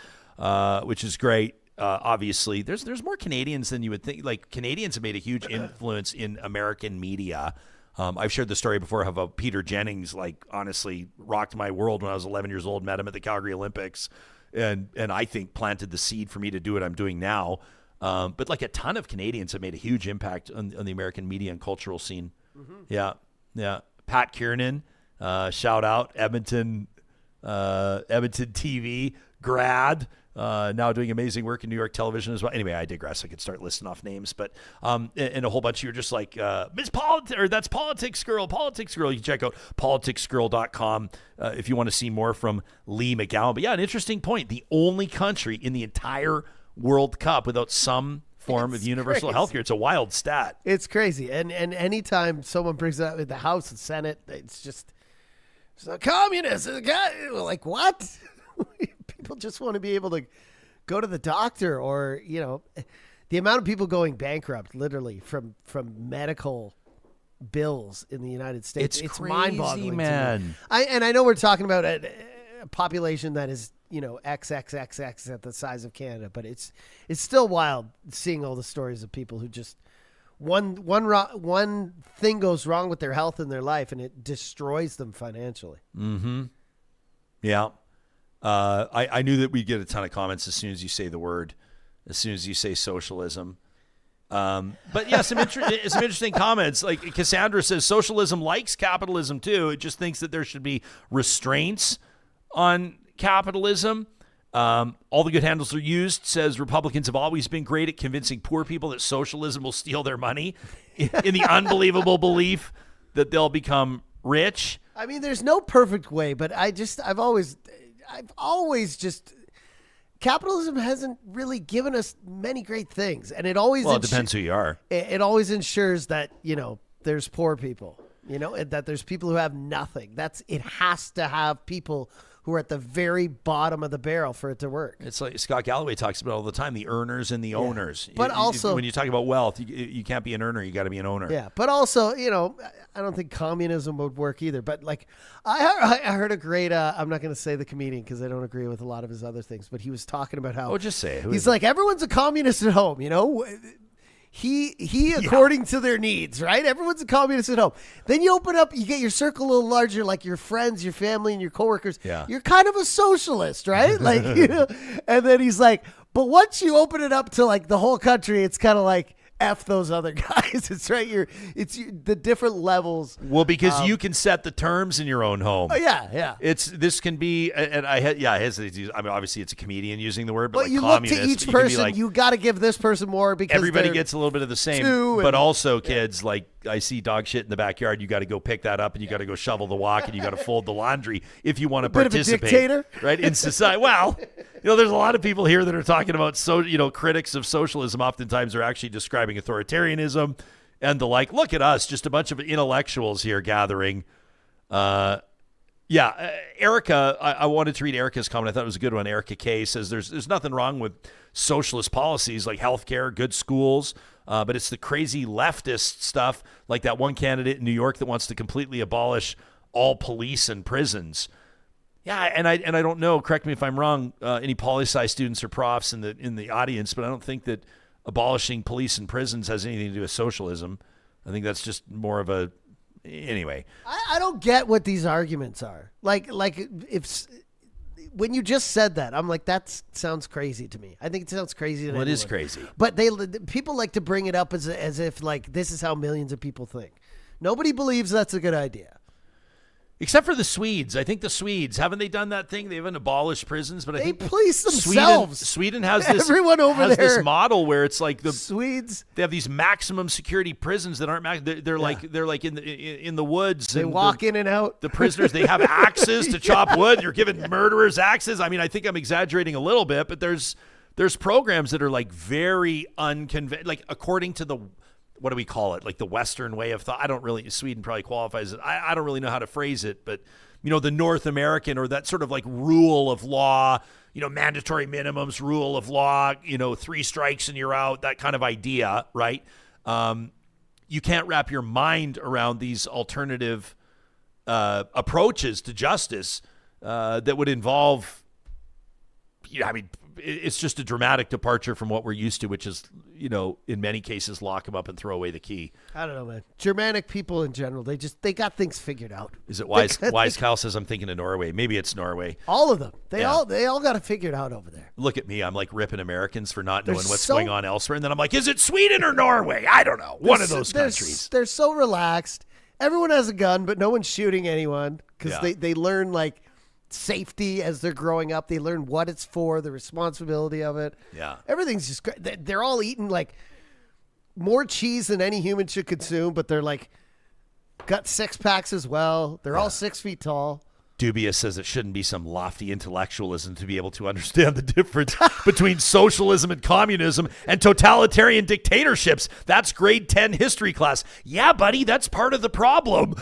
which is great. Obviously, there's more Canadians than you would think. Canadians have made a huge influence in American media. I've shared the story before of how Peter Jennings, honestly rocked my world when I was 11 years old, met him at the Calgary Olympics, and I think planted the seed for me to do what I'm doing now. But a ton of Canadians have made a huge impact on the American media and cultural scene. Mm-hmm. Yeah. Pat Kiernan, shout out, Edmonton TV grad, now doing amazing work in New York television as well. Anyway, I digress. I could start listing off names, but and a whole bunch of you are just like, Miss Politics, or that's Politics Girl. You can check out politicsgirl.com if you want to see more from Lee McGowan. But yeah, an interesting point. The only country in the entire World Cup without some form of universal health care. It's a wild stat. It's crazy. And anytime someone brings it up in the House and Senate, it's a communist. Like, what? People just want to be able to go to the doctor, or, the amount of people going bankrupt literally from medical bills in the United States. It's crazy, mind-boggling, man. To me. I know we're talking about a population that is, XXXX at the size of Canada, but it's still wild seeing all the stories of people who just one thing goes wrong with their health in their life and it destroys them financially. Mm-hmm. Yeah. I knew that we'd get a ton of comments as soon as you say the word, as soon as you say socialism. But yeah, some interesting comments. Like Cassandra says, socialism likes capitalism too. It just thinks that there should be restraints on capitalism. All the good handles are used. Says Republicans have always been great at convincing poor people that socialism will steal their money in the unbelievable belief that they'll become rich. I mean, there's no perfect way, but I've always just, capitalism hasn't really given us many great things, and it always it depends who you are. It always ensures that there's poor people, and that there's people who have nothing. It has to have people who are at the very bottom of the barrel for it to work. It's like Scott Galloway talks about all the time, the earners and the owners. But also, when you talk about wealth, you can't be an earner, you got to be an owner. Yeah, but also, you know, I don't think communism would work either. But like, I heard a great, I'm not going to say the comedian because I don't agree with a lot of his other things, but he was talking about how, just say it. He's like, everyone's a communist at home, you know? He according to their needs, right? Everyone's a communist at home. Then you open up, you get your circle a little larger, like your friends, your family, and your coworkers. Yeah. You're kind of a socialist, right? Like, you know. And then he's like, but once you open it up to like the whole country, it's kind of like, F those other guys. It's right. It's the different levels. Well, because you can set the terms in your own home. Oh, yeah. This can be, and I hesitate to use, I mean, obviously it's a comedian using the word, but like you communist, look to each person, like, you got to give this person more because everybody gets a little bit of the same. But also, kids, like, I see dog shit in the backyard. You got to go pick that up, and you got to go shovel the walk, and you got to fold the laundry if you want to participate. Bit of a dictator, right? In society. Well, you know, there's a lot of people here that are talking about critics of socialism. Oftentimes, are actually describing authoritarianism and the like. Look at us, just a bunch of intellectuals here gathering. Erica, I wanted to read Erica's comment. I thought it was a good one. Erica K says there's nothing wrong with socialist policies like healthcare, good schools. But it's the crazy leftist stuff like that one candidate in New York that wants to completely abolish all police and prisons. Yeah, and I don't know, correct me if I'm wrong, any poli-sci students or profs in the audience, but I don't think that abolishing police and prisons has anything to do with socialism. I think that's just more of a anyway. I don't get what these arguments are. Like if when you just said that, I'm like, that sounds crazy to me. I think it sounds crazy to anyone. It is crazy. But people like to bring it up as if like this is how millions of people think. Nobody believes that's a good idea. Except for the Swedes. I think the Swedes, haven't they done that thing? They haven't abolished prisons, but I think police themselves. Sweden has this. Everyone over there. This model where it's like the Swedes. They have these maximum security prisons that aren't. They're like in the woods. They walk in and out. The prisoners, they have axes to chop wood. You're giving murderers axes. I mean, I think I'm exaggerating a little bit, but there's programs that are like very unconventional, like according to the. What do we call it? Like the Western way of thought. Sweden probably qualifies it. I don't really know how to phrase it, but the North American or that sort of like rule of law, mandatory minimums, rule of law, 3 strikes and you're out, that kind of idea, right? You can't wrap your mind around these alternative approaches to justice that would involve, it's just a dramatic departure from what we're used to, which is, in many cases, lock them up and throw away the key. I don't know, man. Germanic people in general, they got things figured out. Is it Wise Kyle says I'm thinking of Norway. Maybe it's Norway. All of them. They all got it figured out over there. Look at me. I'm like ripping Americans for not knowing what's going on elsewhere. And then I'm like, is it Sweden or Norway? I don't know. One of those countries. They're so relaxed. Everyone has a gun, but no one's shooting anyone because they learn like safety as they're growing up. They learn what it's for, the responsibility of it. Yeah. Everything's just great. They're all eating like more cheese than any human should consume, but they're like got 6-packs as well. They're all 6 feet tall. Dubious says it shouldn't be some lofty intellectualism to be able to understand the difference between socialism and communism and totalitarian dictatorships. That's grade 10 history class. Yeah, buddy, that's part of the problem.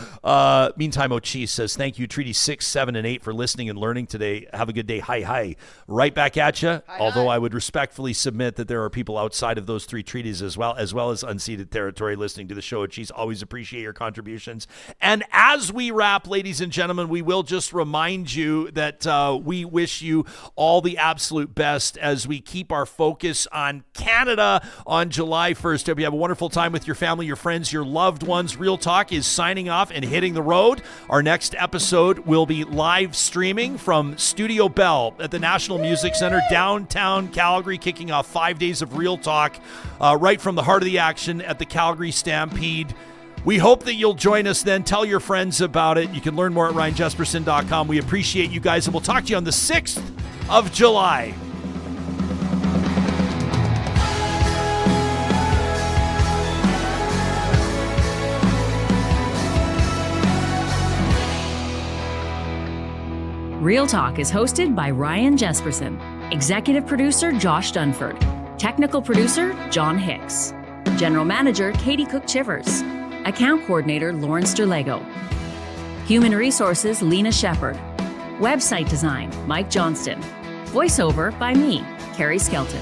Meantime, O'Cheese says, thank you, Treaty 6, 7, and 8 for listening and learning today. Have a good day. Hi. Right back at you. Although I would respectfully submit that there are people outside of those 3 treaties as well as unceded territory listening to the show. O'Cheese, always appreciate your contributions. And as we wrap, ladies and gentlemen, we will just remind you that we wish you all the absolute best as we keep our focus on Canada on July 1st. Hope you have a wonderful time with your family, your friends, your loved ones. Real Talk is signing off and hitting the road. Our next episode will be live streaming from Studio Bell at the National Music Center, downtown Calgary, kicking off 5 days of Real Talk right from the heart of the action at the Calgary Stampede. We hope that you'll join us then. Tell your friends about it. You can learn more at ryanjesperson.com. We appreciate you guys, and we'll talk to you on the 6th of July. Real Talk is hosted by Ryan Jesperson, executive producer Josh Dunford, technical producer John Hicks, general manager Katie Cook-Chivers, account coordinator Lauren Sterlego, human resources Lena Shepard, Website design, Mike Johnston. Voiceover by me, Carrie Skelton.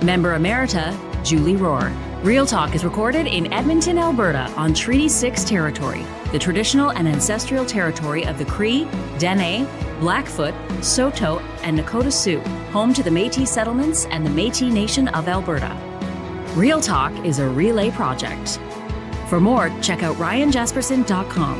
Member Emerita, Julie Rohr. Real Talk is recorded in Edmonton, Alberta on Treaty 6 territory, the traditional and ancestral territory of the Cree, Dene, Blackfoot, Saulteaux, and Nakota Sioux, home to the Métis settlements and the Métis Nation of Alberta. Real Talk is a relay project. For more, check out ryanjesperson.com.